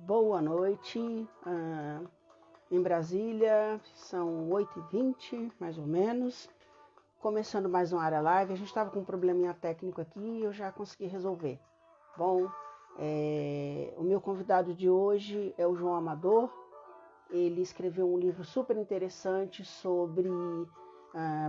Boa noite. Em Brasília são 8h20, mais ou menos. Começando mais uma área live. A gente estava com um probleminha técnico aqui e eu já consegui resolver. Bom, o meu convidado de hoje é o João Amador. Ele escreveu um livro super interessante sobre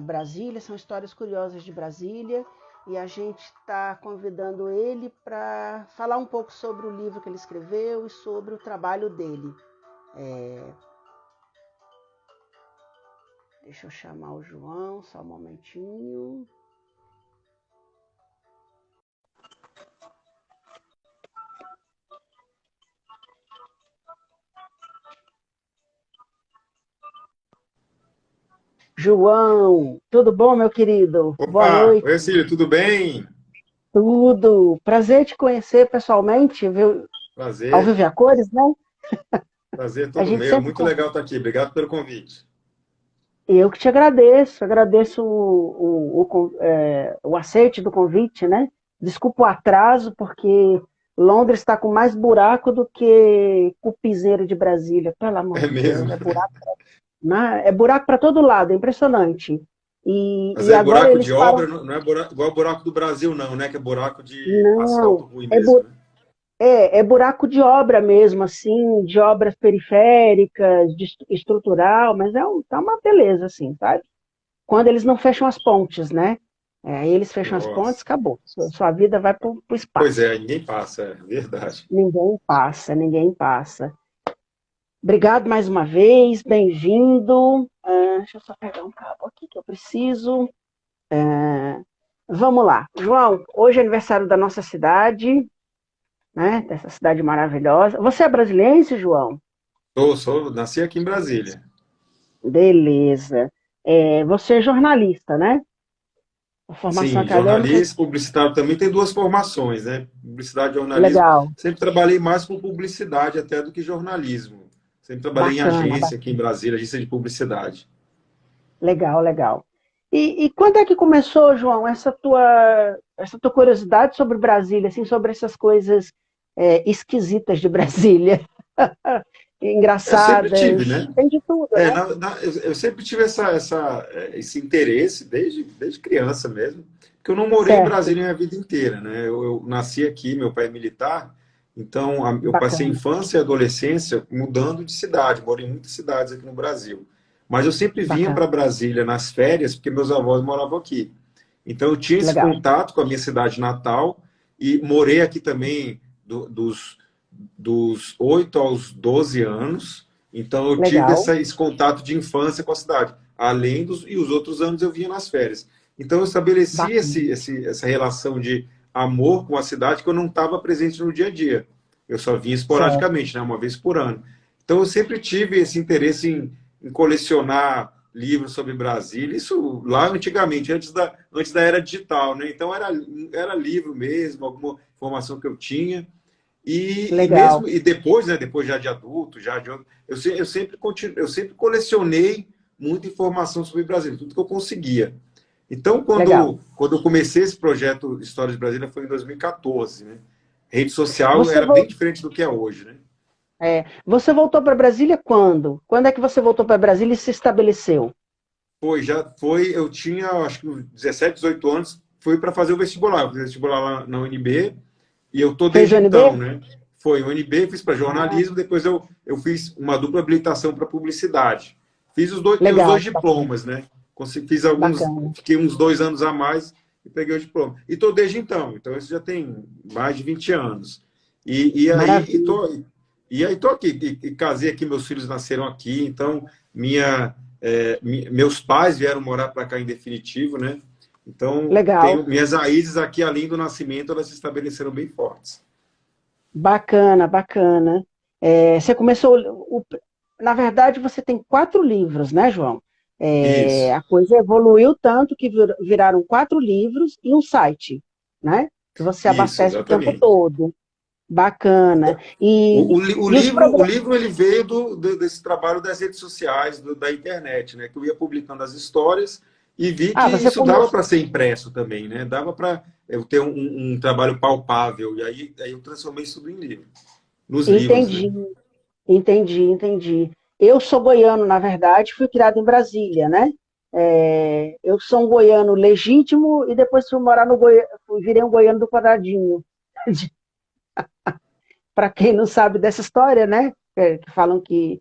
Brasília, são histórias curiosas de Brasília. E a gente está convidando ele para falar um pouco sobre o livro que ele escreveu e sobre o trabalho dele. Deixa eu chamar o João, só um momentinho. João, tudo bom, meu querido? Boa Opa! noite. Oi, Cílio, tudo bem? Tudo. Prazer te conhecer pessoalmente, viu? Ao Prazer, vivo e a cores, né? prazer A todo gente meu. sempre. Muito legal estar aqui. Obrigado pelo convite. Eu que te agradeço o aceite do convite, né? Desculpa o atraso, porque Londres está com mais buraco do que Cupizeiro de Brasília, pelo amor É de Deus, mesmo? é buraco, né? É buraco para todo lado, é impressionante. Mas E é agora buraco de eles obra, falam, não é igual ao buraco do Brasil, não, né? Que é buraco de asfalto não, ruim mesmo, né? é buraco de obra mesmo, assim, de obras periféricas, estrutural, mas tá uma beleza, assim, sabe? Quando eles não fecham as pontes, né? Aí eles fecham as pontes, Nossa. acabou. Sua vida vai para o Pois espaço. é, ninguém passa, é verdade. Ninguém passa, ninguém passa. Obrigado mais uma vez, bem-vindo. Deixa eu só pegar um cabo aqui que eu preciso. Vamos lá. João, hoje é aniversário da nossa cidade, né? Dessa cidade maravilhosa. Você é brasiliense, João? Nasci aqui em Brasília. Beleza. Você é jornalista, né? A formação Sim, acadêmica, jornalista, publicitário também tem duas formações, né? Publicidade e jornalismo. legal, Sempre trabalhei mais com publicidade até do que jornalismo. Sempre trabalhei em bacana, agência aqui em Brasília, agência de publicidade. legal, legal. E quando é que começou, João, essa tua curiosidade sobre Brasília, assim, sobre essas coisas esquisitas de Brasília? Eu sempre tive, Engraçadas, né? tem de tudo, né? Eu sempre tive esse interesse desde criança mesmo, porque eu não morei em Certo, Brasília a minha vida inteira, né? Eu nasci aqui, meu pai é militar, então eu passei a bacana, infância e adolescência mudando de cidade, morei em muitas cidades aqui no Brasil. Mas eu sempre vinha bacana, para Brasília nas férias, porque meus avós moravam aqui. Então eu tinha esse legal, contato com a minha cidade natal e morei aqui também dos 8 aos 12 anos. Então eu tive legal, esse contato de infância com a cidade. E os outros anos eu vinha nas férias. Então eu estabeleci bacana, essa relação de amor com a cidade que eu não estava presente no dia a dia. Eu só vinha certo. esporadicamente, né, uma vez por ano. Então eu sempre tive esse interesse em colecionar livros sobre Brasília, isso lá antigamente, antes da era digital, né? Então era livro mesmo, alguma informação que eu tinha. E Legal, mesmo e depois, né, depois já de adulto, eu sempre colecionei muita informação sobre o Brasil, tudo que eu conseguia. Então, legal. quando eu comecei esse projeto História de Brasília foi em 2014, né? Rede social Você, era bem diferente do que é hoje, né? você voltou para Brasília quando? Quando é que você voltou para Brasília e se estabeleceu? Eu tinha acho que uns 17, 18 anos, fui para fazer o vestibular, eu fiz vestibular lá na UNB, e eu tô Fez o desde UNB? então, né? Foi o UNB, fiz para Ah, jornalismo, depois eu fiz uma dupla habilitação para publicidade. Tenho os dois legal, bacana, diplomas, né? Fiz alguns, bacana. fiquei uns 2 anos a mais e peguei o diploma. E tô desde então isso já tem mais de 20 anos. E aí Maravilha. tô aqui, e casei aqui, meus filhos nasceram aqui, então meus pais vieram morar para cá em definitivo, né? Então, Legal, tenho minhas raízes aqui, além do nascimento, elas se estabeleceram bem fortes. bacana, bacana. Você começou. Na verdade, você tem 4 livros, né, João? Isso, A coisa evoluiu tanto que viraram 4 livros e um site, né? Que você isso, abastece o tempo exatamente. todo. Bacana. E os O programas. livro ele veio desse trabalho das redes sociais, da internet, né? Que eu ia publicando as histórias e vi que Ah, você isso dava começou. para ser impresso também, né? Dava para eu ter um trabalho palpável. E aí eu transformei isso tudo em livro. nos livros, né? Entendi, entendi. Eu sou goiano, na verdade, fui criado em Brasília, né? Eu sou um goiano legítimo e depois fui morar no Goiânia, virei um goiano do quadradinho. Para quem não sabe dessa história, né? Que falam que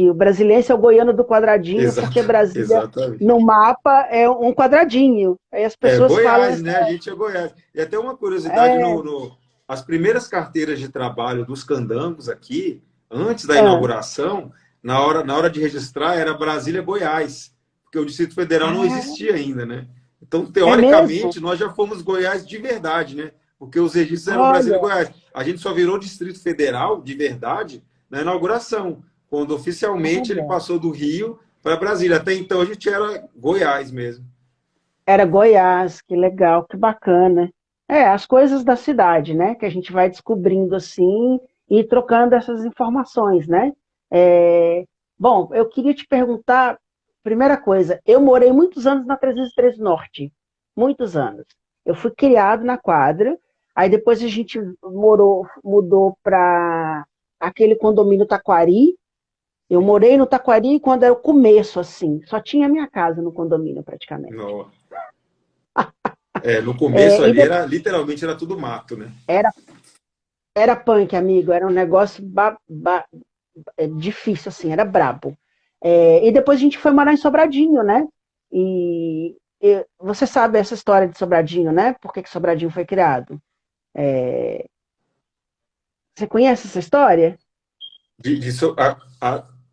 o brasiliense é o goiano do quadradinho, porque Exato, Brasília, exatamente. no mapa, é um quadradinho. Aí as É, pessoas falam Goiás, essa. né? A gente é Goiás. E até uma curiosidade, É, as primeiras carteiras de trabalho dos candangos aqui, antes da é, inauguração, na hora de registrar, era Brasília-Goiás, porque o Distrito Federal não existia ainda, né? Então, é mesmo? teoricamente, nós já fomos Goiás de verdade, né? Porque os registros eram Brasília e Olha, Goiás. A gente só virou Distrito Federal de verdade na inauguração, quando oficialmente ele olha. passou do Rio para Brasília. Até então, a gente era Goiás mesmo. Era Goiás, que legal, que bacana. As coisas da cidade, né? Que a gente vai descobrindo assim e trocando essas informações, né? É, Bom, eu queria te perguntar, primeira coisa, eu morei muitos anos na 313 Norte, muitos anos. Eu fui criado na quadra, aí depois a gente mudou para aquele condomínio Taquari. Eu morei no Taquari quando era o começo, assim, só tinha a minha casa no condomínio praticamente. No, no começo E ali era literalmente era tudo mato, né? era, era punk, amigo, era um negócio difícil, assim, era brabo. E depois a gente foi morar em Sobradinho, né? E você sabe essa história de Sobradinho, né? Por que Sobradinho foi criado? Você conhece essa história? De, so-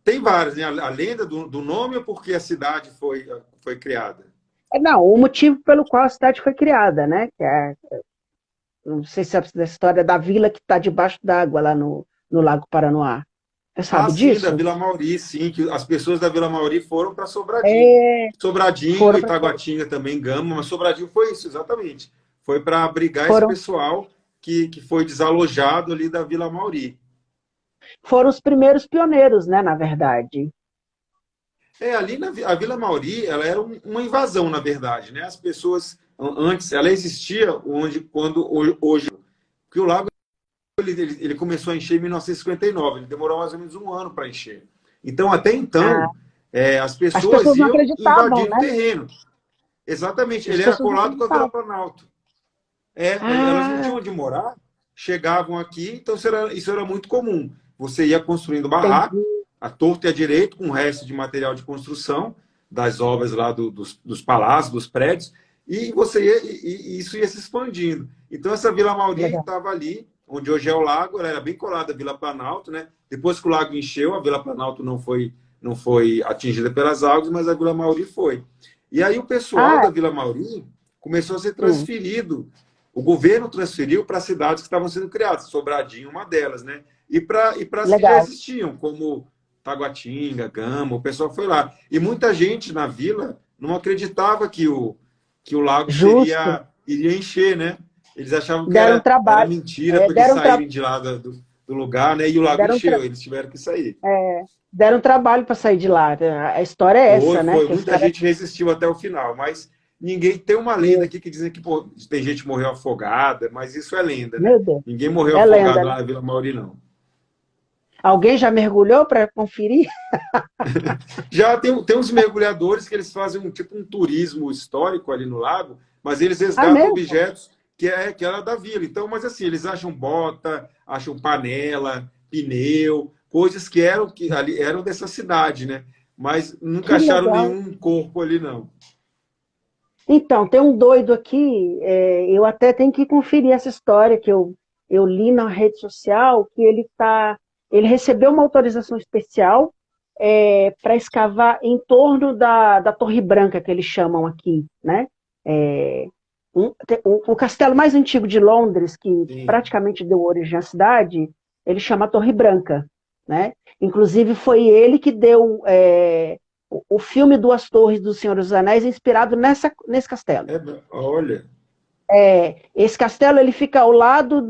tem várias, né? A lenda do nome ou porque a cidade foi criada? Não, o motivo pelo qual a cidade foi criada, né? Não sei se é a história da vila que está debaixo d'água lá no Lago Paranoá. Você Ah, sabe sim, da disso? Vila Mauri, sim, que as pessoas da Vila Mauri foram para Sobradinho. É, Sobradinho, foram para Itaguatinga também, Gama, mas Sobradinho foi isso, exatamente. Foi para abrigar esse foram pessoal que foi desalojado ali da Vila Mauri. foram os primeiros pioneiros, né, na verdade. Ali a Vila Mauri, ela era uma invasão, na verdade, né? As pessoas, antes, ela existia hoje, porque o lago ele começou a encher em 1959, ele demorou mais ou menos um ano para encher. Então, até Ah, então, as as pessoas pessoas não iam acreditavam, invadindo o né? terreno. Exatamente, As ele era pessoas não colado com a Vila acreditavam. Planalto. Elas não Ah, tinham onde morar, chegavam aqui, então isso era muito comum. Você ia construindo barraco, entendi. à torta e à direito, com o resto de material de construção, das obras lá dos palácios, dos prédios, e você e isso ia se expandindo. Então, essa Vila Mauri Legal. estava ali, onde hoje é o lago, ela era bem colada à Vila Planalto, né? Depois que o lago encheu, a Vila Planalto não foi atingida pelas águas, mas a Vila Mauri foi. E aí o pessoal Ah, da Vila Mauri começou a ser hum, transferido. O governo transferiu para cidades que estavam sendo criadas, Sobradinho, uma delas, né? E para as que já legal. existiam, como Taguatinga, Gama, o pessoal foi lá. E muita gente na vila não acreditava que o lago Justo. iria encher, né? Eles achavam que Deram era trabalho. mentira É, para eles deram, tra saírem de lá do lugar, né? E o lago deram, tra encheu, eles tiveram que sair. deram trabalho para sair de lá. A história é essa, né? Foi. Que os Muita caras. gente resistiu até o final, mas ninguém. Tem uma lenda Meu, aqui que dizem que pô, tem gente que morreu afogada, mas isso é lenda, né? meu Deus. Ninguém morreu É lenda, afogado né? lá na Vila Mauri, não. Alguém já mergulhou para conferir? Já tem uns mergulhadores que eles fazem tipo um turismo histórico ali no lago, mas eles Ah, resgatam mesmo? objetos que era da vila. Então, mas assim, eles acham bota, acham panela, pneu, coisas que ali eram dessa cidade, né? Mas nunca Que acharam legal. nenhum corpo ali, não. Então, tem um doido aqui, eu até tenho que conferir essa história que eu li na rede social, que ele recebeu uma autorização especial para escavar em torno da Torre Branca, que eles chamam aqui, né? É, o castelo mais antigo de Londres, que Sim. praticamente deu origem à cidade, ele chama Torre Branca, né? Inclusive foi ele que deu o filme Duas Torres do Senhor dos Anéis é inspirado nesse castelo. Olha, Esse castelo ele fica ao lado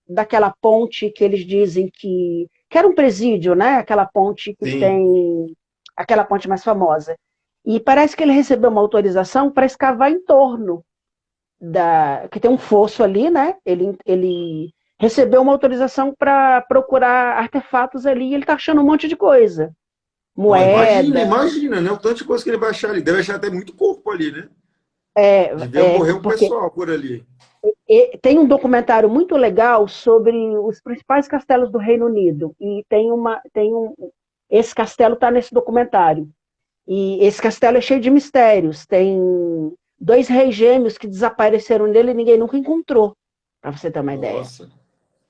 daquela ponte que eles dizem que era um presídio, né? Aquela ponte que sim. tem aquela ponte mais famosa. E parece que ele recebeu uma autorização para escavar em torno que tem um fosso ali, né? Ele recebeu uma autorização para procurar artefatos ali e ele está achando um monte de coisa. Ó, imagina, Moeda, imagina, né? O tanto de coisa que ele vai achar ali. Deve achar até muito corpo ali, né? Devia é, morrer um porque pessoal por ali. tem um documentário muito legal sobre os principais castelos do Reino Unido. E esse castelo está nesse documentário. E esse castelo é cheio de mistérios. Tem dois reis gêmeos que desapareceram nele e ninguém nunca encontrou, para você ter uma ideia. Nossa.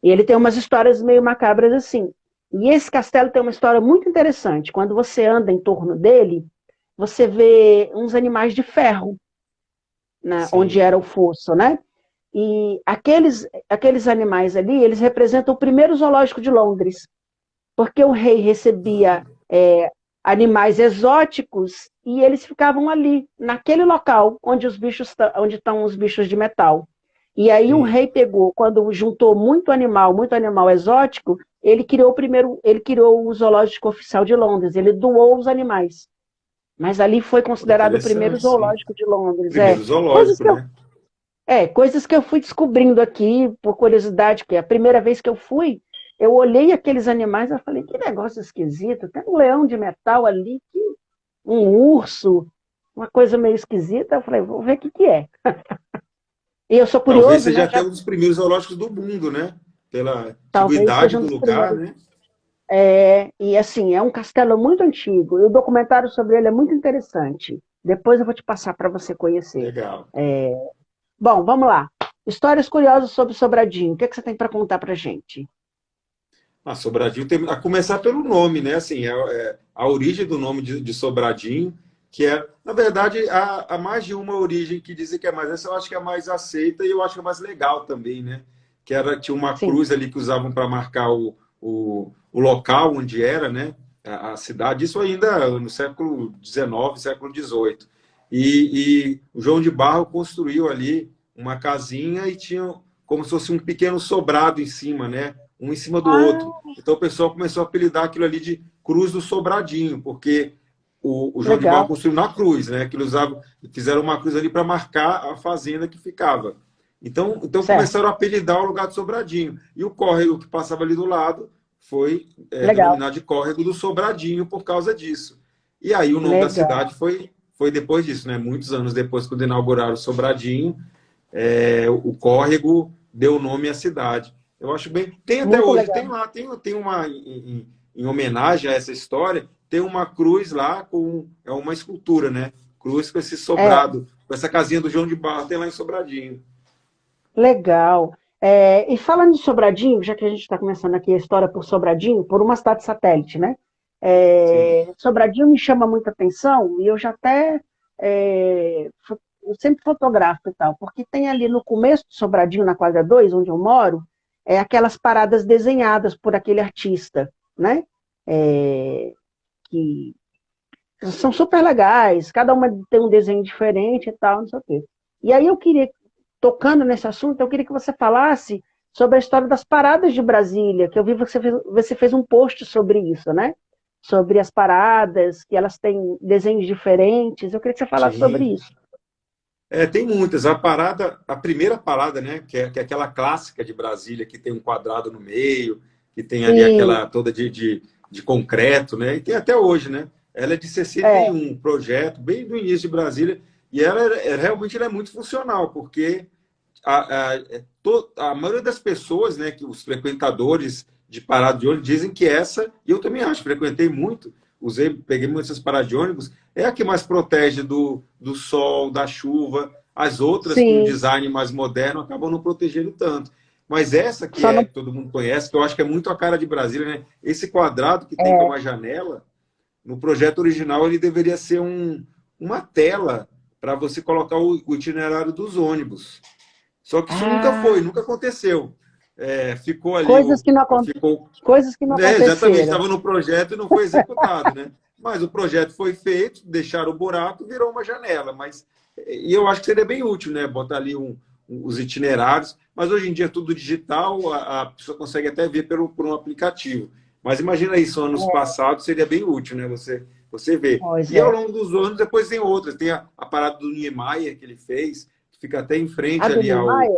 E ele tem umas histórias meio macabras assim. E esse castelo tem uma história muito interessante. Quando você anda em torno dele, você vê uns animais de ferro, né, onde Sim. era o fosso, né? E aqueles animais ali, eles representam o primeiro zoológico de Londres, porque o rei recebia animais exóticos e eles ficavam ali, naquele local onde estão os bichos de metal. E aí o Sim. rei pegou, quando juntou muito animal exótico, ele criou o zoológico oficial de Londres, ele doou os animais. Mas ali foi Pô, considerado o primeiro interessante, sim. zoológico de Londres. Primeiro Coisas zoológico, que eu né? coisas que eu fui descobrindo aqui, por curiosidade, que a primeira vez que eu fui, eu olhei aqueles animais e falei, que negócio esquisito, tem um leão de metal ali, um urso, uma coisa meio esquisita. Eu falei, vou ver o que que é. E eu sou Talvez curioso, seja né? até um dos primeiros zoológicos do mundo, né? Pela Talvez antiguidade seja um do dos lugar, primeiros. né? E assim, é um castelo muito antigo, e o documentário sobre ele é muito interessante. Depois eu vou te passar para você conhecer. Legal. Bom, vamos lá. Histórias curiosas sobre Sobradinho. O que, é que você tem para contar para gente? Ah, Sobradinho tem a começar pelo nome, né? Assim, a origem do nome de Sobradinho, que é, na verdade, há mais de uma origem que dizem que é mais. Essa eu acho que é a mais aceita e eu acho que é mais legal também, né? Tinha uma Sim. cruz ali que usavam para marcar o local onde era, né? A cidade. Isso ainda no século XIX, século XVIII. E o João de Barro construiu ali uma casinha e tinha como se fosse um pequeno sobrado em cima, né? Um em cima do outro. Ah, Então o pessoal começou a apelidar aquilo ali de Cruz do Sobradinho, porque o João de Barro legal. construiu na cruz, né? Que eles usavam, fizeram uma cruz ali para marcar a fazenda que ficava. Então Certo. começaram a apelidar o lugar de Sobradinho. E o córrego que passava ali do lado foi Legal. denominado de Córrego do Sobradinho por causa disso. E aí o nome da Legal. cidade foi depois disso, né? Muitos anos depois, quando inauguraram o Sobradinho, o córrego deu nome à cidade. Eu acho bem. Tem até Muito hoje, legal. tem lá, tem uma, em homenagem a essa história, tem uma cruz lá com. É uma escultura, né? Cruz com esse É, sobrado, com essa casinha do João de Barro, tem lá em Sobradinho. legal. E falando de Sobradinho, já que a gente está começando aqui a história por Sobradinho, por uma cidade satélite, né? Sim. Sobradinho me chama muita atenção e eu já até eu sempre fotografo e tal, porque tem ali no começo de Sobradinho, na quadra 2 onde eu moro, aquelas paradas desenhadas por aquele artista, né? É, que são super legais, cada uma tem um desenho diferente e tal, não sei o quê. E aí eu queria, tocando nesse assunto, eu queria que você falasse sobre a história das paradas de Brasília, que eu vi que você fez um post sobre isso, né? Sobre as paradas, que elas têm desenhos diferentes. Eu queria que você falasse sobre Sim. isso. Tem muitas. A primeira parada, né? Que é aquela clássica de Brasília, que tem um quadrado no meio, que tem ali Sim, aquela toda de concreto, né? E tem até hoje, né? Ela é de é. 61, projeto, bem do início de Brasília, e realmente ela é muito funcional, porque a maioria das pessoas, né, que os frequentadores de parada de ônibus dizem que essa, e eu também acho, frequentei muito, peguei muitas paradas de ônibus, é a que mais protege do sol, da chuva. As outras, com um Sim, design mais moderno, acabam não protegendo tanto. Mas essa só não. que todo mundo conhece, que eu acho que é muito a cara de Brasília, né? Esse quadrado que tem É, como a janela, no projeto original ele deveria ser uma tela para você colocar o itinerário dos ônibus. Só que isso nunca foi, ah, nunca aconteceu. Ficou ali, coisas que não, ficou, coisas que não né, exatamente, aconteceram. estava no projeto e não foi executado, né? Mas o projeto foi feito, deixaram o buraco, virou uma janela. E eu acho que seria bem útil, né? Botar ali os itinerários. Mas hoje em dia é tudo digital, a pessoa consegue até ver por um aplicativo. Mas imagina isso, anos passados seria bem útil, né? Você vê. Pois E ao é. longo dos anos, depois tem outras. Tem a parada do Niemeyer que ele fez, que fica até em A frente do ali ao, Niemeyer?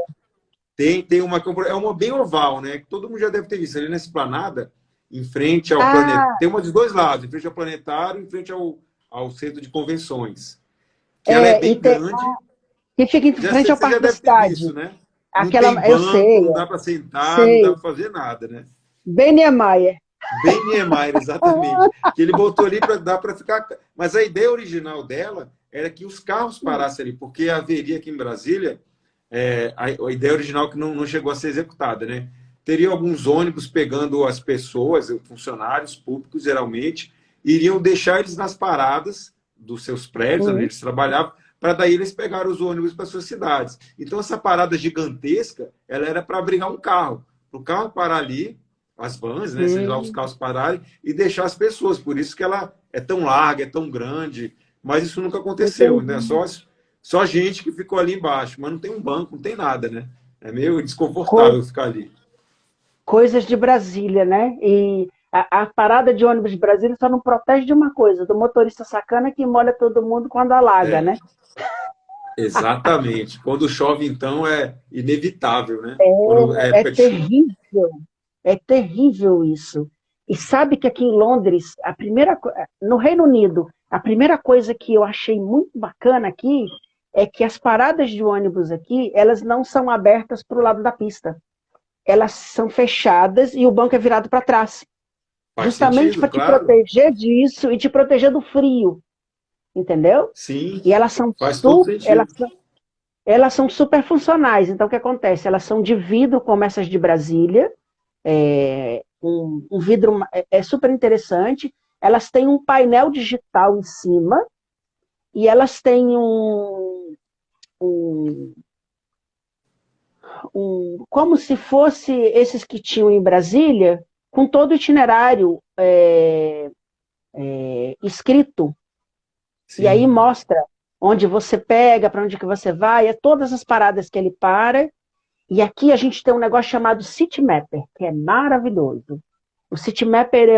Tem uma que é uma bem oval, né? Que todo mundo já deve ter visto ali na Esplanada, em frente ao planeta. Ah, Tem uma de dois lados, em frente ao planetário, em frente ao centro de convenções. Que ela é é, bem grande. que fica em Já, frente ao você já Parque da deve ter visto, Cidade. né? Não tem Aquela, eu banco, sei, não dá para sentar, não dá sei. para fazer nada, né? Bem Niemeyer. Bem Niemeyer, exatamente. Que ele botou ali para dar para ficar. Mas a ideia original dela era que os carros parassem ali, porque haveria aqui em Brasília a ideia original que não chegou a ser executada, né? Teria alguns ônibus pegando as pessoas, funcionários públicos, geralmente, iriam deixar eles nas paradas dos seus prédios, onde Hum, eles trabalhavam, para daí eles pegarem os ônibus para suas cidades. Então, essa parada gigantesca, ela era para abrigar um carro. Para o carro parar ali, as vans, né, seja lá os hum, carros pararem, e deixar as pessoas. Por isso que ela é tão larga, é tão grande, mas isso nunca aconteceu, né? entendi. Só gente que ficou ali embaixo, mas não tem um banco, não tem nada, né? É meio Co- desconfortável ficar ali. Coisas de Brasília, né? E a parada de ônibus de Brasília só não protege de uma coisa, do motorista sacana que molha todo mundo quando alaga, É, né? exatamente. Quando chove, então, é inevitável, né? Quando é É época de chuva. terrível, é terrível isso. E sabe que aqui em Londres, no Reino Unido, a primeira coisa que eu achei muito bacana aqui é que as paradas de ônibus aqui, elas não são abertas para o lado da pista. Elas são fechadas e o banco é virado para trás, Faz justamente sentido, para te claro. proteger disso e te proteger do frio, entendeu? Sim, E faz todo sentido. elas são super funcionais. Então, o que acontece? Elas são de vidro, como essas de Brasília, um vidro é super interessante. Elas têm um painel digital em cima e elas têm um, como se fosse esses que tinham em Brasília, com todo o itinerário escrito. E aí Sim. mostra onde você pega, para onde que você vai, todas as paradas que ele para. E aqui a gente tem um negócio chamado City Mapper, que é maravilhoso. O City Mapper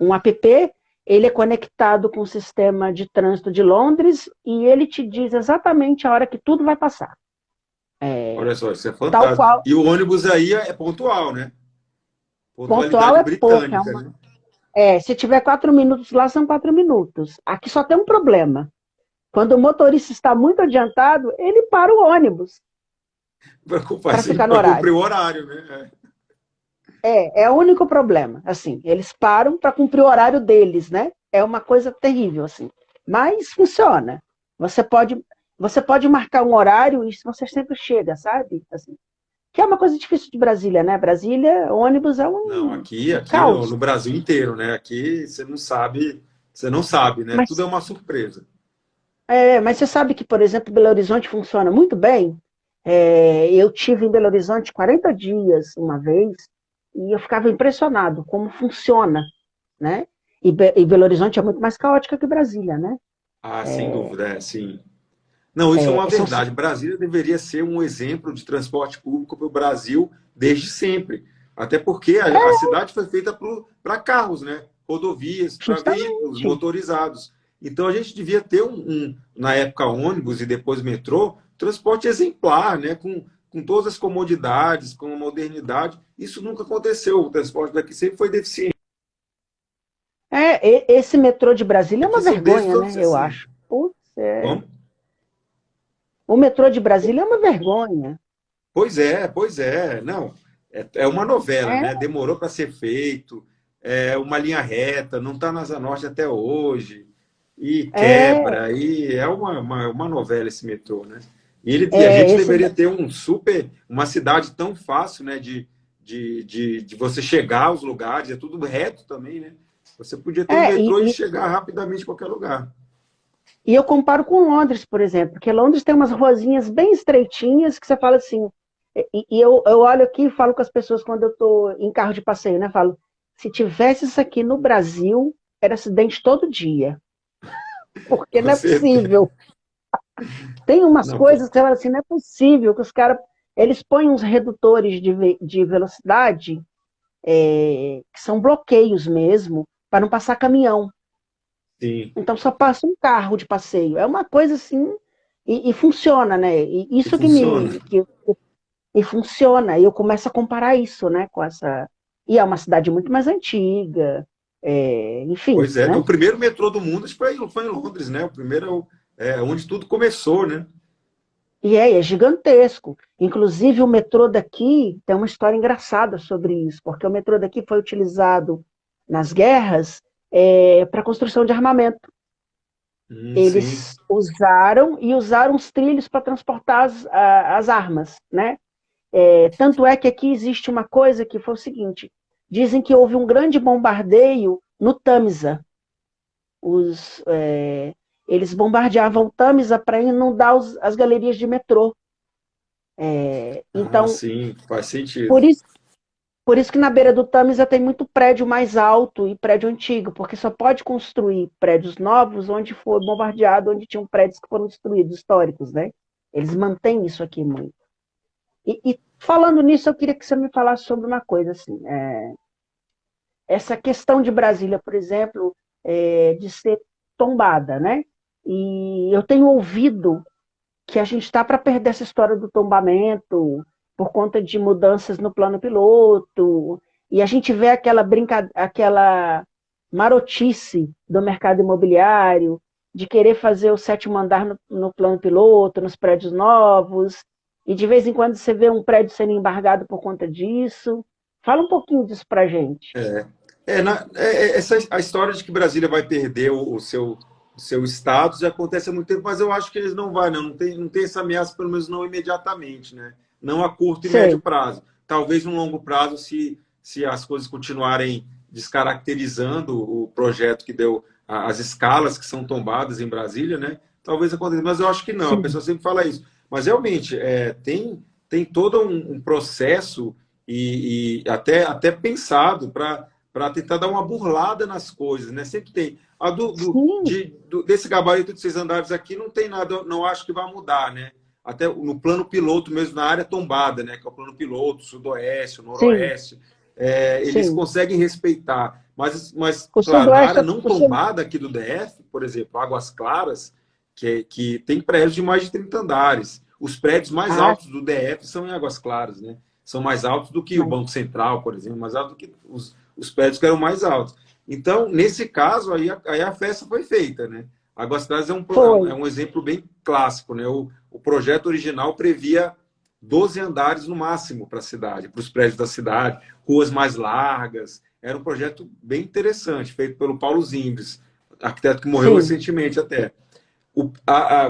um app, ele é conectado com o sistema de trânsito de Londres e ele te diz exatamente a hora que tudo vai passar. Olha só, isso é Tal fantástico. qual, E o ônibus aí é pontual, né? pontual Pontualidade é pouco. britânica, né? Se tiver 4 minutos lá, são 4 minutos. Aqui só tem um problema. Quando o motorista está muito adiantado, ele para o ônibus para ficar no Para cumprir horário. o horário, né? É o único problema. Assim, eles param para cumprir o horário deles, né? É uma coisa terrível, assim. Mas funciona. Você pode, você pode marcar um horário e você sempre chega, sabe? Assim, que é uma coisa difícil de Brasília, né? Brasília, ônibus é Não, um aqui no caos. Brasil inteiro, né? Aqui você não sabe, né? Tudo é Mas, uma surpresa. mas você sabe que, por exemplo, Belo Horizonte funciona muito bem. Eu tive em Belo Horizonte 40 dias uma vez e eu ficava impressionado como funciona, né? E Belo Horizonte é muito mais caótica que Brasília, né? Ah, sem dúvida, sim. Não, isso é uma São, verdade. Brasília deveria ser um exemplo de transporte público para o Brasil desde sempre. Até porque a cidade foi feita para carros, né? Rodovias, para veículos justamente. motorizados. Então a gente devia ter na época, ônibus e depois metrô, transporte exemplar, né? Com todas as comodidades, com a modernidade. Isso nunca aconteceu. O transporte daqui sempre foi deficiente. Esse metrô de Brasília é uma Isso desde os vergonha, anos né? Eu 60. acho. Putz, Como? o metrô de Brasília é uma vergonha. Pois é, pois é. Não, é uma novela, É, né? Demorou para ser feito, é uma linha reta, não está na Asa Norte até hoje, e é, quebra, e é uma novela esse metrô, né? E a gente esse, deveria ter uma cidade tão fácil, né? De você chegar aos lugares, é tudo reto também, né? Você podia ter um é, e, metrô e e, chegar rapidamente em qualquer lugar. e eu comparo com Londres, por exemplo, porque Londres tem umas ruazinhas bem estreitinhas que você fala assim. Eu olho aqui e falo com as pessoas quando eu estou em carro de passeio, né? Falo, se tivesse isso aqui no Brasil, era acidente todo dia. Porque Com não é certeza. possível. Tem umas Não, pô, coisas que você fala assim, não é possível que os caras eles põem uns redutores de velocidade que são bloqueios mesmo, para não passar caminhão. sim. Então só passa um carro de passeio. É uma coisa assim. E funciona, né? E E isso funciona. e funciona. E eu começo a comparar isso, né, com essa. E é uma cidade muito mais antiga, enfim, Pois é. O né? primeiro metrô do mundo foi em Londres, né? O primeiro onde tudo começou, né? E é gigantesco. Inclusive, o metrô daqui tem uma história engraçada sobre isso, porque o metrô daqui foi utilizado nas guerras para construção de armamento. Sim. Eles usaram os trilhos para transportar as armas, né? Tanto é que aqui existe uma coisa que foi o seguinte: dizem que houve um grande bombardeio no Tâmisa. Os, é, Eles bombardeavam o Tâmisa para inundar as galerias de metrô. Ah, Então, sim, faz sentido. por isso, por isso que na beira do Tâmisa tem muito prédio mais alto e prédio antigo, porque só pode construir prédios novos onde foi bombardeado, onde tinham prédios que foram destruídos, históricos, né? Eles mantêm isso aqui muito. E falando nisso, eu queria que você me falasse sobre uma coisa assim. Essa questão de Brasília, por exemplo, de ser tombada, né? E eu tenho ouvido que a gente está para perder essa história do tombamento por conta de mudanças no plano piloto, e a gente vê aquela marotice do mercado imobiliário de querer fazer o sétimo andar no plano piloto, nos prédios novos, e de vez em quando você vê um prédio sendo embargado por conta disso. Fala um pouquinho disso para a gente. A história de que Brasília vai perder o seu status já acontece há muito tempo, mas eu acho que eles não vão, não tem essa ameaça, pelo menos não imediatamente, né? Não a curto e médio Sei, prazo. Talvez no longo prazo, se as coisas continuarem descaracterizando o projeto que deu as escalas que são tombadas em Brasília, né? Talvez aconteça, mas eu acho que não. A sim, pessoa sempre fala isso. Mas realmente tem todo um processo e até pensado para tentar dar uma burlada nas coisas, né? Sempre tem. sim, Desse gabarito de 6 andares aqui não tem nada, eu não acho que vai mudar, né? Até no plano piloto mesmo, na área tombada, né? Que é o plano piloto, sudoeste, o sim, noroeste, eles sim. conseguem respeitar. Mas, O claro, na sudoeste, área não tombada aqui do DF, por exemplo, Águas Claras, que tem prédios de mais de 30 andares. Os prédios mais ah, altos do DF são em Águas Claras, né? São mais altos do que o mas Banco Central, por exemplo, mais alto do que os prédios que eram mais altos. Então, nesse caso, aí a festa foi feita, né? Águas Claras foi, é um exemplo bem clássico, né? O projeto original previa 12 andares no máximo para a cidade, para os prédios da cidade, ruas mais largas. Era um projeto bem interessante, feito pelo Paulo Zimbres, arquiteto que morreu sim. recentemente até.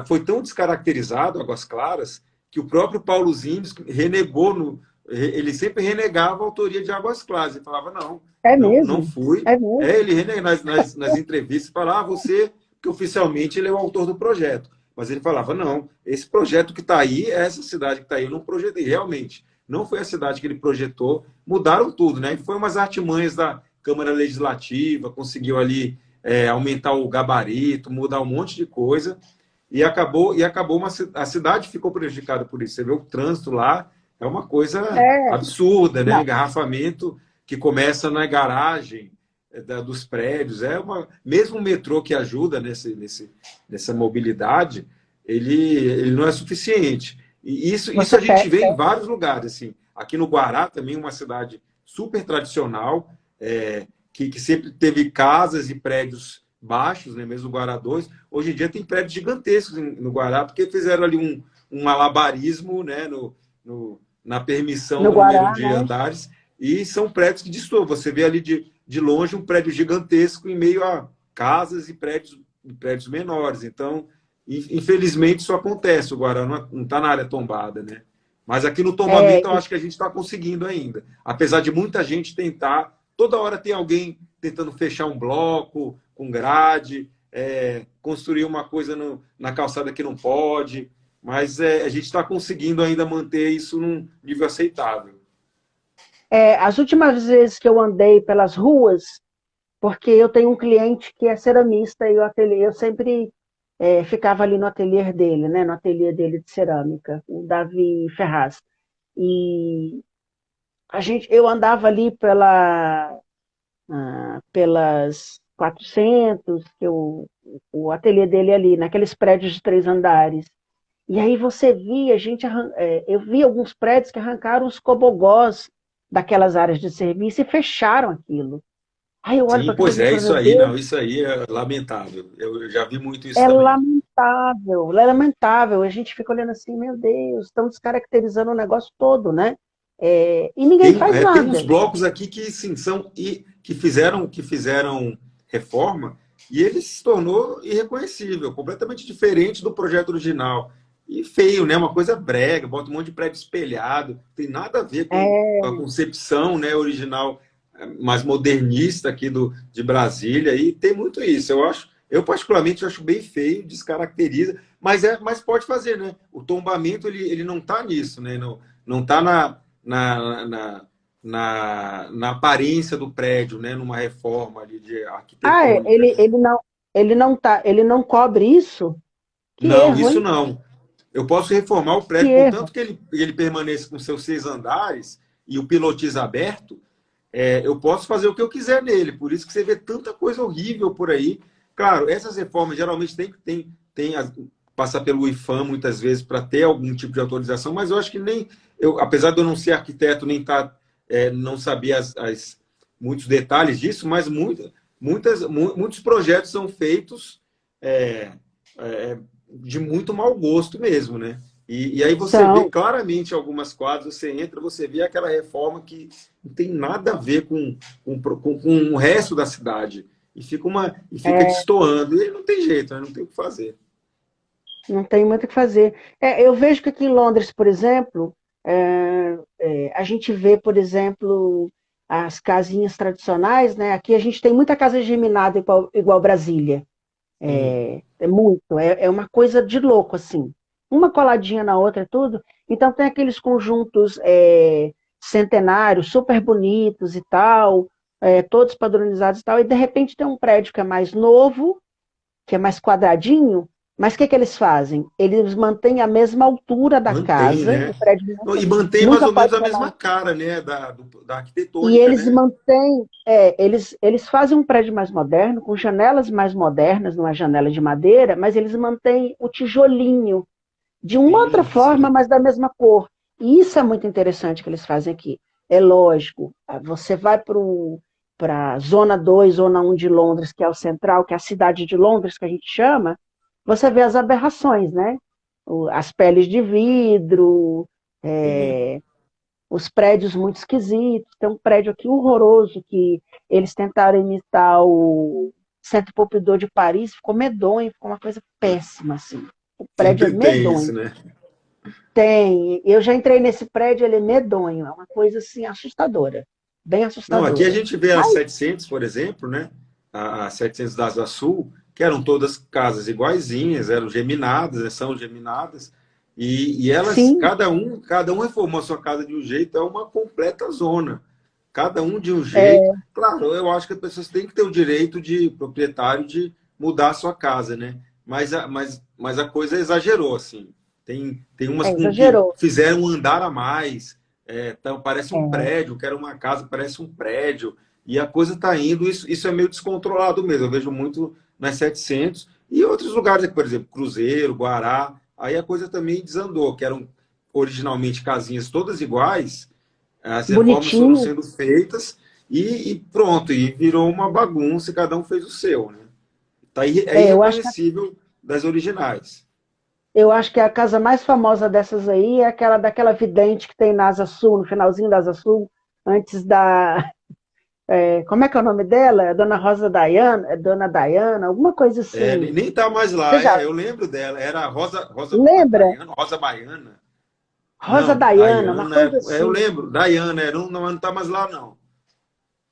Foi tão descaracterizado Águas Claras que o próprio Paulo Zimbres renegou ele sempre renegava a autoria de Águas Claras. Ele falava, não, É não mesmo? fui. É mesmo? Ele renega nas entrevistas, falava, você, que oficialmente ele é o autor do projeto. Mas ele falava, não, esse projeto que está aí, é essa cidade que está aí, eu não projetei. Realmente, não foi a cidade que ele projetou, mudaram tudo, né? E foi umas artimanhas da Câmara Legislativa, conseguiu ali aumentar o gabarito, mudar um monte de coisa, e acabou a cidade ficou prejudicada por isso. Você vê o trânsito lá, é uma coisa É, absurda, né? não, Engarrafamento que começa na garagem dos prédios. Mesmo o metrô que ajuda nessa mobilidade, ele não é suficiente. E isso você a gente vê em pega. vários lugares. Assim. Aqui no Guará, também uma cidade super tradicional, que sempre teve casas e prédios baixos, né, mesmo o Guará 2. Hoje em dia tem prédios gigantescos no Guará, porque fizeram ali um malabarismo, né, na permissão No do número Guará, de né? andares, e são prédios que destoam. Você vê ali de longe um prédio gigantesco em meio a casas e prédios menores. Então, infelizmente, isso acontece. O Guará não está na área tombada, né? Mas aqui no É, tombamento eu acho que a gente está conseguindo ainda. Apesar de muita gente tentar, toda hora tem alguém tentando fechar um bloco com grade, construir uma coisa na calçada que não pode, mas a gente está conseguindo ainda manter isso num nível aceitável. as últimas vezes que eu andei pelas ruas, porque eu tenho um cliente que é ceramista e o ateliê, eu sempre ficava ali no ateliê dele, né? No ateliê dele de cerâmica, o Davi Ferraz. E eu andava ali pelas 400, o ateliê dele ali, naqueles prédios de 3 andares. E aí você via, eu vi alguns prédios que arrancaram os cobogós daquelas áreas de serviço e fecharam aquilo. Aí eu olho para Sim, aquilo pois ali e é, falo, isso meu aí, Deus, não, isso aí é lamentável. Eu já vi muito isso é também. lamentável, é lamentável. A gente fica olhando assim, meu Deus, estão descaracterizando o negócio todo, né? E ninguém faz Tem uns nada. blocos aqui que sim, são e que fizeram reforma e ele se tornou irreconhecível, completamente diferente do projeto original. E feio, né? Uma coisa brega, bota um monte de prédio espelhado, tem nada a ver com É, a concepção, né, original, mais modernista aqui de Brasília, e tem muito isso. Eu particularmente acho bem feio, descaracteriza, mas pode fazer, né? O tombamento ele não está nisso, né? Não está na, na, na aparência do prédio, né? Numa reforma ali de arquitetônica, ele, né? ele não, ele não cobre isso? Que Não, erro, isso hein? não. Eu posso reformar o Que prédio, erro. contanto que ele permaneça com seus 6 andares e o pilotis aberto, eu posso fazer o que eu quiser nele. Por isso que você vê tanta coisa horrível por aí. Claro, essas reformas geralmente passar pelo IFAM muitas vezes para ter algum tipo de autorização, mas eu acho que nem apesar de eu não ser arquiteto nem não saber muitos detalhes disso, mas muitos projetos são feitos é, é, de muito mau gosto mesmo, né? E aí você vê São. claramente algumas quadras, você entra, você vê aquela reforma que não tem nada a ver com o resto da cidade. E fica É, destoando. E não tem jeito, né? Não tem o que fazer. não tem muito o que fazer. Eu vejo que aqui em Londres, por exemplo, a gente vê, por exemplo, as casinhas tradicionais, né? Aqui a gente tem muita casa geminada igual Brasília. Sim, É muito, é uma coisa de louco, assim. Uma coladinha na outra, é tudo. Então tem aqueles conjuntos centenários, super bonitos e tal, todos padronizados e tal, e de repente tem um prédio que é mais novo, que é mais quadradinho, mas o que eles fazem? Eles mantêm a mesma altura da mantém, casa, o né? prédio Não, nunca, e mantém mais nunca ou menos pode a ser mesma mais. cara, né? Da E arquitetônica, eles né? mantêm, eles fazem um prédio mais moderno, com janelas mais modernas, não é janela de madeira, mas eles mantêm o tijolinho de uma outra Sim, forma, sim. mas da mesma cor. E isso é muito interessante que eles fazem aqui. É lógico, você vai para a Zona 2, Zona 1 de Londres, que é o central, que é a cidade de Londres, que a gente chama, você vê as aberrações, né? As peles de vidro, Sim. é, os prédios muito esquisitos. Tem um prédio aqui horroroso que eles tentaram imitar o Centre Pompidou de Paris, ficou medonho, ficou uma coisa péssima, assim. O prédio é Sempre tem isso, medonho. né? Tem, eu já entrei nesse prédio, ele é medonho, é uma coisa assim assustadora, bem Não, aqui a assustadora. gente vê as Mas 700, por exemplo, né? As 700 da Asa Sul, que eram todas casas iguaizinhas, eram geminadas, né? São geminadas, e elas, sim, cada um reformou a sua casa de um jeito, é uma completa zona. Cada um de um jeito. Claro, eu acho que as pessoas têm que ter o direito de proprietário de mudar a sua casa, né? Mas a coisa exagerou, assim. Tem umas com que exagerou. fizeram um andar a mais, então, parece um É, prédio, que era uma casa, parece um prédio, e a coisa está indo, isso é meio descontrolado mesmo. Eu vejo muito nas 700 e outros lugares, por exemplo, Cruzeiro, Guará, aí a coisa também desandou, que eram originalmente casinhas todas iguais, as reformas foram bonitinho. sendo feitas e pronto, e virou uma bagunça e cada um fez o seu, né? É Eu acho que irreconhecível das originais. a casa mais famosa dessas aí é aquela daquela vidente que tem na Asa Sul, no finalzinho da Asa Sul, antes da. Como é que é o nome dela? É Dona Rosa Diana, é Dona Diana, alguma coisa assim. Nem tá mais Você lá, já eu lembro dela, era a lembra? Rosa Baiana. Rosa Não, Diana, uma Diana, coisa eu assim. lembro, Diana, não tá mais lá, não.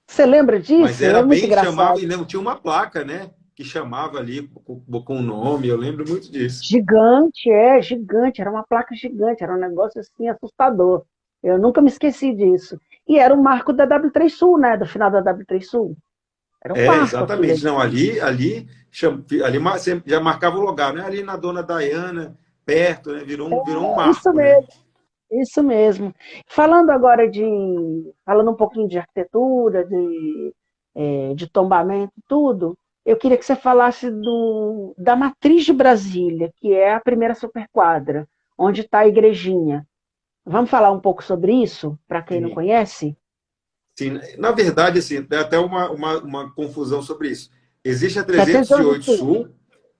Você lembra Mas disso? era É muito bem, chamava, engraçado. e lembro, tinha uma placa, né? Que chamava ali com o nome, eu lembro muito disso. Gigante, gigante. Era uma placa gigante, era um negócio assim assustador. Eu nunca me esqueci disso. E era o marco da W3 Sul, né? Do final da W3 Sul. Era um marco aquilo Exatamente. ali. Não, ali você já marcava o lugar, né? Ali na Dona Diana, perto, né? Virou um Isso marco, né? mesmo, isso mesmo. Falando agora falando um pouquinho de arquitetura, de tombamento, tudo. eu queria que você falasse da Matriz de Brasília, que é a primeira superquadra, onde está a igrejinha. Vamos falar um pouco sobre isso, para quem não Sim. conhece? Sim, na verdade, assim, tem até uma confusão sobre isso. Existe a 708 308 Sul. Sul,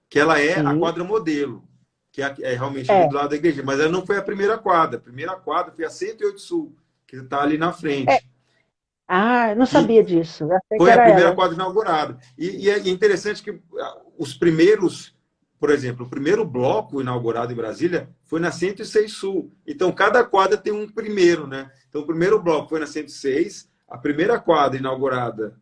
que ela é a Sim, quadra modelo, que é realmente ali é. do lado da igreja, mas ela não foi a primeira quadra. A primeira quadra foi a 108 Sul, que está ali na É. frente. Ah, eu não Que sabia disso. Eu achei que foi a era primeira ela. quadra inaugurada. E é interessante que os primeiros, por exemplo, o primeiro bloco inaugurado em Brasília foi na 106 Sul. Então, cada quadra tem um primeiro, né? Então, o primeiro bloco foi na 106, a primeira quadra inaugurada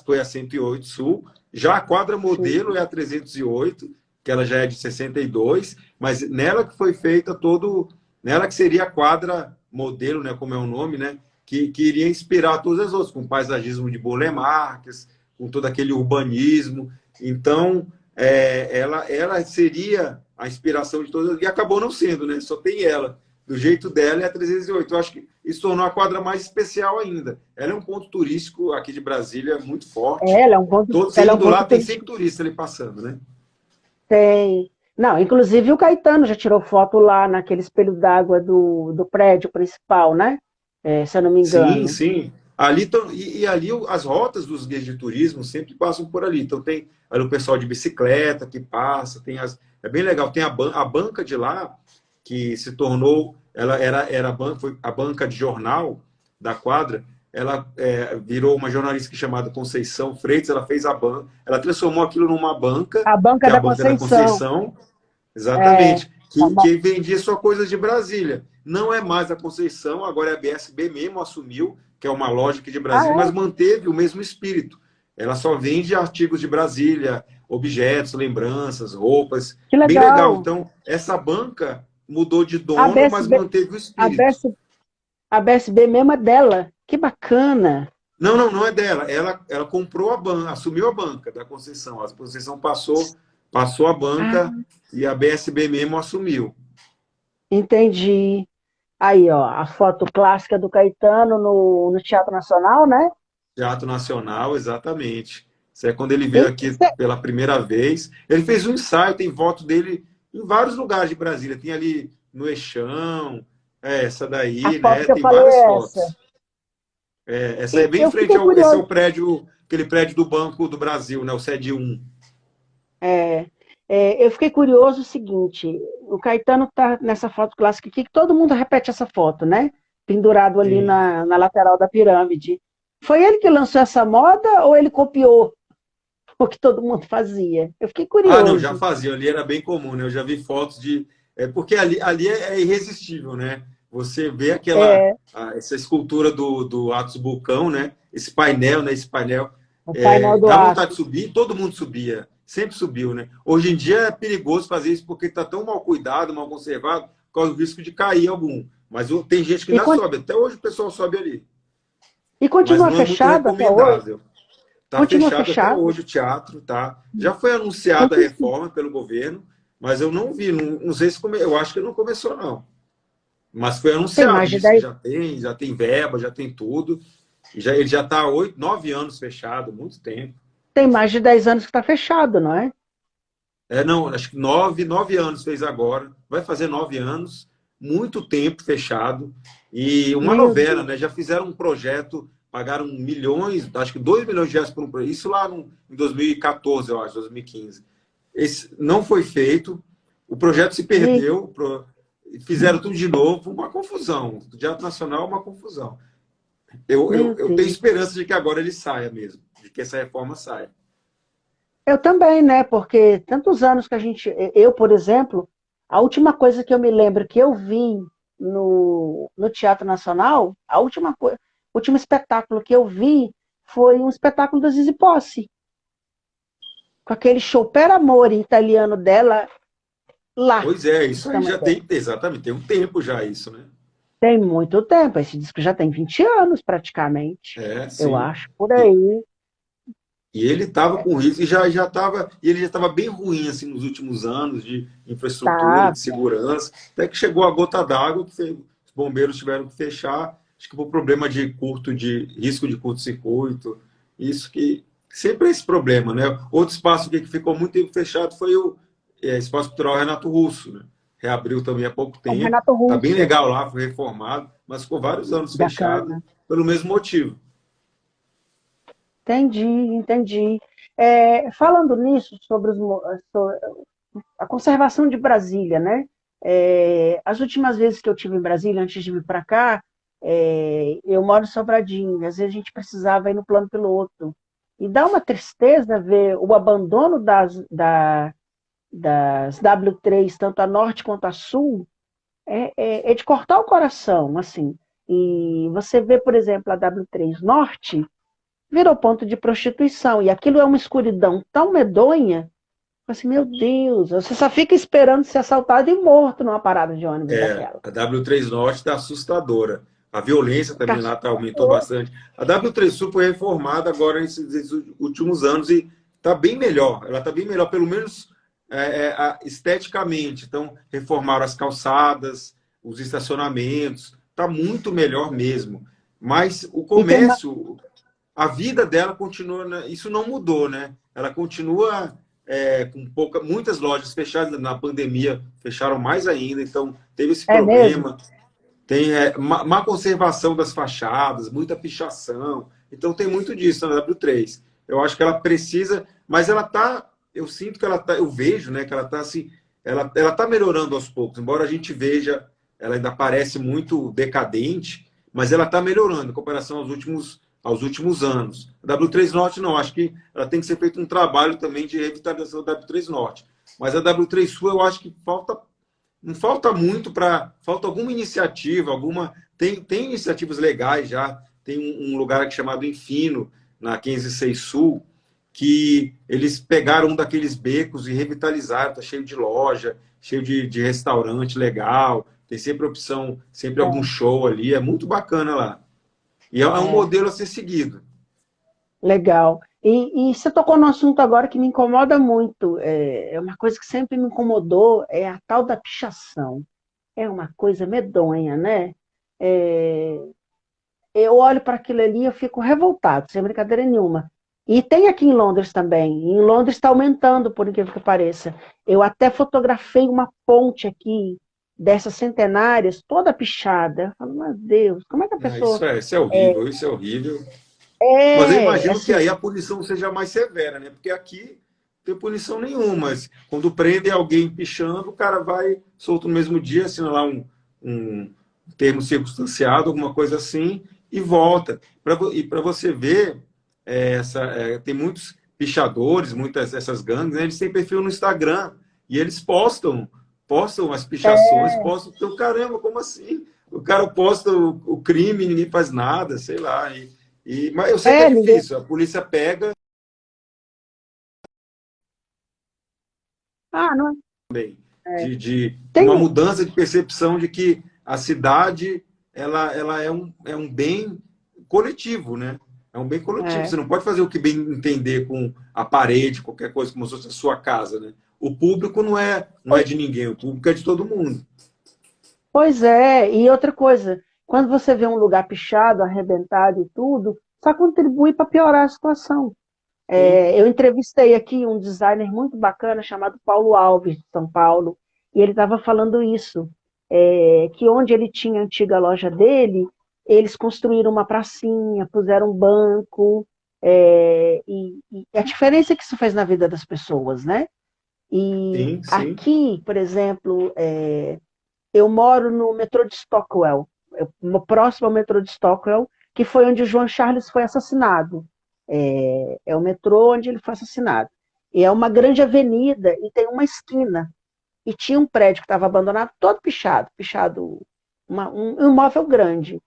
foi a 108 Sul, já a quadra Sim, modelo é a 308, que ela já é de 62, mas nela que foi feita todo. Nela que seria a quadra modelo, né? Como é o nome, né? Que iria inspirar todas as outras, com o paisagismo de Burle Marx, com todo aquele urbanismo. Então, ela seria a inspiração de todas, e acabou não sendo, né? Só tem ela. Do jeito dela é a 308. Eu acho que isso tornou a quadra mais especial ainda. Ela é um ponto turístico aqui de Brasília muito forte. Todo, você ela é um indo lá, ponto tem sempre turístico. turista ali passando, né? Tem. Não, inclusive o Caetano já tirou foto lá naquele espelho d'água do prédio principal, né? É, se eu não me Sim, engano. sim. Ali e ali as rotas dos guias de turismo sempre passam por ali. Então tem ali o pessoal de bicicleta que passa, é bem legal. Tem a banca de lá que se tornou, ela era foi a banca de jornal da quadra. Ela virou uma jornalista chamada Conceição Freitas. Ela fez a banca, ela transformou aquilo numa banca, A que Banca é a da banca da Conceição. Conceição. É, Exatamente. Que vendia só coisas de Brasília. Não é mais a Conceição, agora é a BSB mesmo, assumiu, que é uma loja aqui de ah, Brasília, mas é? manteve o mesmo espírito. Ela só vende artigos de Brasília, objetos, lembranças, roupas. Que Bem legal. legal. Então, essa banca mudou de A dono, mas BSB, manteve o a espírito. BS, a BSB mesmo é dela. Que bacana. Não, não, não é dela. Ela comprou a banca, assumiu a banca da Conceição. A Conceição passou a Ah, banca e a BSB mesmo assumiu. entendi. Aí, ó, a foto clássica do Caetano no Teatro Nacional, né? Teatro Nacional, exatamente. Isso é quando ele E, veio aqui pela primeira vez. Ele fez um ensaio, tem foto dele em vários lugares de Brasília. Tem ali no Eixão, essa a daí, foto né? que eu Tem falei várias é essa. fotos. Essa é E bem em eu frente fiquei ao. Esse é o curioso. prédio, aquele prédio do Banco do Brasil, né? O sede 1. É, eu fiquei curioso o seguinte: o Caetano tá nessa foto clássica aqui, que todo mundo repete essa foto, né? Pendurado ali Sim. na lateral da pirâmide. Foi ele que lançou essa moda ou ele copiou o que todo mundo fazia? Eu fiquei Ah, não, já curioso. fazia. Ali era bem comum, né? Eu já vi fotos de. Porque ali é irresistível, né? Você vê É, essa escultura do Atos Bulcão, né? Esse painel, né? Esse painel. o painel do Dá vontade de Aço. subir, todo mundo subia. Sempre subiu, né? Hoje em dia é perigoso fazer isso porque está tão mal cuidado, mal conservado, por causa do risco de cair algum. Mas tem gente que E, ainda sobe. Até hoje o pessoal sobe ali. e Mas continua não é muito fechado até hoje? recomendável. Está Continua fechado até fechado? hoje o teatro, tá? Já foi anunciada a Quantos reforma pelo governo, mas eu não vi, não sei se eu acho que não começou não. Mas foi tem anunciado, mais de disse que 10, já tem verba, já tem tudo. Ele já está há 8, 9 anos fechado, muito tempo. tem mais de 10 anos que está fechado, não é? Não, acho que 9 anos fez agora, vai fazer 9 anos, muito tempo fechado. E uma Meu novela, Deus. né? Já fizeram um projeto, pagaram milhões, acho que 2 milhões de reais por um projeto, isso lá em 2014, eu acho, 2015. Esse não foi feito, o projeto se Gente, perdeu, fizeram tudo de novo, uma confusão. O Teatro Nacional é uma confusão. Eu, eu, meu eu tenho Deus. esperança de que agora ele saia mesmo, de que essa reforma saia. Eu também, né? Porque tantos anos que a gente. Eu, por exemplo, a última coisa que eu me lembro que eu vi no Teatro Nacional, o último espetáculo que eu vi foi um espetáculo da Zizi Posse, com aquele show Per Amore italiano dela lá, Pois é, pra isso você ter aí uma já ideia. tem, exatamente, tem um tempo já isso, né? Tem muito tempo, esse disco já tem 20 anos praticamente, eu Sim. acho, por E, aí. e ele estava com risco, ele já estava bem ruim assim nos últimos anos de infraestrutura, Tá, de segurança, até que chegou a gota d'água que os bombeiros tiveram que fechar, acho que por problema de risco de curto-circuito, isso que sempre é esse problema, né? Outro espaço que ficou muito tempo fechado foi o Espaço Cultural Renato Russo, né? Reabriu também há pouco O tempo. Renato Tá bem Russo, legal lá, foi reformado, mas ficou vários anos fechado bacana. pelo mesmo motivo. Entendi, entendi. Falando nisso, sobre a conservação de Brasília, né? As últimas vezes que eu tive em Brasília, antes de vir para cá, eu moro em Sobradinho, e às vezes a gente precisava ir no plano piloto. E dá uma tristeza ver o abandono das W3, tanto a norte quanto a sul, é de cortar o coração, assim. E você vê, por exemplo, a W3 Norte virou ponto de prostituição, e aquilo é uma escuridão tão medonha, assim, meu Deus, você só fica esperando ser assaltado e morto numa parada de ônibus daquela. A W3 Norte está assustadora. A violência Tá também lá aumentou assustador. bastante. A W3 Sul foi reformada agora nesses últimos anos e está bem melhor. Ela está bem melhor, pelo menos esteticamente. Então, reformaram as calçadas, os estacionamentos. Está muito melhor mesmo. Mas o E tem uma, comércio, a vida dela continua, né? Isso não mudou, né? Ela continua com muitas lojas fechadas na pandemia, fecharam mais ainda, então teve esse é mesmo? problema. Tem má conservação das fachadas, muita pichação. Então tem muito disso na W3. Eu acho que ela precisa, mas ela tá, eu sinto que ela tá, eu vejo, né, que ela tá assim, ela tá melhorando aos poucos, embora a gente veja, ela ainda parece muito decadente, mas ela tá melhorando em comparação aos últimos anos. A W3 Norte não, acho que ela tem que ser feito um trabalho também de revitalização da W3 Norte. Mas a W3 Sul eu acho que não falta muito para. Falta alguma iniciativa, Tem iniciativas legais já. Tem um lugar aqui chamado Infino, na 1506 Sul, que eles pegaram um daqueles becos e revitalizaram. Está cheio de loja, cheio de restaurante legal. Tem sempre opção, sempre algum show ali. É muito bacana lá. E é um É, modelo a ser seguido. legal. E você tocou no assunto agora que me incomoda muito. É uma coisa que sempre me incomodou, é a tal da pichação. É uma coisa medonha, né? É, eu olho para aquilo ali e eu fico revoltado, sem brincadeira nenhuma. E tem aqui em Londres também. E em Londres está aumentando, por incrível que pareça. Eu até fotografei uma ponte aqui, dessas centenárias, toda pichada. Eu falo, meu Deus, como é que a pessoa. Isso é horrível, isso é horrível. Mas eu imagino que Assim, aí a punição seja mais severa, né? Porque aqui não tem punição nenhuma. Mas quando prende alguém pichando, o cara vai solto no mesmo dia, assina lá um termo circunstanciado, alguma coisa assim, e volta. E para você ver, tem muitos pichadores, muitas essas gangues, né? Eles têm perfil no Instagram e eles postam as pichações, postam, então, caramba, como assim? O cara posta o crime e ninguém faz nada, sei lá. Mas eu sei que é ninguém. difícil. A polícia pega Ah, não é. de Tem, uma mudança de percepção de que a cidade ela é um bem coletivo, né? É um bem coletivo. é, Você não pode fazer o que bem entender com a parede, qualquer coisa, como se fosse a sua casa, né? O público não é de ninguém, o público é de todo mundo. pois é, e outra coisa, quando você vê um lugar pichado, arrebentado e tudo, só contribui para piorar a situação. Sim, Eu entrevistei aqui um designer muito bacana chamado Paulo Alves, de São Paulo, e ele estava falando isso, que onde ele tinha a antiga loja dele, eles construíram uma pracinha, puseram um banco, e a diferença que isso faz na vida das pessoas, né? E sim, sim. aqui, por exemplo, eu moro no metrô de Stockwell, próximo ao metrô de Stockwell, que foi onde o João Charles foi assassinado. É o metrô onde ele foi assassinado. E é uma grande avenida e tem uma esquina. E tinha um prédio que estava abandonado, todo pichado, um imóvel grande.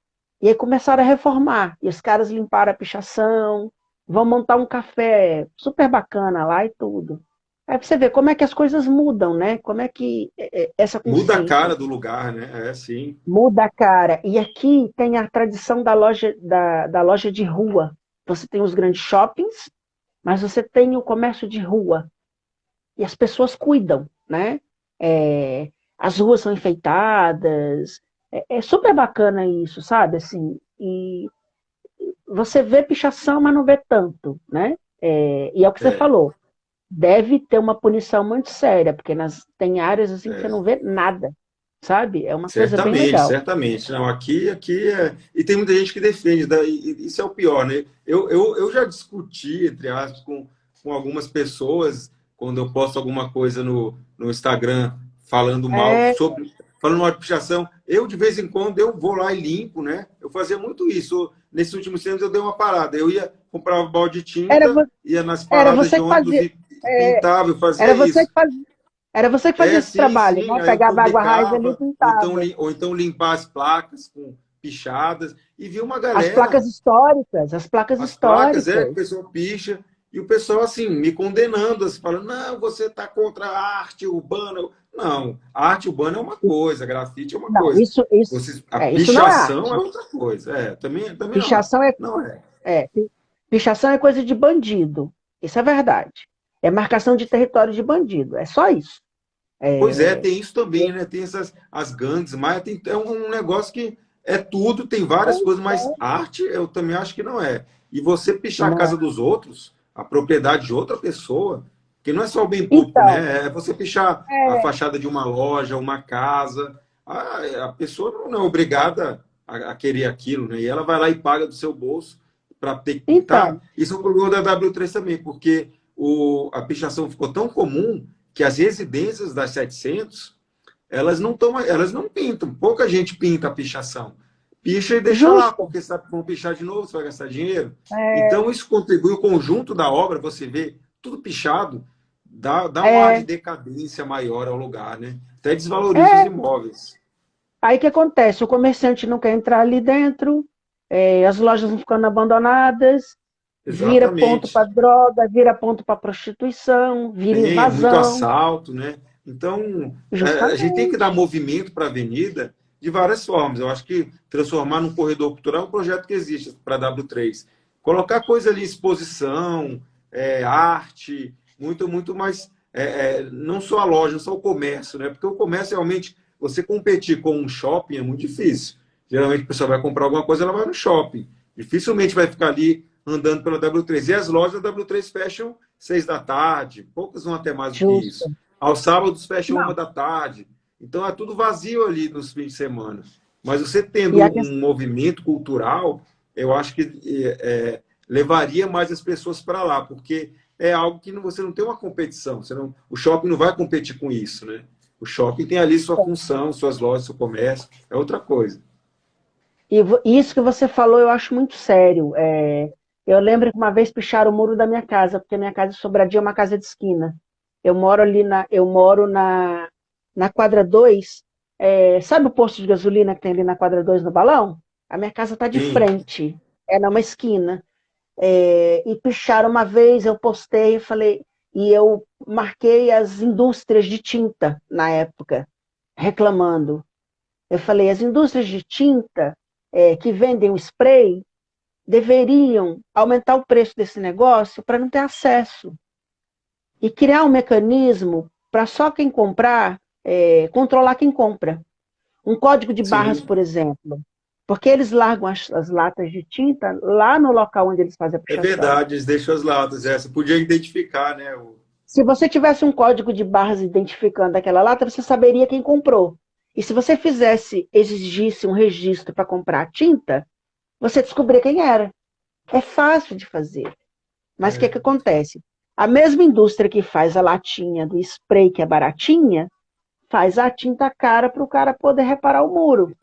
E aí começaram a reformar. E os caras limparam a pichação, vão montar um café super bacana lá e tudo. Aí você vê como é que as coisas mudam, né? Como é que essa Muda a consciência cara do lugar, né? É, sim. muda a cara. E aqui tem a tradição da loja de rua. Você tem os grandes shoppings, mas você tem o comércio de rua. E as pessoas cuidam, né? As ruas são enfeitadas. É super bacana isso, sabe? Assim, e você vê pichação, mas não vê tanto, né? E é o que você É, falou, deve ter uma punição muito séria, porque tem áreas assim que você não é. vê nada, sabe? É uma coisa bem Certamente, legal. certamente. Não, aqui é... E tem muita gente que defende, e isso é o pior, né? Eu já discuti, entre aspas, com algumas pessoas, quando eu posto alguma coisa no Instagram É, falando mal de pichação, eu, de vez em quando, eu vou lá e limpo, né? Eu fazia muito isso. Nesses últimos tempos, eu dei uma parada. Eu ia comprar um balde de era, tinta, vo- ia nas era paradas você de que ônibus fazia, e pintava, eu fazia era você isso. que fazia, era você que fazia É, esse sim, trabalho, sim. né? Aí eu Pegava água raiz ali e publicava, pintava. ou então limpar as placas com pichadas, e vi uma As placas galera, históricas, as placas as placas, que o históricas. pessoal picha, e o pessoal assim, me condenando, assim, falando, não, você está contra a arte urbana. Não, a arte urbana é uma coisa, grafite é uma Não, coisa. A isso não é pichação é arte. outra coisa. Também não. Pichação é, Não é. é, pi- pichação é coisa de bandido. Isso é verdade. É marcação de território de bandido. É só isso. Pois é, É, tem isso também, né? Tem as gangues, mas é um negócio que é tudo, tem várias coisas, mas arte eu também acho que não é. E você pichar a não é. casa dos outros, a propriedade de outra pessoa, que não é só o bem público, Então, né? É você pichar a é, fachada de uma loja, uma casa. A pessoa não é obrigada a querer aquilo, né? E ela vai lá e paga do seu bolso para ter que então, pintar. Isso é um problema da W3 também, porque a pichação ficou tão comum que as residências das 700 elas não pintam. Pouca gente pinta a pichação. Picha e deixa lá, justo. porque sabe que vão pichar de novo, você vai gastar dinheiro. É, Então, isso contribui, o conjunto da obra, você vê tudo pichado, dá um ar de é, decadência maior ao lugar, né? Até desvaloriza os é. imóveis. Aí o que acontece? O comerciante não quer entrar ali dentro, as lojas vão ficando abandonadas, vira ponto para Exatamente. droga, vira ponto para prostituição, vira Tem muito invasão. assalto, né? Então, a gente tem que dar Justamente. movimento para a avenida de várias formas. Eu acho que transformar num corredor cultural é um projeto que existe para a W3. Colocar coisa ali, exposição, arte, muito mais. Não só a loja, não só o comércio, né? Porque o comércio realmente, você competir com um shopping é muito difícil. Geralmente a pessoa vai comprar alguma coisa, ela vai no shopping. Dificilmente vai ficar ali andando pela W3. E as lojas da W3 fecham 6 da tarde, poucas vão até mais do que Justo. isso. Aos sábados fecham Não. 1 da tarde. Então é tudo vazio ali nos fins de semana. Mas você tendo E a um movimento cultural, eu acho que levaria mais as pessoas para lá, porque é algo que você não tem uma competição. O shopping não vai competir com isso, né? O shopping tem ali sua função, suas lojas, seu comércio, é outra coisa. isso que você falou eu acho muito sério. Eu lembro que uma vez picharam o muro da minha casa, porque a minha casa em Sobradinho é uma casa de esquina. Eu moro na quadra 2. Sabe o posto de gasolina que tem ali na quadra 2 no balão? A minha casa está de Sim, frente, é numa esquina. E picharam uma vez, eu postei, e eu marquei as indústrias de tinta na época, reclamando. Eu falei, as indústrias de tinta que vendem o spray deveriam aumentar o preço desse negócio para não ter acesso e criar um mecanismo para só quem comprar, controlar quem compra. Um código de barras, sim. por exemplo, porque eles largam as latas de tinta lá no local onde eles fazem a É pichação. verdade, eles deixam as latas. Você podia identificar, né? Se você tivesse um código de barras identificando aquela lata, você saberia quem comprou. E se você exigisse um registro para comprar a tinta, você descobria quem era. É fácil de fazer. Mas o que, É. que acontece? A mesma indústria que faz a latinha do spray, que é baratinha, faz a tinta cara para o cara poder reparar o muro.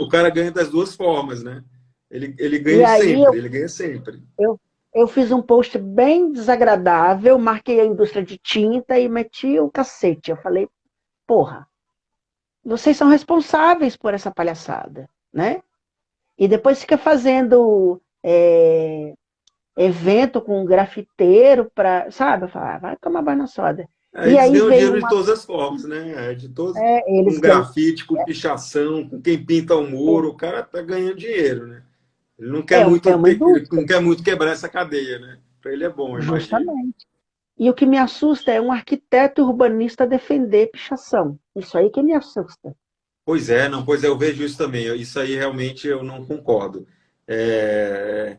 O cara ganha das duas formas, né? Ele E ganha aí sempre, ele ganha sempre. eu, eu fiz um post bem desagradável, marquei a indústria de tinta e meti o cacete. Eu falei, porra, vocês são responsáveis por essa palhaçada, né? E depois fica fazendo evento com um grafiteiro para, sabe? Eu falo, vai tomar banho na soda. E Eles aí ganham veio dinheiro de uma. todas as formas, né? De todos, Eles com ganham. grafite, com pichação, com quem pinta o muro, o cara tá ganhando dinheiro, né? Ele não quer É muito uma ele indústria, não quer muito quebrar essa cadeia, né? Para ele é bom, eu imagino. justamente. E o que me assusta é um arquiteto urbanista defender pichação. Isso aí que me assusta. Pois é, não, pois é, eu vejo isso também. Isso aí realmente eu não concordo. É,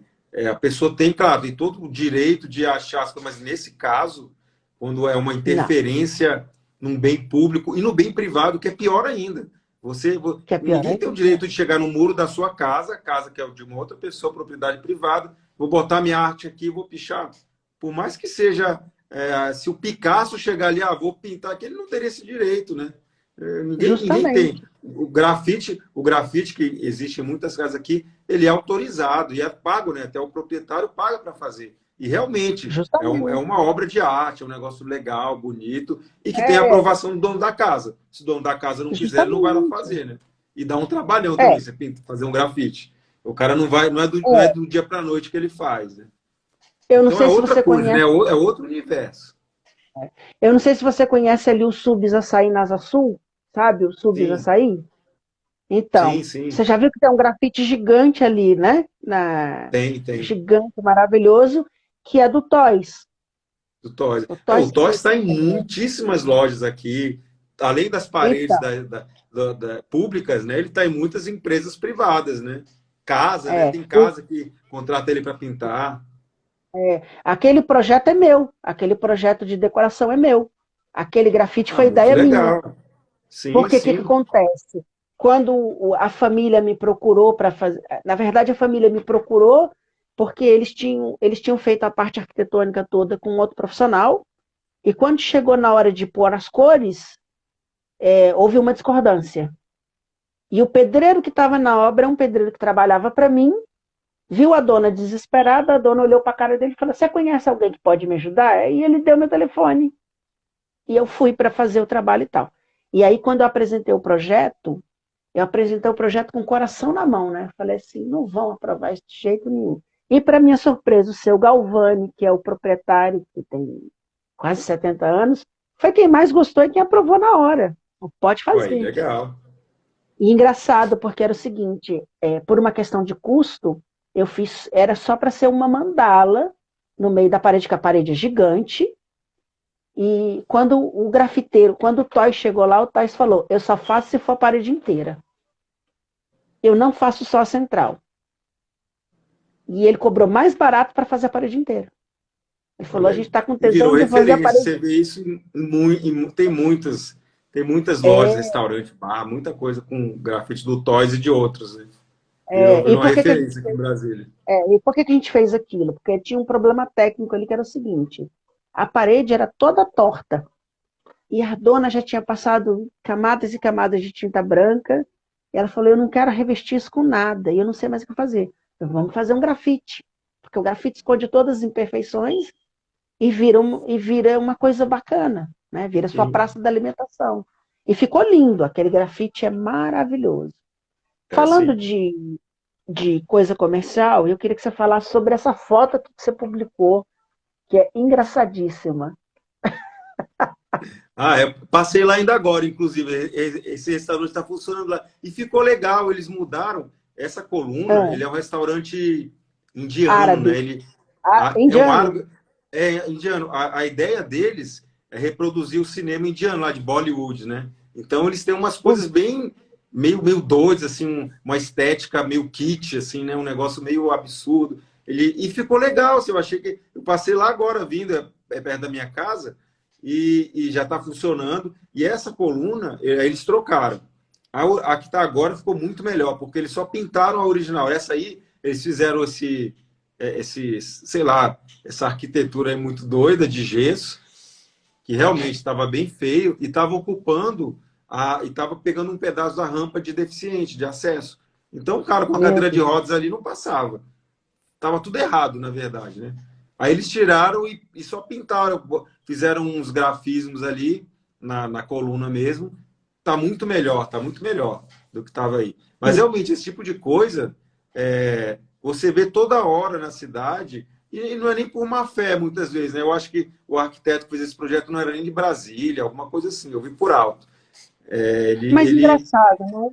a pessoa tem, claro, tem todo o direito de achar as coisas, mas nesse caso, quando é uma Não, interferência num bem público e no bem privado, que é pior ainda. que é pior Ninguém tem o ainda. direito de chegar no muro da sua casa, casa que é de uma outra pessoa, propriedade privada, vou botar minha arte aqui e vou pichar. Por mais que seja, se o Picasso chegar ali, vou pintar aqui, ele não teria esse direito, né? Ninguém tem. Justamente, O grafite que existe em muitas casas aqui, ele é autorizado e é pago, né? Até o proprietário paga para fazer. E realmente é justamente. uma obra de arte, é um negócio legal, bonito, e que tem a É, aprovação do dono da casa. Se o dono da casa não quiser, ele não vai lá justamente. fazer, né? E dá um trabalhão também, É, você fazer um grafite. O cara não vai, não é é. do dia para a noite que ele faz, né? Eu não Então é sei se outra você coisa, né? conhece, É outro universo. eu não sei se você conhece ali o Subs Açaí na Asa Sul, sabe? O Subs Sim, Açaí. Então, sim, sim. você já viu que tem um grafite gigante ali, né? Tem. Gigante, maravilhoso, que é do Toys. Do Toys. O O Toys Toys fez. está em muitíssimas lojas aqui, além das paredes Então, públicas, né? Ele está em muitas empresas privadas, né? Casa, né? é, Tem casa que contrata ele para pintar. aquele projeto é meu, aquele projeto de decoração é meu. Aquele grafite Ah, foi muito ideia minha. legal. Sim, Porque o que sim. acontece? Quando a família me procurou para fazer. Na verdade, a família me procurou porque eles tinham feito a parte arquitetônica toda com outro profissional, e quando chegou na hora de pôr as cores, houve uma discordância. E o pedreiro que estava na obra é um pedreiro que trabalhava para mim, viu a dona desesperada, a dona olhou para a cara dele e falou: Você conhece alguém que pode me ajudar? E ele deu meu telefone. E eu fui para fazer o trabalho e tal. E aí, quando eu apresentei o projeto com o coração na mão, né? Falei assim: não vão aprovar isso de jeito nenhum. E, para minha surpresa, o seu Galvani, que é o proprietário, que tem quase 70 anos, foi quem mais gostou e quem aprovou na hora. Pode Ué, fazer. legal. E engraçado, porque era o seguinte, por uma questão de custo, eu fiz, era só para ser uma mandala no meio da parede, que a parede é gigante, e quando o Toys chegou lá, o Toys falou, eu só faço se for a parede inteira. Eu não faço só a central. E ele cobrou mais barato para fazer a parede inteira. Ele falou, a Olha gente aí. está com E virou tesão de fazer a referência. parede. Você vê isso tem muitas lojas, É, restaurantes, bar, muita coisa com grafite do Toys e de outros, né? Virou, e virou uma por que, que a gente, referência aqui em Brasília. e por que, que a gente fez aquilo? Porque tinha um problema técnico ali que era o seguinte, a parede era toda torta. E a dona já tinha passado camadas e camadas de tinta branca. E ela falou: Eu não quero revestir isso com nada. E eu não sei mais o que fazer. Então, vamos fazer um grafite. Porque o grafite esconde todas as imperfeições e vira uma coisa bacana. Né? Vira sua Sim, praça da alimentação. E ficou lindo. Aquele grafite é maravilhoso. é Falando sim. de coisa comercial, eu queria que você falasse sobre essa foto que você publicou, que é engraçadíssima. Passei lá ainda agora, inclusive. Esse restaurante está funcionando lá. E ficou legal, eles mudaram. Essa coluna, Ah, ele é um restaurante indiano, né? árabe. Ele é um Indiano. árabe, indiano. A ideia deles é reproduzir o cinema indiano lá de Bollywood, né? Então eles têm umas coisas bem meio doidas, assim, uma estética meio kitsch, assim, né? Um negócio meio absurdo. E ficou legal, assim, eu passei lá agora vindo, perto da minha casa e já está funcionando. E essa coluna, eles trocaram. A que está agora ficou muito melhor, porque eles só pintaram a original. Essa aí, eles fizeram sei lá, essa arquitetura aí muito doida de gesso, que realmente estava bem feio, e estava ocupando, e estava pegando um pedaço da rampa de deficiente, de acesso. Então, o cara com a Meu cadeira de Deus. rodas ali não passava. Tava tudo errado, na verdade, né? Aí eles tiraram e só pintaram, fizeram uns grafismos ali na coluna mesmo. Tá muito melhor do que estava aí. Mas Sim. realmente, esse tipo de coisa, você vê toda hora na cidade, e não é nem por má fé, muitas vezes, né? Eu acho que o arquiteto que fez esse projeto não era nem de Brasília, alguma coisa assim, eu vi por alto. Mas Ele. engraçado, né?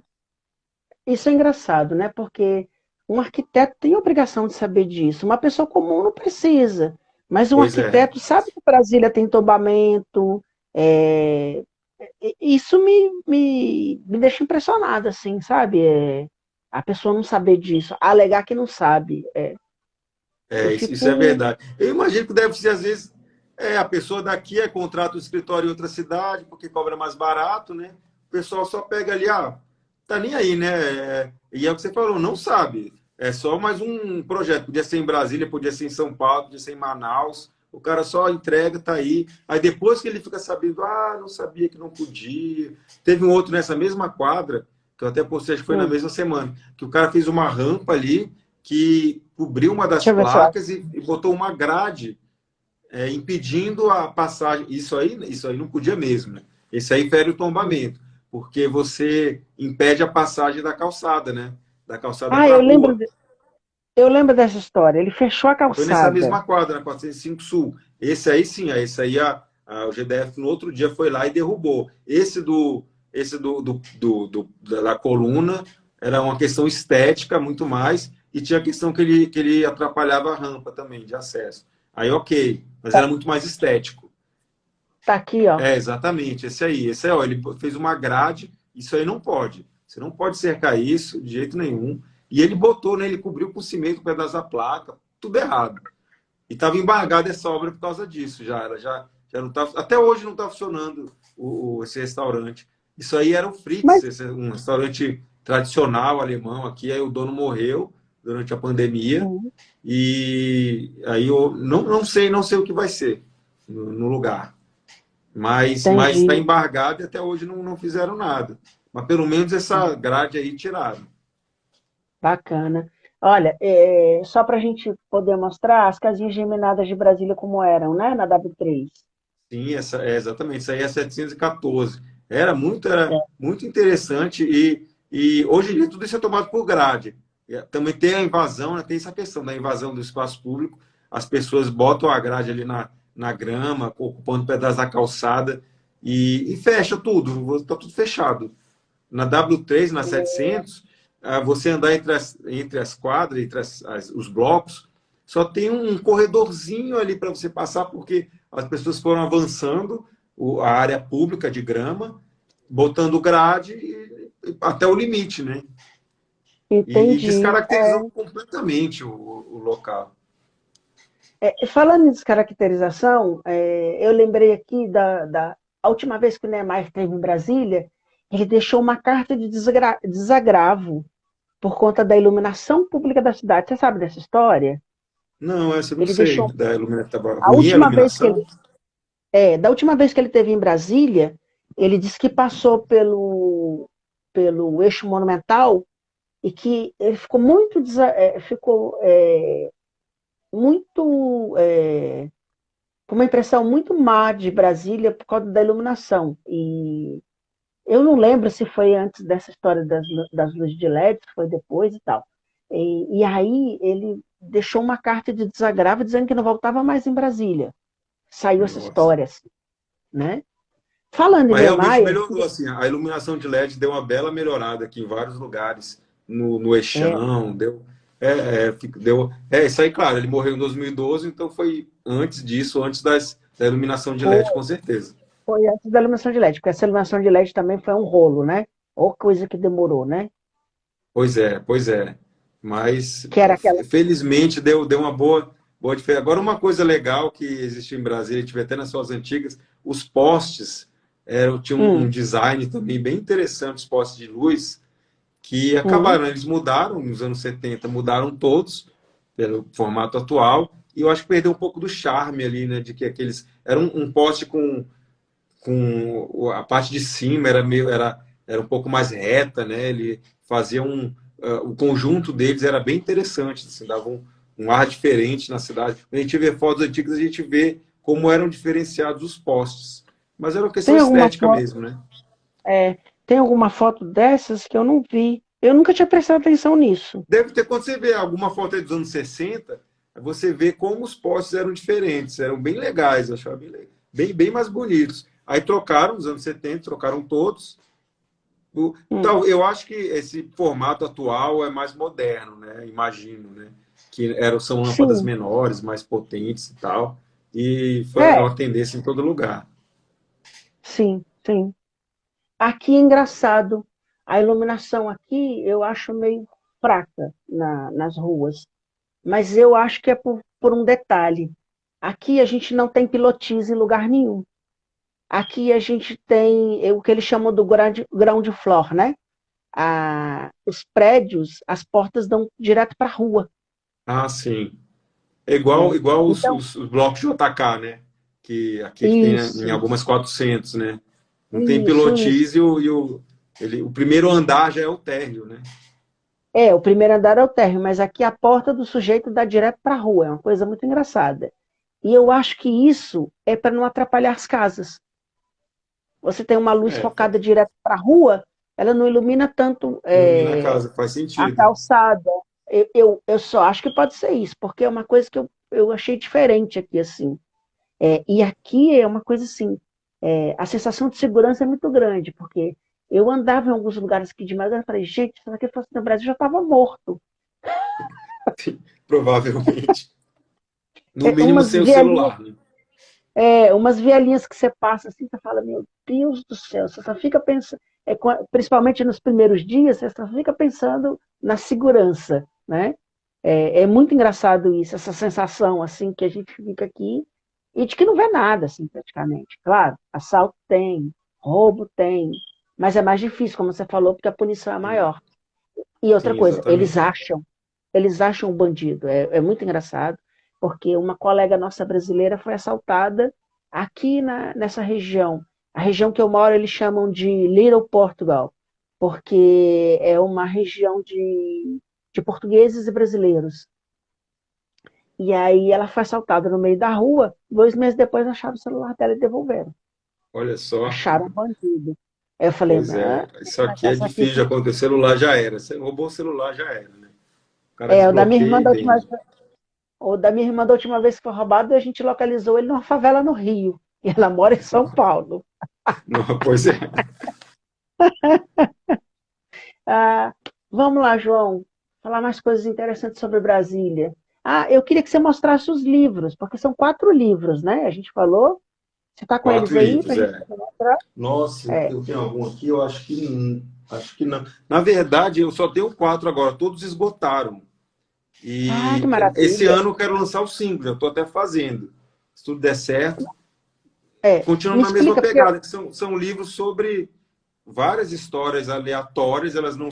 Isso é engraçado, né? Porque um arquiteto tem a obrigação de saber disso. Uma pessoa comum não precisa. Mas um Pois é. arquiteto sabe que Brasília tem tombamento. é, Isso me deixa impressionada, assim, sabe? A pessoa não saber disso, alegar que não sabe. Eu Isso é fico... verdade. Eu imagino que deve ser, às vezes, a pessoa daqui contrata um escritório em outra cidade, porque cobra mais barato, né? O pessoal só pega ali, tá nem aí, né? E é o que você falou, não sabe. É só mais um projeto. Podia ser em Brasília, podia ser em São Paulo, podia ser em Manaus. O cara só entrega, tá aí. Aí depois que ele fica sabendo, não sabia que não podia. Teve um outro nessa mesma quadra, que eu até postei, acho que foi na Hum, mesma semana, que o cara fez uma rampa ali que cobriu uma das deixa eu ver se eu acho. placas e botou uma grade impedindo a passagem. Isso aí não podia mesmo, né? Esse aí fere o Hum. tombamento, porque você impede a passagem da calçada, né? Da calçada Ah, para a rua. eu lembro dessa história. Ele fechou a Foi nessa calçada. mesma quadra, na 405 Sul. Esse aí sim, esse aí o GDF no outro dia foi lá e derrubou. Da coluna era uma questão estética muito mais, e tinha a questão que ele atrapalhava a rampa também de acesso. Aí ok, mas Tá, era muito mais estético. tá aqui, ó. Exatamente, esse aí. Esse aí, ó, ele fez uma grade, isso aí não pode. Você não pode cercar isso de jeito nenhum. E ele botou, né? Ele cobriu com cimento o pedaço da placa, tudo errado. E estava embargada essa obra por causa disso, já. Ela já não tá, até hoje não está funcionando esse restaurante. Isso aí era o Fritz, Mas, um restaurante tradicional alemão aqui. Aí o dono morreu durante a pandemia. hum, E aí eu não sei o que vai ser no lugar. Mas está entendi. embargado e até hoje não fizeram nada. Mas pelo menos essa grade aí tiraram. Bacana. Olha, só para a gente poder mostrar as casinhas geminadas de Brasília como eram, né? Na W3. Sim, exatamente. Isso aí é 714. Era muito interessante e hoje em dia tudo isso é tomado por grade. Também tem a invasão, né, tem essa questão da invasão do espaço público. As pessoas botam a grade ali na grama, ocupando um pedaço da calçada e fecha tudo. Está tudo fechado. Na W3, na 700, você andar entre as quadras, entre os blocos, só tem um corredorzinho ali para você passar, porque as pessoas foram avançando a área pública de grama, botando grade até o limite, né? E Entendi. descaracterizando completamente o local. Falando em descaracterização, eu lembrei aqui a última vez que o Niemeyer esteve em Brasília, ele deixou uma carta de desagravo por conta da iluminação pública da cidade. Você sabe dessa história? Não, essa eu não Ele sei. deixou Da iluminação, estava a ruim a última vez que iluminação? ele, da última vez que ele esteve em Brasília, ele disse que passou pelo eixo monumental e que ele ficou muito com uma impressão muito má de Brasília por causa da iluminação. E eu não lembro se foi antes dessa história das luzes de LED, se foi depois e tal. E aí ele deixou uma carta de desagravo dizendo que não voltava mais em Brasília. Saiu essa Nossa. história, assim, né? Falando em Mas realmente Niemeyer, melhorou, assim, a iluminação de LED deu uma bela melhorada aqui em vários lugares, no é, Eixão, isso aí, claro, ele morreu em 2012, então foi antes disso, antes da iluminação de LED, foi, com certeza. foi antes da iluminação de LED, porque essa iluminação de LED também foi um rolo, né? Ou coisa que demorou, né? Pois é. Mas, Que era aquela. felizmente, deu uma boa diferença. Agora, uma coisa legal que existe em Brasília, a gente vê até nas suas antigas, os postes tinham um Hum, design também bem interessante, os postes de luz, que hum, acabaram, eles mudaram nos anos 70, mudaram todos pelo formato atual, e eu acho que perdeu um pouco do charme ali, né, de que aqueles era um poste com a parte de cima era um pouco mais reta, né? Ele fazia o conjunto deles era bem interessante, assim, dava um ar diferente na cidade. Quando a gente vê fotos antigas, a gente vê como eram diferenciados os postes, mas era uma questão tem alguma estética foto, mesmo, né? tem alguma foto dessas que eu não vi. Eu nunca tinha prestado atenção nisso. Deve ter, quando você vê alguma foto aí dos anos 60, você vê como os postes eram diferentes, eram bem legais, eu achava bem mais bonitos. Aí trocaram, nos anos 70, trocaram todos. Hum, Então, eu acho que esse formato atual é mais moderno, né? Imagino, né? Que são lâmpadas sim, menores, mais potentes e tal. E foi é, uma tendência em todo lugar. sim, sim. Aqui é engraçado. A iluminação aqui eu acho meio fraca nas ruas. mas eu acho que é por um detalhe. Aqui a gente não tem pilotis em lugar nenhum. Aqui a gente tem o que eles chamam do ground floor, né? Os prédios, as portas dão direto para a rua. Ah, sim. É É. igual Então, os blocos de JK, né? Que aqui que tem em isso, algumas 400, né? Não tem isso. pilotis o primeiro andar já é o térreo, né? O primeiro andar é o térreo, mas aqui a porta do sujeito dá direto para a rua. É uma coisa muito engraçada. E eu acho que isso é para não atrapalhar as casas. Você tem uma luz É, focada direto para a rua, ela não ilumina tanto ilumina a casa, faz a sentido. calçada. Eu só acho que pode ser isso, porque é uma coisa que eu achei diferente aqui, assim. E aqui é uma coisa assim, a sensação de segurança é muito grande, porque eu andava em alguns lugares aqui de madrugada e falei, gente, se aqui fosse no Brasil, eu já estava morto. Provavelmente. No É, mínimo sem o celular, né? umas vielinhas que você passa assim, você fala, meu Deus do céu, você só fica pensando, principalmente nos primeiros dias, você só fica pensando na segurança, né? É muito engraçado isso, essa sensação assim que a gente fica aqui e de que não vê nada, assim, praticamente. Claro, assalto tem, roubo tem, mas é mais difícil, como você falou, porque a punição é Sim, maior. E outra sim, coisa, exatamente. eles acham o bandido. É muito engraçado, porque uma colega nossa brasileira foi assaltada aqui nessa região. A região que eu moro, eles chamam de Little Portugal, porque é uma região de portugueses e brasileiros. E aí ela foi assaltada no meio da rua, 2 meses depois acharam o celular dela e devolveram. Olha só. Acharam o bandido. Aí eu falei, Pois não, é, isso mas aqui é essa aqui difícil de foi... acontecer. Celular já era. Você roubou o celular, já era, né? O cara O da minha irmã desbloqueia e da última vende. O da minha irmã da última vez que foi roubado, a gente localizou ele numa favela no Rio. E ela mora em São Paulo. Não, pois é. Ah, vamos lá, João. Falar mais coisas interessantes sobre Brasília. Eu queria que você mostrasse os livros, porque são 4 livros, né? A gente falou. Você está com eles Quatro aí para livros, a gente é. mostrar? Nossa, É. eu tenho algum aqui? Eu acho que não. Na verdade, eu só tenho 4 agora, todos esgotaram. Que E esse maravilha. ano eu quero lançar os 5, já estou até fazendo. Se tudo der certo. Continuando Me na mesma explica, porque pegada, que são livros sobre várias histórias aleatórias, elas não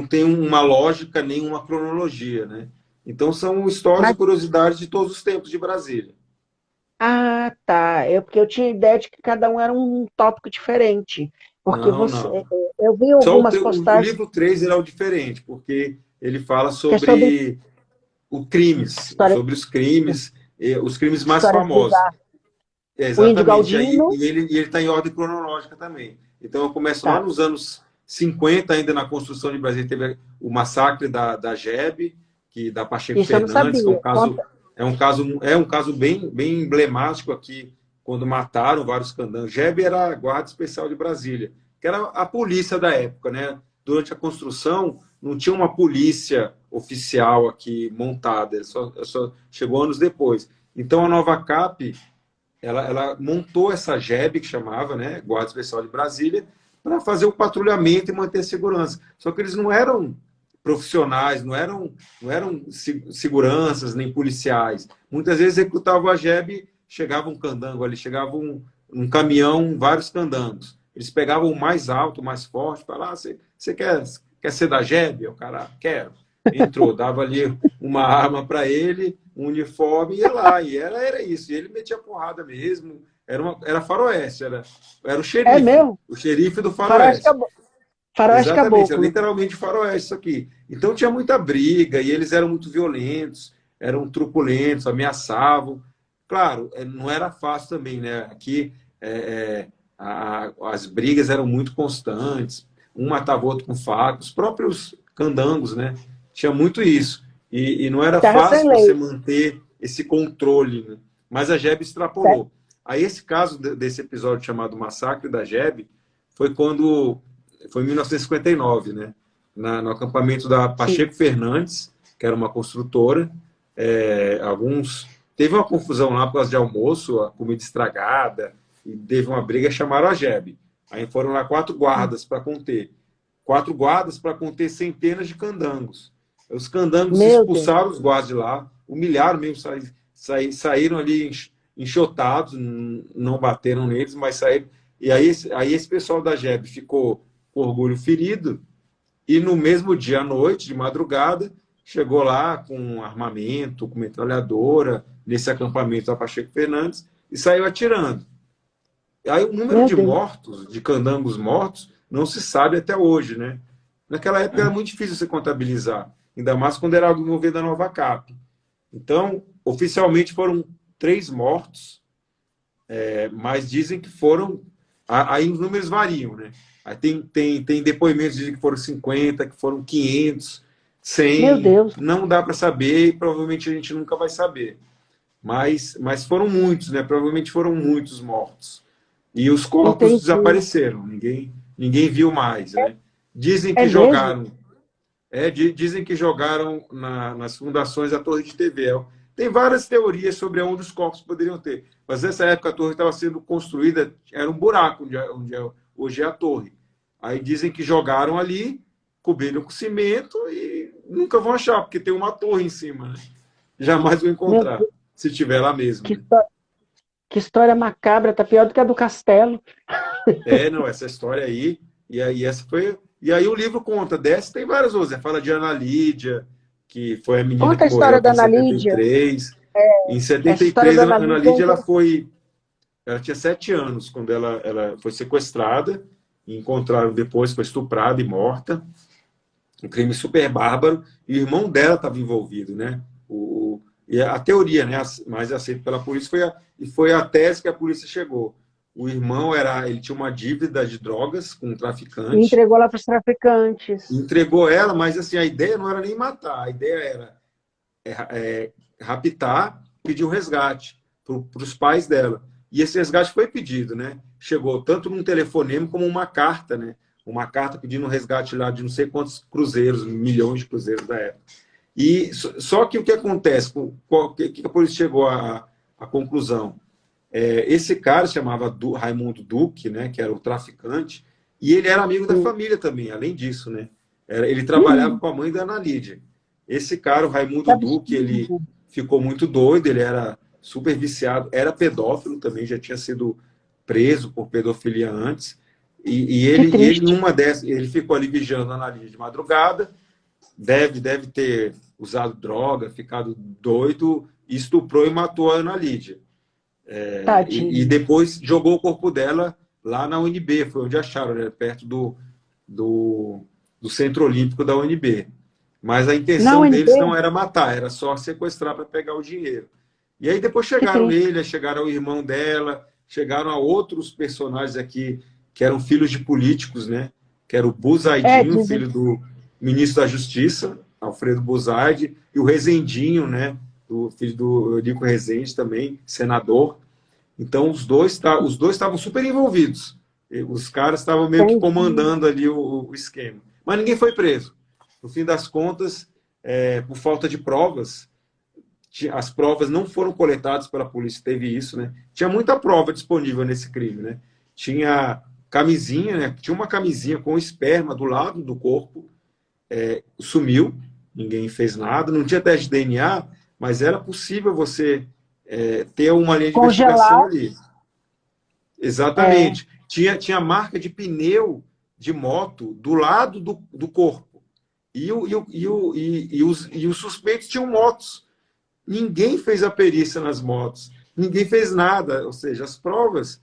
têm uma lógica nem uma cronologia, né? Então são histórias e mas, curiosidades de todos os tempos de Brasília. tá. Porque eu tinha ideia de que cada um era um tópico diferente. Porque Não, você, não. eu vi Só algumas o postagens livro 3 ele é o diferente, porque ele fala que é sobre sobre história, os crimes mais histórias famosos. bizarras. O Índio Exatamente. Aí, Galdino, e ele está em ordem cronológica também. Então, eu começo lá tá. nos anos 50, ainda na construção de Brasília, teve o massacre da GEB, da Pacheco Isso eu não Fernandes, que sabia. Conta. é um caso bem emblemático aqui, quando mataram vários candangos. GEB era a Guarda Especial de Brasília, que era a polícia da época, né? Durante a construção, não tinha uma polícia oficial aqui montada, só chegou anos depois. Então, a nova CAP ela montou essa GEB, que chamava, né, Guarda Especial de Brasília, para fazer o patrulhamento e manter a segurança. Só que eles não eram profissionais, não eram seguranças nem policiais. Muitas vezes executavam a GEB, chegava um candango ali, chegava um caminhão, vários candangos. Eles pegavam o mais alto, o mais forte, falavam, você quer ser da GEB? O cara, quero. Entrou, dava ali uma arma para ele, um uniforme, e ia lá, e era isso. E ele metia porrada mesmo, era faroeste, era É mesmo? o xerife do Faroeste faroeste. Caboclo. Faroeste Exatamente, é Caboclo. literalmente faroeste isso aqui. Então tinha muita briga, e eles eram muito violentos, eram truculentos, ameaçavam. Claro, não era fácil também, né? Aqui as brigas eram muito constantes, um matava o outro com faca, os próprios candangos, né? Tinha muito isso. E não era Terra sem fácil você lei. manter esse controle, né? Mas a GEB extrapolou. Aí esse caso desse episódio chamado Massacre da GEB foi em 1959, né? No acampamento da Sim. Pacheco Fernandes, que era uma construtora. Teve uma confusão lá por causa de almoço, a comida estragada, e teve uma briga, chamaram a GEB. Aí foram lá 4 guardas para conter. 4 guardas para conter centenas de candangos. Os candangos Meu Deus. expulsaram os guardas de lá, humilharam mesmo, saíram ali enxotados, não bateram neles, mas saíram. E aí esse pessoal da JEB ficou com orgulho ferido, e no mesmo dia à noite, de madrugada, chegou lá com armamento, com metralhadora, nesse acampamento da Pacheco Fernandes, e saiu atirando. Aí o número Meu de Deus. mortos, de candangos mortos, não se sabe até hoje, né? Naquela época era muito difícil você contabilizar, ainda mais quando era algo envolvendo a Nova Cap. Então, oficialmente foram 3 mortos, mas dizem que foram. Aí os números variam, né? Aí tem depoimentos que dizem que foram 50, que foram 500, Meu 100. Deus. Não dá para saber e provavelmente a gente nunca vai saber. Mas foram muitos, né? Provavelmente foram muitos mortos. E os corpos Entendi. desapareceram, ninguém viu mais, né? Dizem É que mesmo? jogaram, dizem que jogaram nas fundações a Torre de Tevel. Tem várias teorias sobre onde os corpos poderiam ter, mas nessa época a torre estava sendo construída, era um buraco hoje é a torre. Aí dizem que jogaram ali, cobriram com cimento e nunca vão achar, porque tem uma torre em cima, né? Jamais vão Meu encontrar, Deus, se tiver lá mesmo, que, né? histó- que história macabra, tá pior do que a do castelo. Não, essa história aí, e aí essa foi. E aí o livro conta dessa, tem várias outras, né? Fala de Ana Lídia, que foi a menina Conta que a morreu história aqui da em Ana setenta e Lídia. três Em Essa setenta e história três da a Ana Ana Lídia é Lídia interessante. ela tinha 7 anos quando ela foi sequestrada, e encontraram depois, foi estuprada e morta. Um crime super bárbaro, e o irmão dela estava envolvido, né? E a teoria, né, mais aceita pela polícia, foi a tese que a polícia chegou. O irmão ele tinha uma dívida de drogas com um E traficante, entregou lá para os traficantes. entregou ela, mas assim, a ideia não era nem matar, a ideia era raptar, pedir um resgate para os pais dela. E esse resgate foi pedido, né? Chegou tanto num telefonema como uma carta, né? Uma carta pedindo um resgate lá de não sei quantos cruzeiros, milhões de cruzeiros da época. E só que o que acontece? O que a polícia chegou à conclusão? Esse cara chamava Raimundo Duque, né? Que era o traficante, e ele era amigo da Hum. família também, além disso, né? Ele trabalhava Hum, com a mãe da Ana Lídia. Esse cara, o que Raimundo Duque, ele absurdo. ficou muito doido, ele era super viciado, era pedófilo também, já tinha sido preso por pedofilia antes. E Que ele triste. numa dessas, ele ficou ali vigiando a Ana Lídia de madrugada, deve ter usado droga, ficado doido, estuprou e matou a Ana Lídia. E Tadinho. depois jogou o corpo dela lá na UNB, foi onde acharam, né, perto do, do Centro Olímpico da UNB. Mas a Na intenção UNB? deles não era matar, era só sequestrar para pegar o dinheiro. E aí depois Que chegaram triste. nele, chegaram ao irmão dela, chegaram a outros personagens aqui que eram filhos de políticos, né? Que era o Buzaidinho, Dizem. filho do ministro da Justiça, Alfredo Buzaide, e o Rezendinho, né? O filho do Eurico Rezende também, senador. Então os dois estavam super envolvidos. Os caras estavam meio que Entendi. comandando ali o esquema. Mas ninguém foi preso. No fim das contas, por falta de provas, as provas não foram coletadas pela polícia, teve isso, né? Tinha muita prova disponível nesse crime, né? Tinha camisinha, né? Tinha uma camisinha com esperma do lado do corpo, sumiu, ninguém fez nada, não tinha teste de DNA, mas era possível você ter uma linha de investigação Congelar. ali. É. Exatamente. Tinha marca de pneu de moto do lado do corpo. E os suspeitos tinham motos. Ninguém fez a perícia nas motos. Ninguém fez nada. Ou seja, as provas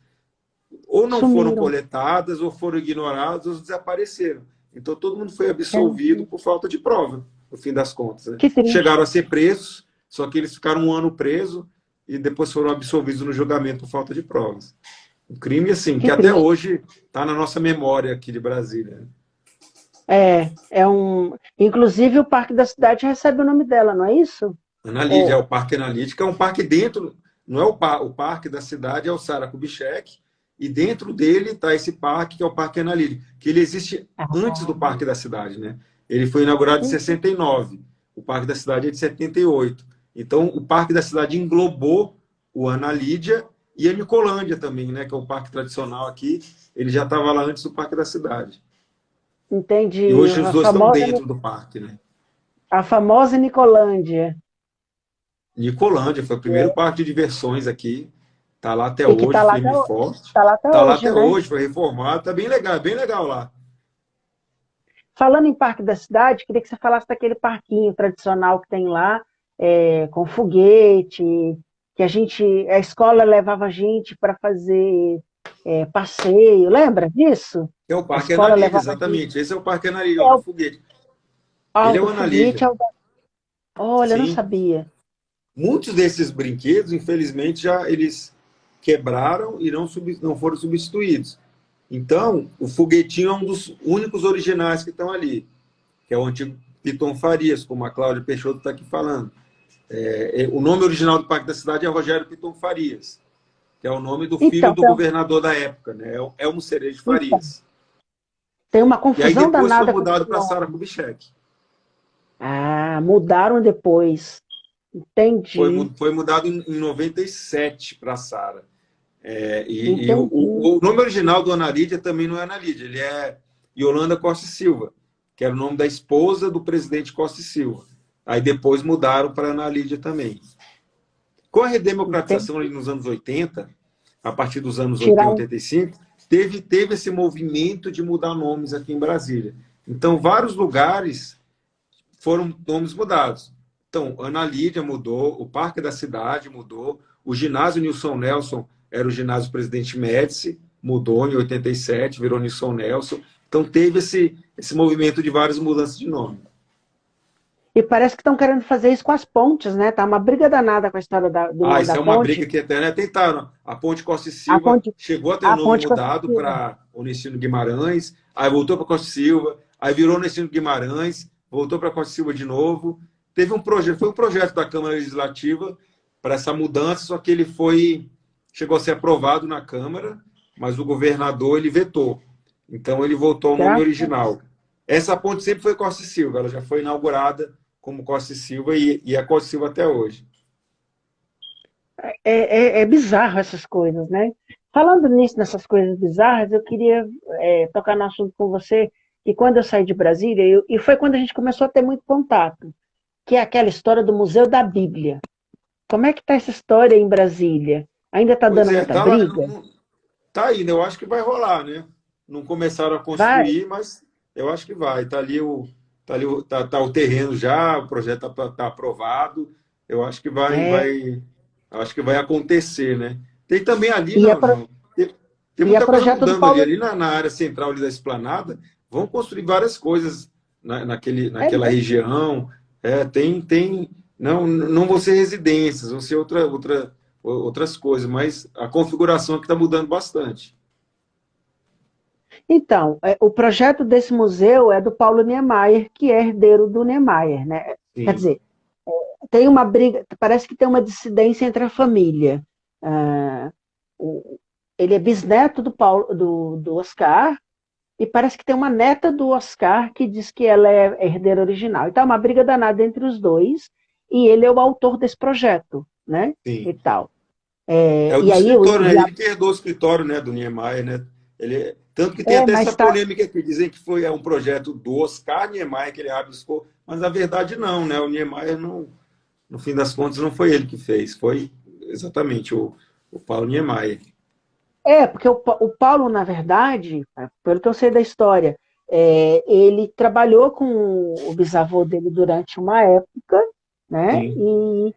ou não foram Sumiram. coletadas, ou foram ignoradas, ou desapareceram. Então todo mundo foi absolvido Entendi. por falta de prova, no fim das contas, né? Que triste. Chegaram a ser presos, só que eles ficaram 1 ano presos e depois foram absolvidos no julgamento por falta de provas. Um crime, assim, que Que até triste. hoje está na nossa memória aqui de Brasília, né? É um. Inclusive o Parque da Cidade recebe o nome dela, não é isso? Analítica, Ou o Parque Analítica é um parque dentro, não é o parque da cidade, é o Sara Kubitschek, e dentro dele está esse parque, que é o Parque Analítica, que ele existe antes do Parque da Cidade, né? Ele foi inaugurado em 69, o Parque da Cidade é de 78. Então, o Parque da Cidade englobou o Analídia e a Nicolândia também, né? Que é o parque tradicional aqui, ele já estava lá antes do Parque da Cidade. E entendi. hoje os A dois estão famosa, dentro do parque, né? A famosa Nicolândia. Nicolândia foi o primeiro parque de diversões aqui. Está lá até E que hoje, firme e forte. tá lá até Está lá hoje, até né? hoje, foi reformado. Está bem legal lá. Falando em Parque da Cidade, queria que você falasse daquele parquinho tradicional que tem lá, com foguete, que a escola levava a gente para fazer passeio, lembra disso? É o A Parque escola Analídia, levava a gente. exatamente. Esse é o Parque Analídia, o É do o, foguete. Ele é o o foguete Analídia. é o da... Olha, eu não Sim. sabia. Muitos desses brinquedos, infelizmente, já eles quebraram e não foram substituídos. Então, o foguetinho é um dos únicos originais que estão ali, que é o antigo Piton Farias, como a Cláudia Peixoto está aqui falando. O nome original do Parque da Cidade é Rogério Piton Farias, que é o nome do filho Então, do governador da época, né? Elmo Cerejo então, Farias. tem uma E aí confusão depois foi danada com mudado esse para nome. Sara Kubitschek. Ah, mudaram depois. Entendi, Foi mudado em 97 para Sara. E entendi. o nome original do Ana Lídia também não é Ana Lídia, ele é Yolanda Costa e Silva, que era o nome da esposa do presidente Costa e Silva. Aí depois mudaram para Ana Lídia também. Com a Entendi. redemocratização ali nos anos 80, a partir dos anos 80, Tiraram. 85, teve esse movimento de mudar nomes aqui em Brasília. Então, vários lugares foram nomes mudados. Então, Ana Lídia mudou, o Parque da Cidade mudou, o ginásio Nilson Nelson era o ginásio Presidente Médici, mudou em 87, virou Nilson Nelson. Então, teve esse movimento de várias mudanças de nome. E parece que estão querendo fazer isso com as pontes, né? Tá uma briga danada com a história do nome Isso da é uma briga ponte. que até né, tentaram. A Ponte Costa e A Silva ponte, chegou a ter o a nome ponte mudado construtiva. para Onestino Guimarães, aí voltou para Costa e Silva, aí virou Onestino Guimarães, voltou para Costa e Silva de novo. Teve um projeto, foi um projeto da Câmara Legislativa para essa mudança, só que ele chegou a ser aprovado na Câmara, mas o governador ele vetou. Então ele voltou ao nome Graças. original. Essa ponte sempre foi Costa e Silva, ela já foi inaugurada como Costa e Silva e é Costa e Silva até hoje. É bizarro essas coisas, né? Falando nisso, nessas coisas bizarras, eu queria tocar no assunto com você, que quando eu saí de Brasília, e foi quando a gente começou a ter muito contato, que é aquela história do Museu da Bíblia. Como é que está essa história em Brasília? Ainda está Pois dando é, muita tá lá, briga? tá aí, né? Eu acho que vai rolar, né? Não começaram a Vai? construir, mas eu acho que vai. Tá o terreno já, o projeto tá aprovado. Eu acho que É. acho que vai acontecer, né? Tem também ali, E é, tem e é muita coisa projeto do mudando ali, Paulo. na área central ali da Esplanada, vão construir várias coisas É naquela mesmo? região. Não vão ser residências, vão ser outras coisas, mas a configuração aqui está mudando bastante. Então, o projeto desse museu é do Paulo Niemeyer, que é herdeiro do Niemeyer, né? Quer Sim. dizer, tem uma briga, parece que tem uma dissidência entre a família. Ah, ele é bisneto do Paulo, do Oscar, e parece que tem uma neta do Oscar que diz que ela é herdeira original. Então, é uma briga danada entre os dois, e ele é o autor desse projeto, né? E Sim. tal. É o do E aí, escritório, né? Ele que herdou o escritório, né, do Niemeyer, né? Tanto que tem até essa mas tá, polêmica que dizem que foi um projeto do Oscar Niemeyer que ele rabiscou, mas na verdade não, né? O Niemeyer não, no fim das contas não foi ele que fez, foi exatamente o Paulo Niemeyer. porque o Paulo, na verdade, pelo que eu sei da história, ele trabalhou com o bisavô dele durante uma época, né? Sim, E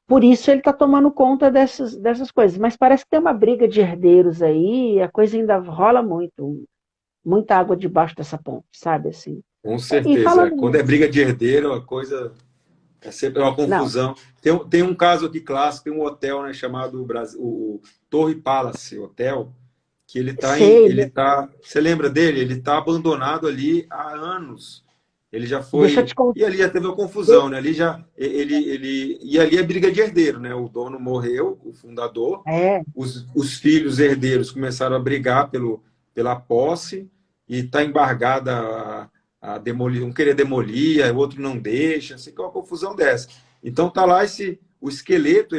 por isso ele está tomando conta dessas coisas. Mas parece que tem uma briga de herdeiros aí, e a coisa ainda rola muito, muita água debaixo dessa ponte, sabe assim. com E certeza. falando Quando é nisso, briga de herdeiro, a coisa é sempre uma não, confusão. Tem um caso aqui clássico, tem um hotel, né, chamado o Torre Palace Hotel, que sei, você lembra dele? Ele está abandonado ali há anos. Ele já deixa eu te foi, contar. e ali já teve uma confusão, né? E ali é briga de herdeiro, né? O dono morreu, o fundador, É, os filhos herdeiros começaram a brigar pela posse e está embargada a demolir, um querer demolir, o outro não deixa, assim que é uma confusão dessa. Então tá lá o esqueleto,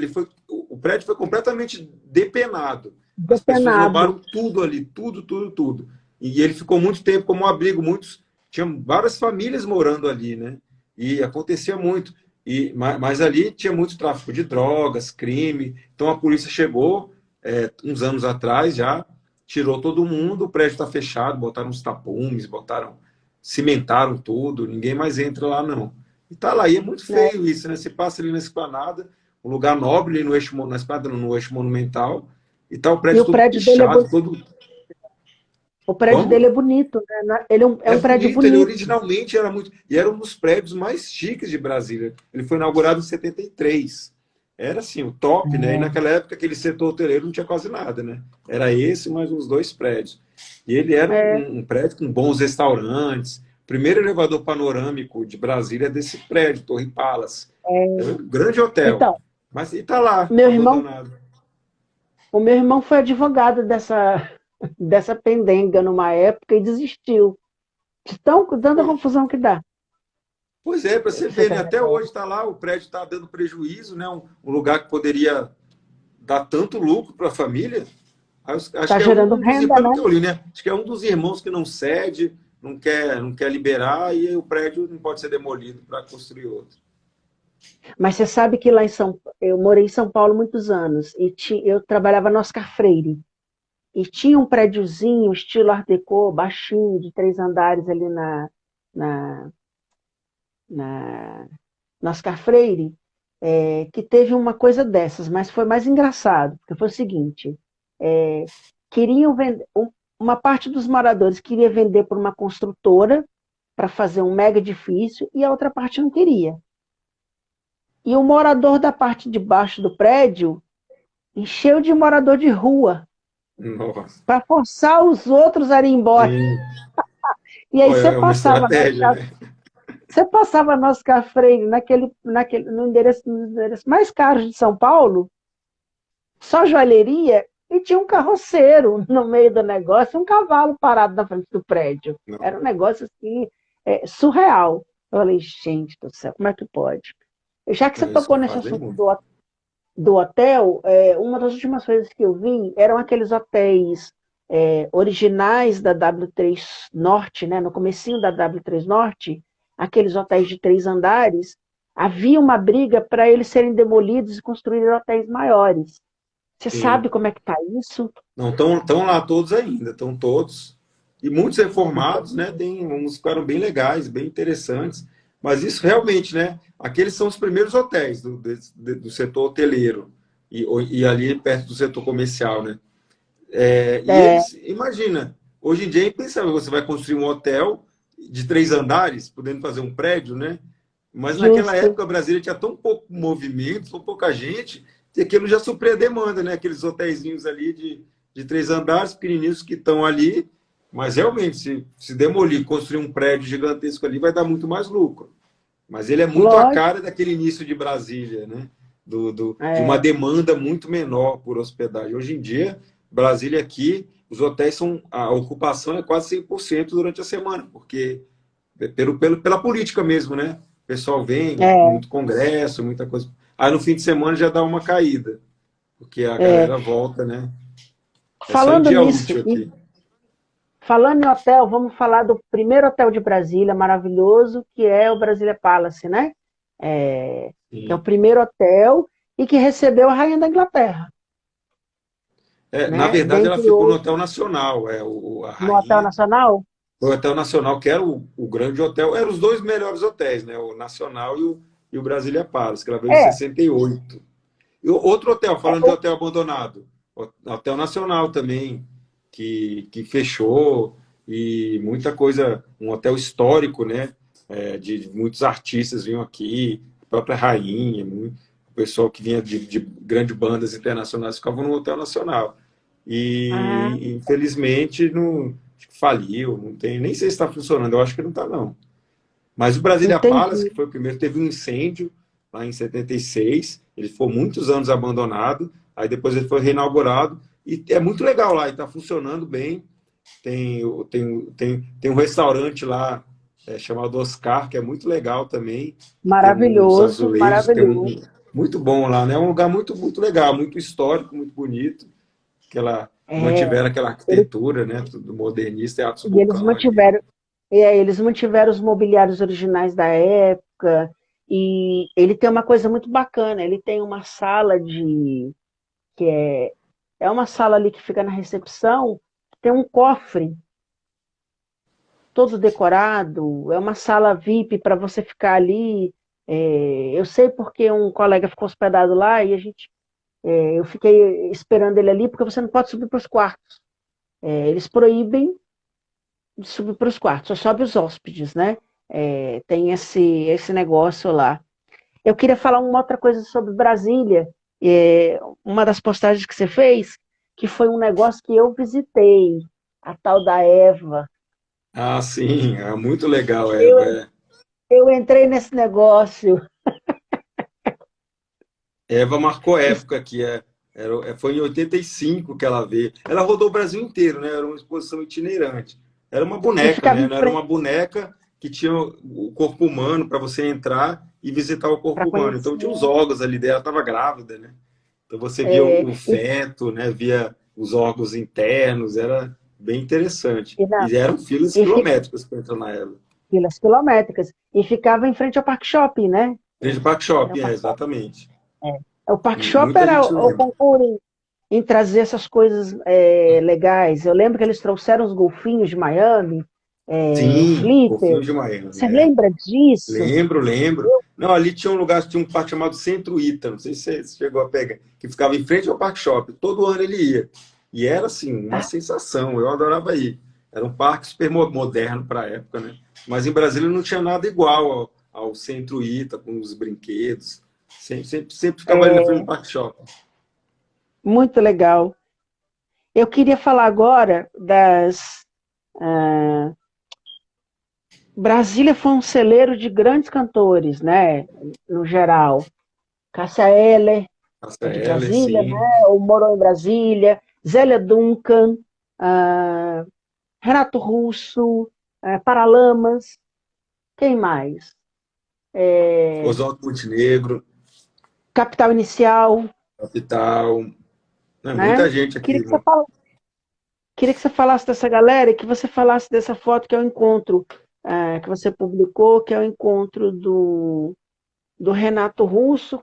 o prédio foi completamente depenado. As pessoas depenado. roubaram tudo ali, tudo. E ele ficou muito tempo como um abrigo, tinham várias famílias morando ali, né? E acontecia muito. Mas ali tinha muito tráfico de drogas, crime. Então a polícia chegou, uns anos atrás já, tirou todo mundo, o prédio está fechado, botaram uns tapumes, cimentaram tudo, ninguém mais entra lá não. E tá lá, e é muito né? feio isso, né? Você passa ali na esplanada, um lugar nobre ali no eixo, na esplanada, não, no eixo monumental, e tá o E prédio o todo prédio dele é, pichado, todo. o prédio Como? dele é bonito, né? Ele é É um prédio bonito, ele bonito. originalmente era muito. E era um dos prédios mais chiques de Brasília. Ele foi inaugurado em 73. Era assim, o top, né? E naquela época aquele setor hoteleiro não tinha quase nada, né? Era esse mais uns dois prédios. E ele era É, um prédio com bons restaurantes. O primeiro elevador panorâmico de Brasília é desse prédio, Torre Palace. É um grande hotel. então, Mas e tá lá, meu irmão, abandonado. o meu irmão foi advogado dessa pendenga numa época e desistiu. Tanta Pô, confusão que dá. pois é, para Esse você ver, né? Até secretário. hoje está lá, o prédio está dando prejuízo, né? Um lugar que poderia dar tanto lucro para a família. Acho Está que é gerando um dos, renda, pelo né? que eu li, né? Acho que é um dos irmãos que não cede, não quer liberar e o prédio não pode ser demolido para construir outro. Mas você sabe que lá eu morei em São Paulo muitos anos e eu trabalhava no Oscar Freire. E tinha um prédiozinho, estilo Art Deco, baixinho, de 3 andares ali na, na, no Oscar Freire, que teve uma coisa dessas, mas foi mais engraçado, porque foi o seguinte, é, queriam vender, uma parte dos moradores queria vender por uma construtora para fazer um mega edifício e a outra parte não queria. E o morador da parte de baixo do prédio encheu de morador de rua Nossa, para forçar os outros a ir embora. sim. E aí Pô, é uma estratégia, né? você passava no Oscar Freire no endereço mais caro de São Paulo, só joalheria, e tinha um carroceiro no meio do negócio, um cavalo parado na frente do prédio. Era um Não, negócio assim, surreal. Eu falei, gente do céu, como é que pode? Já que você não, eles tocou nesse fazem assunto muito. do hotel, uma das últimas coisas que eu vi eram aqueles hotéis originais da W3 Norte, né? No comecinho da W3 Norte, aqueles hotéis de 3 andares, havia uma briga para eles serem demolidos e construírem hotéis maiores. Você sabe Sim. como é que está isso? Não, estão lá todos ainda, estão todos. E muitos reformados, né? Tem uns que ficaram bem legais, bem interessantes. Mas isso realmente, né? Aqueles são os primeiros hotéis do setor hoteleiro e ali perto do setor comercial, né? E É, eles, imagina, hoje em dia é impensável, você vai construir um hotel de 3 andares, podendo fazer um prédio, né? Mas naquela justo. época, Brasília tinha tão pouco movimento, tão pouca gente, que aquilo já supria a demanda, né? Aqueles hotéisinhos ali de 3 andares, pequenininhos que estão ali. Mas realmente, se demolir, construir um prédio gigantesco ali, vai dar muito mais lucro. Mas ele é muito a Lógico. cara daquele início de Brasília, né? De uma É, demanda muito menor por hospedagem. Hoje em dia, Brasília aqui, os hotéis são. A ocupação é quase 100% durante a semana, porque pela política mesmo, né? O pessoal vem, é, muito congresso, muita coisa. Aí no fim de semana já dá uma caída, porque a é. galera volta, né? É só em Falando dia nisso, útil aqui. falando em hotel, vamos falar do primeiro hotel de Brasília, maravilhoso, que é o Brasília Palace, né? Que é o Sim. primeiro hotel e que recebeu a Rainha da Inglaterra, Na né? verdade, ela Dentre ficou no outros, Hotel Nacional, a no Hotel rainha. Nacional. O Hotel Nacional, que era o grande hotel, eram os dois melhores hotéis, né? O Nacional e o Brasília Palace, que ela veio em É, 68. E outro hotel, é, falando de hotel abandonado, o Hotel Nacional também, que fechou, e muita coisa, um hotel histórico, né? De muitos artistas vinham aqui, a própria rainha, o pessoal que vinha de grandes bandas internacionais ficavam no Hotel Nacional. ah, E infelizmente não acho que faliu, não tem, nem sei se está funcionando, eu acho que não está não. Mas o Brasília Palace, entendi. que foi o primeiro, teve um incêndio lá em 76. Ele ficou muitos anos abandonado, aí depois ele foi reinaugurado, e é muito legal lá, e está funcionando bem. Tem um restaurante lá chamado Oscar, que é muito legal também, que tem uns Maravilhoso, azulejos, maravilhoso. muito bom lá, né? É um lugar muito, muito legal, muito histórico, muito bonito. É, Mantiveram aquela eles, arquitetura, né? Tudo modernista e Atos e eles Vulcão ali. mantiveram, eles mantiveram os mobiliários originais da época, E ele tem uma coisa muito bacana, ele tem uma sala que é uma sala ali que fica na recepção, tem um cofre todo decorado, é uma sala VIP para você ficar ali. Eu sei porque um colega ficou hospedado lá e eu fiquei esperando ele ali porque você não pode subir para os quartos. Eles proíbem de subir para os quartos, só sobe os hóspedes, né? Tem esse negócio lá. Eu queria falar uma outra coisa sobre Brasília. Uma das postagens que você fez, que foi um negócio que eu visitei, a tal da Eva. Ah, sim, é muito legal, Eu, Eva. eu entrei nesse negócio. Eva marcou época foi em 85 que ela veio. Ela rodou o Brasil inteiro, né? Era uma exposição itinerante. Era uma E boneca, ficava né? em Não era frente uma boneca que tinha o corpo humano para você entrar e visitar o para corpo humano. Então tinha os conhecer. órgãos ali dela, estava grávida, né? Então você via É, o e, feto, né? Via os órgãos internos, era bem interessante. e, na, E eram filas e fi- quilométricas para entrar na Eva. filas quilométricas. E ficava em frente ao Parque Shopping, né? Desde o Park Era o Shopping, Parque Shopping. exatamente. O Parque Shopping Muita era gente o lembra. concurso em trazer essas coisas legais. Eu lembro que eles trouxeram os golfinhos de Miami, o Sim, Flipper. Golfinho de Miami, Você né? lembra disso? Lembro, lembro. Não, ali tinha um lugar, tinha um parque chamado Centro Ita, não sei se você chegou a pegar, que ficava em frente ao Parque Shopping. Todo ano ele ia. E era, assim, uma Ah, sensação. Eu adorava ir. Era um parque super moderno para a época, né? Mas em Brasília não tinha nada igual ao Centro Ita, com os brinquedos. Sempre ficava ali na frente do Parque Shopping. muito legal. Eu queria falar agora das. Brasília foi um celeiro de grandes cantores, né? No geral. Cássia Eller, Nossa, é de ela, Brasília, né? sim. Ou morou em Brasília. Zélia Duncan, ah, Renato Russo, Paralamas. Quem mais? Oswaldo Montenegro, Capital Inicial, Capital. É muita né? gente aqui, Queria que você irmão. falasse, queria que você falasse dessa galera e que você falasse dessa foto que é o encontro que você publicou, que é o encontro do Renato Russo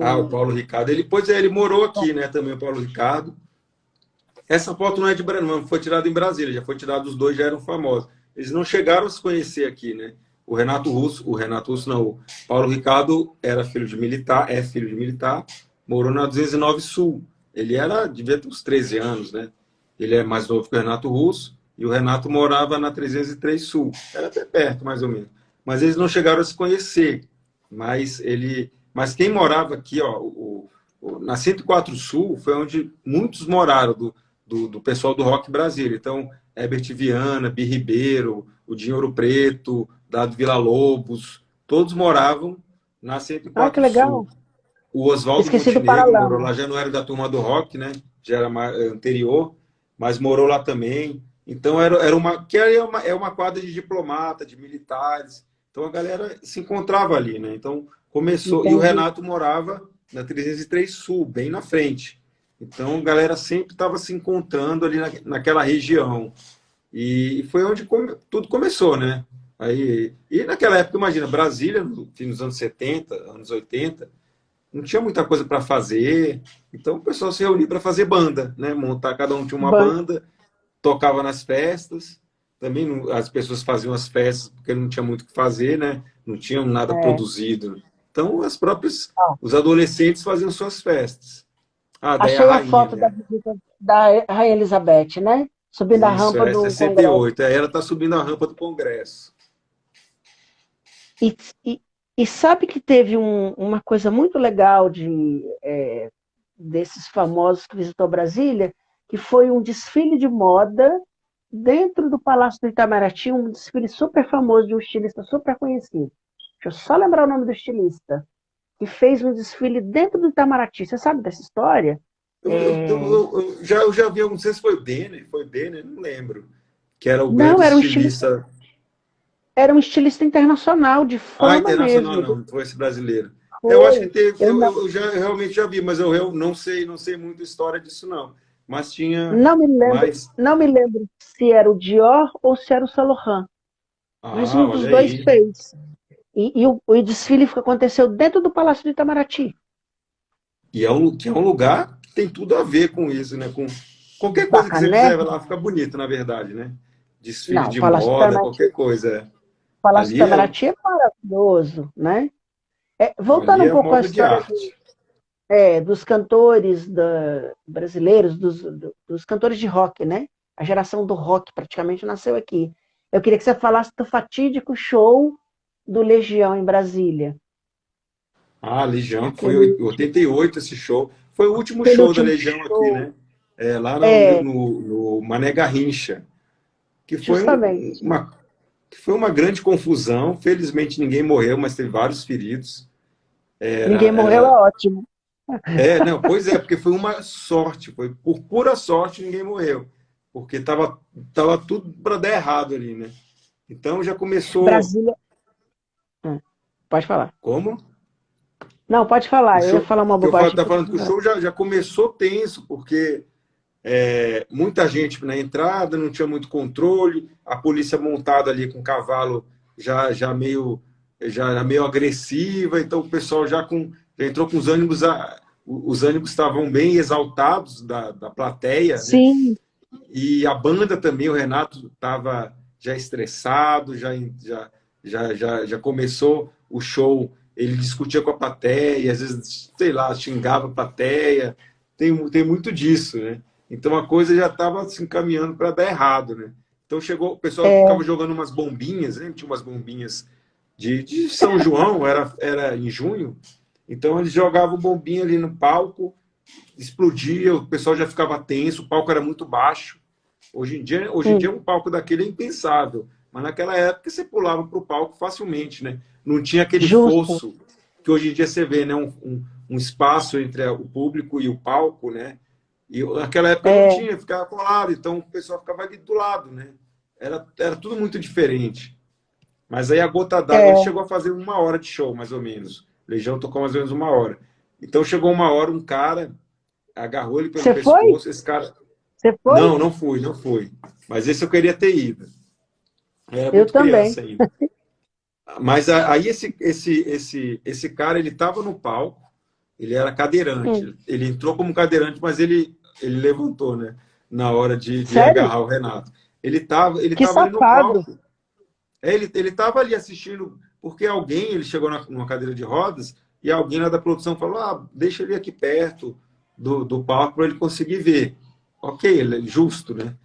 Ah, o com Paulo Ricardo. Ele morou aqui, né? Também o Paulo Ricardo. Essa foto não é de Brasília, não foi tirada em Brasília, já foi tirada, os dois já eram famosos. Eles não chegaram a se conhecer aqui, né? O Renato Russo não, o Paulo Ricardo era filho de militar, é filho de militar, morou na 209 Sul. Devia ter uns 13 anos, né? Ele é mais novo que o Renato Russo, e o Renato morava na 303 Sul. Era até perto, mais ou menos. Mas eles não chegaram a se conhecer. Mas quem morava aqui, ó, na 104 Sul, foi onde muitos moraram do pessoal do Rock Brasília. Então, Herbert Viana, Bi Ribeiro, o Dinho Ouro Preto, Dado Villa-Lobos, todos moravam na Ah, que 104 Sul. legal. O Oswaldo Esqueci do Montenegro morou lá, Paralamas. já não era da turma do rock, né? Já era anterior, mas morou lá também. Então era uma que é uma quadra de diplomata, de militares. Então a galera se encontrava ali, né? Então começou e o Entendi. Renato morava na 303 Sul, bem na frente. Então a galera sempre estava se encontrando ali naquela região. E foi onde tudo começou, né? E naquela época, imagina, Brasília, nos anos 70, anos 80, não tinha muita coisa para fazer, então o pessoal se reunia para fazer banda, né? Montar, cada um tinha uma Ban- banda, tocava nas festas, também as pessoas faziam as festas porque não tinha muito o que fazer, né? Não tinham nada é, produzido. Então ó, os adolescentes faziam suas festas. Ah, daí a achei a rainha, foto da né? visita da Rainha Elizabeth, né? Subindo a Isso, rampa é do Congresso. 68. Aí ela está subindo a rampa do Congresso. E, e, e sabe que teve uma coisa muito legal desses famosos que visitou Brasília, que foi um desfile de moda dentro do Palácio do Itamaraty, um desfile super famoso de um estilista super conhecido. Deixa eu só lembrar o nome do estilista, que fez um desfile dentro do Itamaraty. Você sabe dessa história? É, Eu já vi, não sei se foi o Denner, não lembro, que era o Não, grande estilista. era um estilista internacional, de Ah, fama internacional mesmo. não, não foi esse brasileiro. Eu acho que Foi. teve, Eu não, eu já realmente já vi, mas eu não sei muito a história disso, não. Mas tinha não me lembro, mais. não me lembro se era o Dior ou se era o Saint Laurent, mas Ah, um dos olha dois aí. fez. o desfile aconteceu dentro do Palácio de Itamaraty. E que é um lugar que tem tudo a ver com isso, né? Com qualquer coisa que você Bacana, fizer né? lá fica bonito, na verdade, né? Desfile Não, o de Palácio de moda, Itamaraty, qualquer coisa. o Palácio de Ali é, Itamaraty é maravilhoso, né? Voltando ali um é uma pouco à obra de história arte. dos cantores brasileiros, dos cantores de rock, né? A geração do rock praticamente nasceu aqui. Eu queria que você falasse do fatídico show do Legião em Brasília. Ah, Legião, que foi Aquele, em 88 esse show. Foi o último aquele show da último Legião aqui, show. né? É, lá É, no Mané Garrincha, que foi justamente. que foi uma grande confusão. Felizmente ninguém morreu, mas teve vários feridos. Ninguém morreu, é Era, ótimo. não, pois é, porque foi uma sorte, foi por pura sorte ninguém morreu, porque tava tudo para dar errado ali, né? Então já começou Brasília. Pode falar. como? Não, pode O falar. Eu ia show falar uma que eu bobagem tá aqui. falando que o show já começou tenso, porque muita gente na entrada, não tinha muito controle, a polícia montada ali com cavalo já meio agressiva, então o pessoal já entrou com os ânimos estavam bem exaltados da plateia, né? Sim, E a banda também, o Renato estava já estressado, já começou o show, ele discutia com a plateia, às vezes, sei lá, xingava a plateia, tem muito disso, né? Então a coisa já estava se encaminhando para dar errado, né? Então chegou, o pessoal ficava jogando umas bombinhas, né? Tinha umas bombinhas de São João, era em junho, então eles jogavam bombinha ali no palco, explodia, o pessoal já ficava tenso, o palco era muito baixo. Hoje em dia um palco daquele é impensável, mas naquela época você pulava para o palco facilmente, né? Não tinha aquele justo. fosso que hoje em dia você vê, né? Um espaço entre o público e o palco, né? E naquela época não É, tinha, ficava colado, então o pessoal ficava ali do lado, né? Era tudo muito diferente. Mas aí a Gota d'Água ele é. chegou a fazer 1 hora de show, mais ou menos. Legião tocou mais ou menos 1 hora. Então chegou 1 hora, um cara agarrou ele pelo Você foi? pescoço. Esse cara. Você foi? Não, não fui. Mas esse eu queria ter ido. Eu era Eu muito também. criança ainda. Mas aí esse cara, ele estava no palco, ele era Hum. cadeirante. Ele entrou como cadeirante, mas ele levantou, né? Na hora de Sério? agarrar o Renato. Ele Que tava ali no safado. palco. Ele estava ali assistindo, porque ele chegou numa cadeira de rodas e alguém lá da produção falou: deixa ele aqui perto do palco para ele conseguir ver. Ok, ele é justo, né?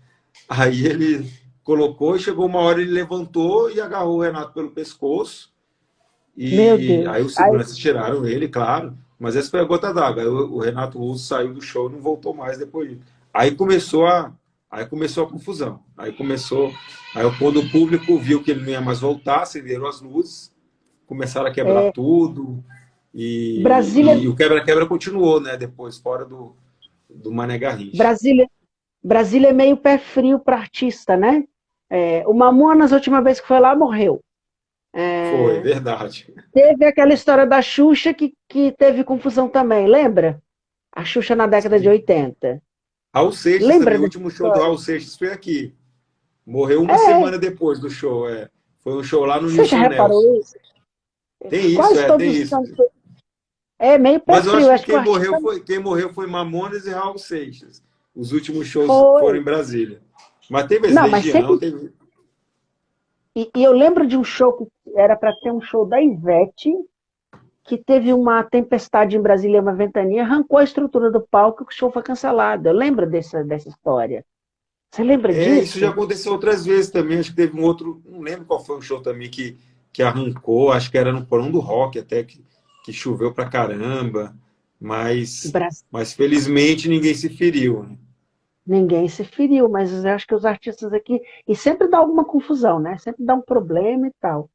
Aí ele colocou e chegou 1 hora, ele levantou e agarrou o Renato pelo pescoço. Meu E aí Deus. os Aí, seguranças tiraram ele, claro. Mas essa foi a gota d'água. Aí o Renato Russo saiu do show e não voltou mais depois disso. Aí começou a confusão. Aí quando o público viu que ele não ia mais voltar, acenderam as luzes, começaram a quebrar é, tudo. Brasília, E o quebra-quebra continuou, né? Depois, fora do Mané Garrincha. Brasília, Brasília é meio pé frio para artista, né? O Mamonas, a última vez que foi lá, morreu. Foi, É, verdade. teve aquela história da Xuxa que teve confusão também, lembra? A Xuxa na década de 80. Raul Seixas também, Lembra o dessa último show do história? Raul Seixas foi aqui. Morreu uma É, semana depois do show. Foi um show lá no você já Nilson reparou Nelson. isso? Quase Tem todos os isso. cantores. É meio pé Mas eu frio, acho que acho que o artista quem morreu foi Mamonas e Raul Seixas. Os últimos shows foram foi. em Brasília. Mas teve esse Não, mas Legião, sempre. teve. E eu lembro de um show que era para ter um show da Ivete, que teve uma tempestade em Brasília, uma ventania, arrancou a estrutura do palco e o show foi cancelado. Eu lembro dessa história. Você lembra Isso já disso? aconteceu outras vezes também. Acho que teve um outro, não lembro qual foi o show também que arrancou. Acho que era no Porão do Rock até que choveu pra caramba. Mas, Bras- mas felizmente ninguém se feriu, né? Ninguém se feriu, mas eu acho que os artistas aqui. E sempre dá alguma confusão, né? Sempre dá um problema e tal.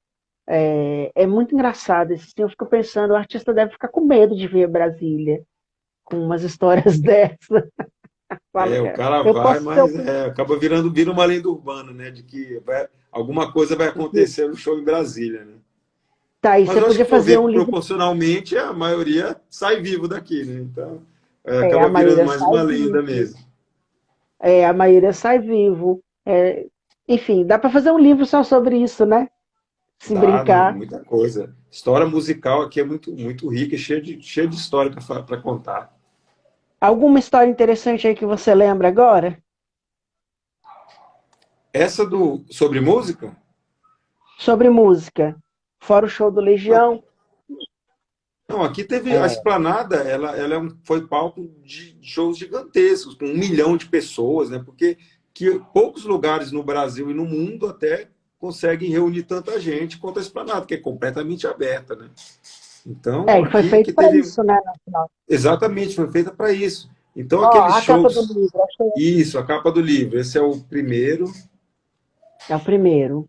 É muito engraçado. Assim, eu fico pensando, o artista deve ficar com medo de ver Brasília com umas histórias dessas. Fala, O cara, cara eu vai, posso ser o mas acaba vira uma lenda urbana, né? De que alguma coisa vai que acontecer no show em Brasília, né? tá aí. Mas Você eu acho podia que for fazer ver um livro. proporcionalmente, a maioria sai vivo daqui, né? Então, acaba A virando maioria mais sai uma lenda vivo. mesmo. A maioria sai vivo. Enfim, dá para fazer um livro só sobre isso, né? Se Dá, não, brincar. muita coisa. História musical aqui é muito, muito rica e cheia de história para contar. Alguma história interessante aí que você lembra agora? Essa sobre música? Sobre música. Fora o show do Legião. Não, aqui teve a É, Esplanada, ela foi palco de shows gigantescos, com 1 milhão de pessoas, né? Porque poucos lugares no Brasil e no mundo até conseguem reunir tanta gente quanto a Esplanada, que é completamente aberta, né? Então, e foi aqui feito que para teve. isso, né, no final. Exatamente, foi feita para isso. Então, Ó, aqueles a capa do shows. livro, achei. Isso, a capa do livro. Esse é o primeiro. É o primeiro.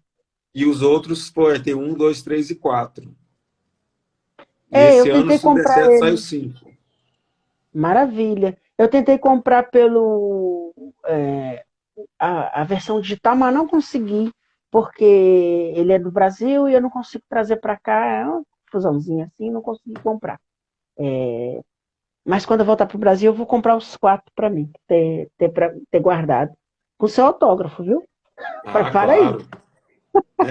E os outros, pô, tem um, dois, três e quatro. E É, esse eu ano, tentei se tudo der comprar certo, sai ele. os cinco. Maravilha. Eu tentei comprar pelo a versão digital, mas não consegui, porque ele é do Brasil e eu não consigo trazer para cá. É uma fusãozinha assim, não consegui comprar. Mas quando eu voltar para o Brasil, eu vou comprar os 4 para mim, ter guardado. Com seu autógrafo, viu? Ah, Prepara aí. claro.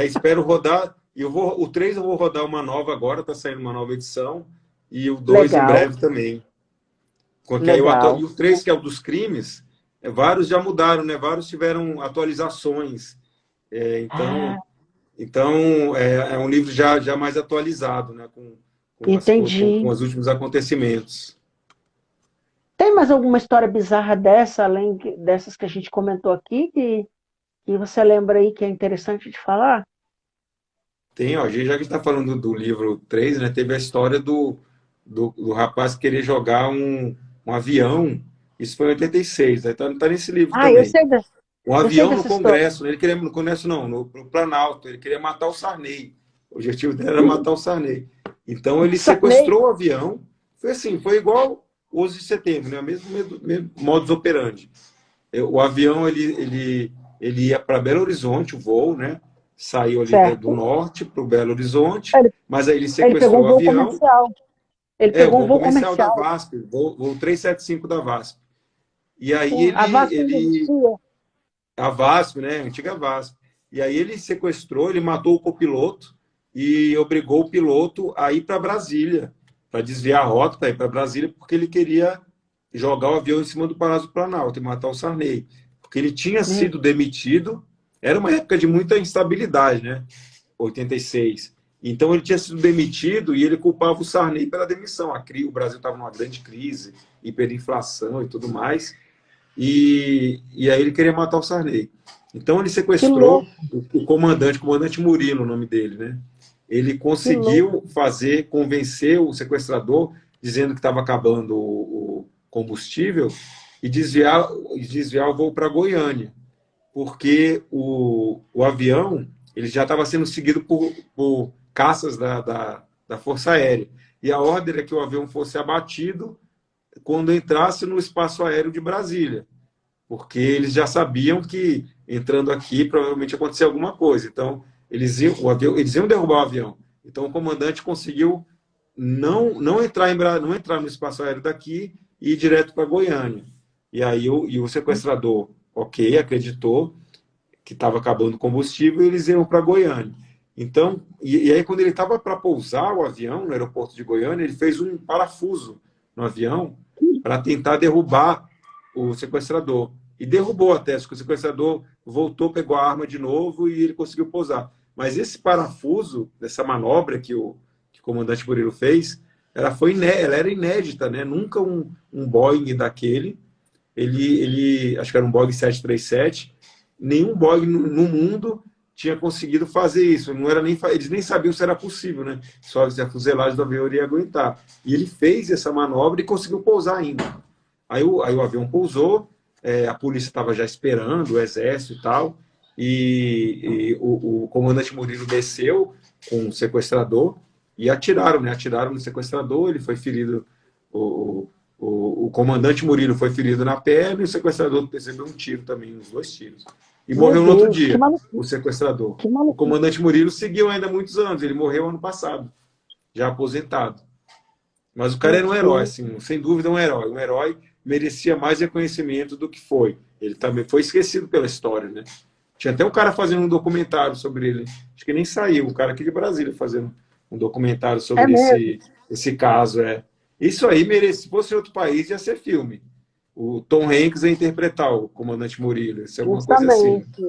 Espero rodar. O 3 eu vou rodar uma nova agora, tá saindo uma nova edição. E o 2 em Legal, breve também. Porque aí legal. e o 3, que é o dos crimes, vários já mudaram, né? Vários tiveram atualizações. É, Ah, então é um livro já mais atualizado, né? Com entendi. os últimos acontecimentos. Tem mais alguma história bizarra dessa, dessas que a gente comentou aqui, que você lembra aí que é interessante de falar? Tem, ó, já que a gente está falando do livro 3, né? Teve a história do rapaz que queria jogar um avião. Isso foi em 86, né? Tá nesse livro Ah, eu também. sei, Um eu sei avião no dessa história. Congresso, né? Ele queria no Congresso não, no Planalto, ele queria matar o Sarney. O objetivo dele era matar o Sarney. Então ele Sarney. sequestrou o avião. Foi assim, foi igual o 11 de setembro, né? Mesmo modus operandi. O avião ele ia para Belo Horizonte, o voo, né? Saiu ali do Certo. norte para o Belo Horizonte, Ele, mas aí ele ele pegou um sequestrou o voo avião. comercial. Ele O pegou um voo voo comercial da comercial. VASP, voo 375 da VASP. E aí Pô, a Vasco ainda existia. a VASP, né? A antiga VASP. E aí ele sequestrou, ele matou o copiloto e obrigou o piloto a ir para Brasília, para desviar a rota para ir para Brasília, porque ele queria jogar o avião em cima do Palácio do Planalto e matar o Sarney. Porque ele tinha Meu, sido demitido, era uma época de muita instabilidade, né? 86. Então ele tinha sido demitido e ele culpava o Sarney pela demissão. O Brasil estava numa grande crise, hiperinflação e tudo mais. E aí ele queria matar o Sarney. Então ele que sequestrou louco, o comandante Murilo, o nome dele, né? Ele que louco. conseguiu convencer o sequestrador, dizendo que estava acabando o combustível, e desviar o voo para Goiânia, porque o avião ele já estava sendo seguido por caças da Força Aérea. E a ordem era que o avião fosse abatido quando entrasse no espaço aéreo de Brasília, porque eles já sabiam que entrando aqui provavelmente acontecia alguma coisa. Então eles iam derrubar o avião. Então o comandante conseguiu não entrar no espaço aéreo daqui e ir direto para Goiânia. E aí o sequestrador, ok, acreditou que estava acabando o combustível e eles iam para Goiânia. Então, e aí quando ele estava para pousar o avião no aeroporto de Goiânia, ele fez um parafuso no avião para tentar derrubar o sequestrador. E derrubou até, o sequestrador voltou, pegou a arma de novo e ele conseguiu pousar. Mas esse parafuso, dessa manobra que o comandante Murilo fez, ela era inédita, né? Nunca um Boeing daquele, acho que era um Boeing 737, nenhum Boeing no mundo tinha conseguido fazer isso. Não era eles nem sabiam se era possível, né? Só se a fuselagem do avião iria aguentar. E ele fez essa manobra e conseguiu pousar ainda. Aí o avião pousou, a polícia estava já esperando, o exército e tal, e o comandante Murilo desceu com o sequestrador e atiraram, né? Atiraram no sequestrador, ele foi ferido, o comandante Murilo foi ferido na perna e o sequestrador recebeu um tiro também, uns 2 tiros. E Meu morreu no outro Deus, que dia, o maluquice, sequestrador. que O maluquice. comandante Murilo seguiu ainda muitos anos, ele morreu ano passado, já aposentado. Mas o cara Meu era um herói, Deus. assim, sem dúvida um herói. Um herói merecia mais reconhecimento do que foi. Ele também foi esquecido pela história, né? Tinha até um cara fazendo um documentário sobre ele. Acho que nem saiu, um cara aqui de Brasília fazendo um documentário É sobre mesmo, esse caso. É. Isso aí merece, se fosse em outro país, ia ser filme. O Tom Hanks ia interpretar o comandante Murilo, isso é alguma coisa assim. justamente.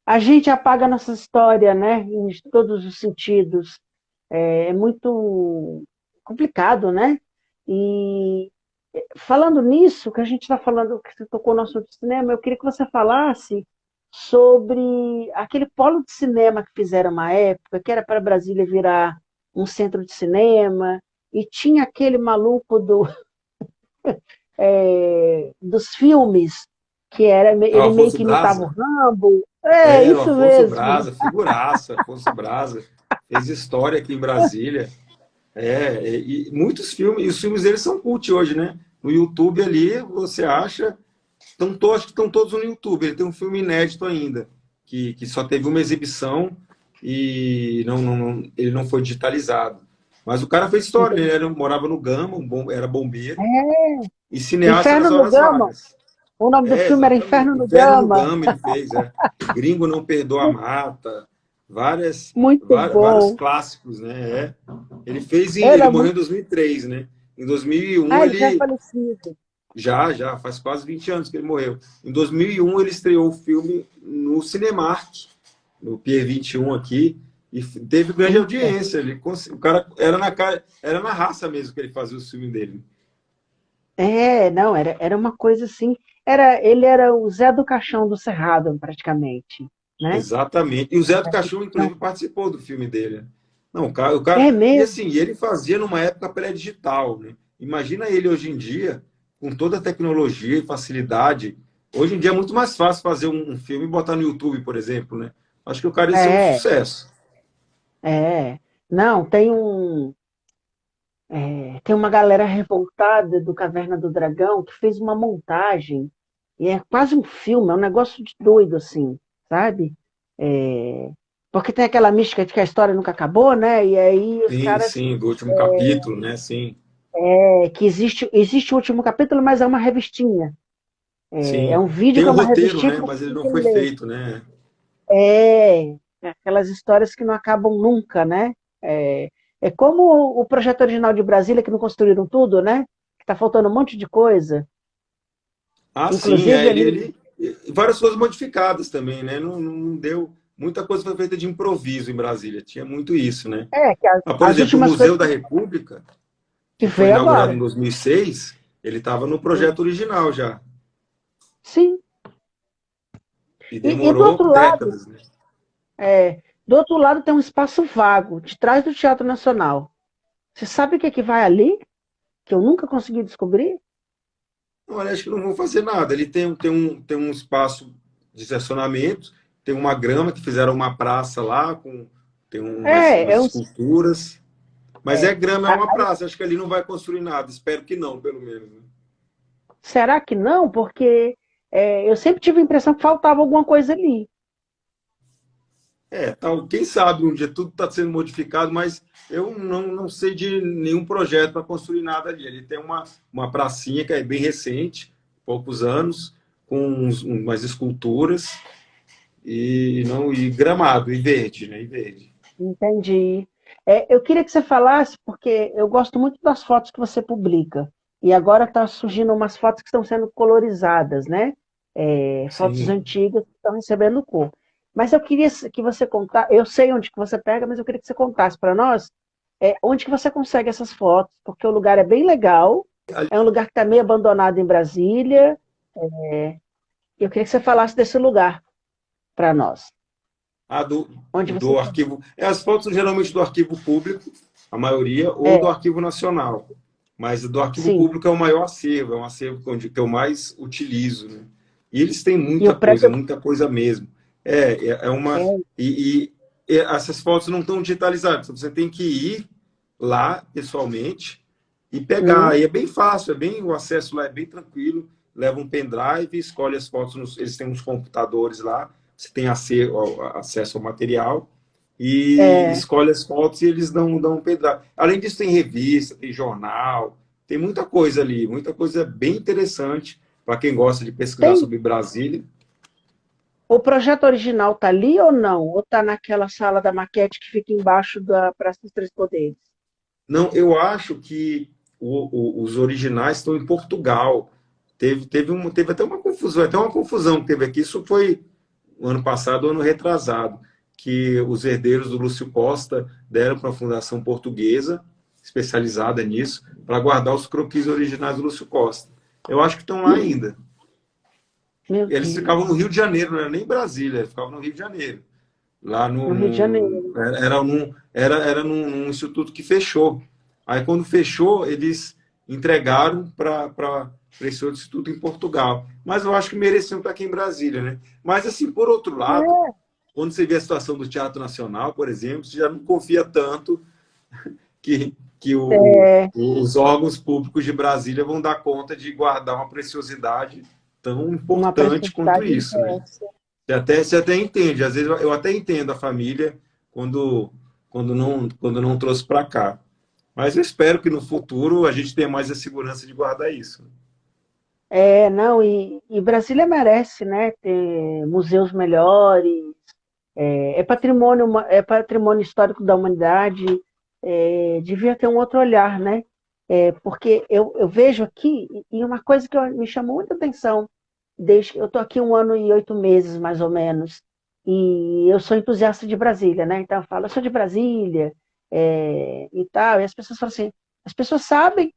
A gente apaga nossa história, né, em todos os sentidos. É muito complicado, né? E falando nisso, que a gente está falando, que você tocou no assunto de cinema, eu queria que você falasse sobre aquele polo de cinema que fizeram uma época, que era para Brasília virar um centro de cinema, e tinha aquele maluco dos filmes, que era Ah, ele meio Afonso que imitava o Braza? Rambo. É, É, o isso Afonso mesmo. Braza, figuraça, Afonso Braza. Fez história aqui em Brasília. E muitos filmes, e os filmes deles são cult hoje, né? No YouTube ali, você acha. Acho que estão todos no YouTube. Ele tem um filme inédito ainda, que só teve uma exibição e ele não foi digitalizado. Mas o cara fez história, ele morava no Gama, era bombeiro e cineasta Inferno das no horas Gama. vagas. O nome do É, filme era exatamente. Inferno no Inferno no Gama. Gama ele fez, é. Gringo não perdoa a mata, Muito vários bom. clássicos, né? É. Ele Era morreu muito. em 2003, né? Em 2001 Ah, ele já é ele falecido. já faz quase 20 anos que ele morreu. Em 2001 ele estreou o filme no Cinemark, no Pier 21 aqui, e teve grande Eita. audiência. O cara era na raça mesmo que ele fazia o filme dele. Não, era uma coisa assim. Ele era o Zé do Caixão do Cerrado, praticamente, né? Exatamente. E o Zé do Caixão, Então, inclusive, participou do filme dele. Não, é e mesmo. assim, ele fazia numa época pré-digital, né? Imagina ele hoje em dia, com toda a tecnologia e facilidade. Hoje em dia é muito mais fácil fazer um filme e botar no YouTube, por exemplo, né? Acho que o cara ia ser um É, sucesso. é. Não, tem uma galera revoltada do Caverna do Dragão que fez uma montagem, e é quase um filme, é um negócio de doido, assim, sabe? É, porque tem aquela mística de que a história nunca acabou, né? E aí os Sim, caras. sim, do último capítulo, né? Sim, Que existe o último capítulo, mas é uma revistinha. É sim. um vídeo Tem que um é uma roteiro, revistinha né? que você Mas ele tem não que foi ler. feito, né? Aquelas histórias que não acabam nunca, né? É como o projeto original de Brasília, que não construíram tudo, né? Que está faltando um monte de coisa. Ah, sim, Inclusive ali. e várias coisas modificadas também, né? Não deu. Muita coisa foi feita de improviso em Brasília. Tinha muito isso, né? Que Ah, por as exemplo, o últimas Museu coisas da República, que que foi veio inaugurado em agora. 2006, ele estava no projeto original já. Sim. E E do demorou outro lado, décadas, né? do outro lado tem um espaço vago, de trás do Teatro Nacional. Você sabe o que é que vai ali? Que eu nunca consegui descobrir? Olha, acho que não vão fazer nada. Ele tem um espaço de estacionamento, tem uma grama que fizeram uma praça lá, tem umas É um. esculturas. Mas é É, grama, é uma praça. Acho que ali não vai construir nada. Espero que não, pelo menos, né? será que não? Porque eu sempre tive a impressão que faltava alguma coisa ali. Tal, quem sabe um dia tudo está sendo modificado, mas eu não sei de nenhum projeto para construir nada ali. Ele tem uma pracinha que é bem recente, poucos anos, com umas esculturas e gramado, e verde, né? E verde. Entendi. Eu queria que você falasse, porque eu gosto muito das fotos que você publica. E agora está surgindo umas fotos que estão sendo colorizadas, né? Fotos Sim. antigas que estão recebendo cor. Mas eu queria que você contasse, eu sei onde que você pega, mas eu queria que você contasse para nós onde que você consegue essas fotos, porque o lugar é bem legal, é um lugar que está meio abandonado em Brasília. Eu queria que você falasse desse lugar para nós. A Onde você do arquivo. As fotos são geralmente do arquivo público, a maioria, ou do é, arquivo nacional. Mas do arquivo sim. público é o maior acervo, é um acervo que eu mais utilizo, né? E eles têm E o prédio muita coisa mesmo. É uma. é, E essas fotos não estão digitalizadas, então você tem que ir lá pessoalmente e pegar. hum, E é bem fácil, o acesso lá é bem tranquilo. Leva um pendrive, escolhe as fotos, eles têm uns computadores lá, você tem acesso ao material e é, escolhe as fotos e eles dão um pendrive. Além disso, tem revista, tem jornal, tem muita coisa ali, muita coisa bem interessante para quem gosta de pesquisar tem, sobre Brasília. O projeto original tá ali ou não? Ou tá naquela sala da maquete que fica embaixo da Praça dos Três Poderes? Não, eu acho que os originais estão em Portugal. Teve até uma confusão que teve aqui. Isso foi o ano passado, ano retrasado, que os herdeiros do Lúcio Costa deram para a Fundação Portuguesa, especializada nisso, para guardar os croquis originais do Lúcio Costa. Eu acho que estão lá ainda. Meu Eles ficavam no Deus, Rio de Janeiro, não era nem Brasília, eles ficavam no Rio de Janeiro. Lá no Rio de Janeiro. era num instituto que fechou. Aí, quando fechou, eles entregaram para esse outro instituto em Portugal. Mas eu acho que mereciam estar aqui em Brasília, né? Mas, assim, por outro lado, É, quando você vê a situação do Teatro Nacional, por exemplo, você já não confia tanto é, os órgãos públicos de Brasília vão dar conta de guardar uma preciosidade tão uma importante quanto preciosidade isso, né? dessa. Você até entende, às vezes eu até entendo a família quando, quando não trouxe para cá. Mas eu espero que no futuro a gente tenha mais a segurança de guardar isso. É, não, e Brasília merece, né, ter museus melhores, é patrimônio histórico da humanidade, devia ter um outro olhar, né? Porque eu vejo aqui, e uma coisa que me chamou muita atenção, desde que eu estou aqui 1 ano e 8 meses, mais ou menos, e eu sou entusiasta de Brasília, né? Então eu falo, eu sou de Brasília, e tal, e as pessoas falam assim, as pessoas sabem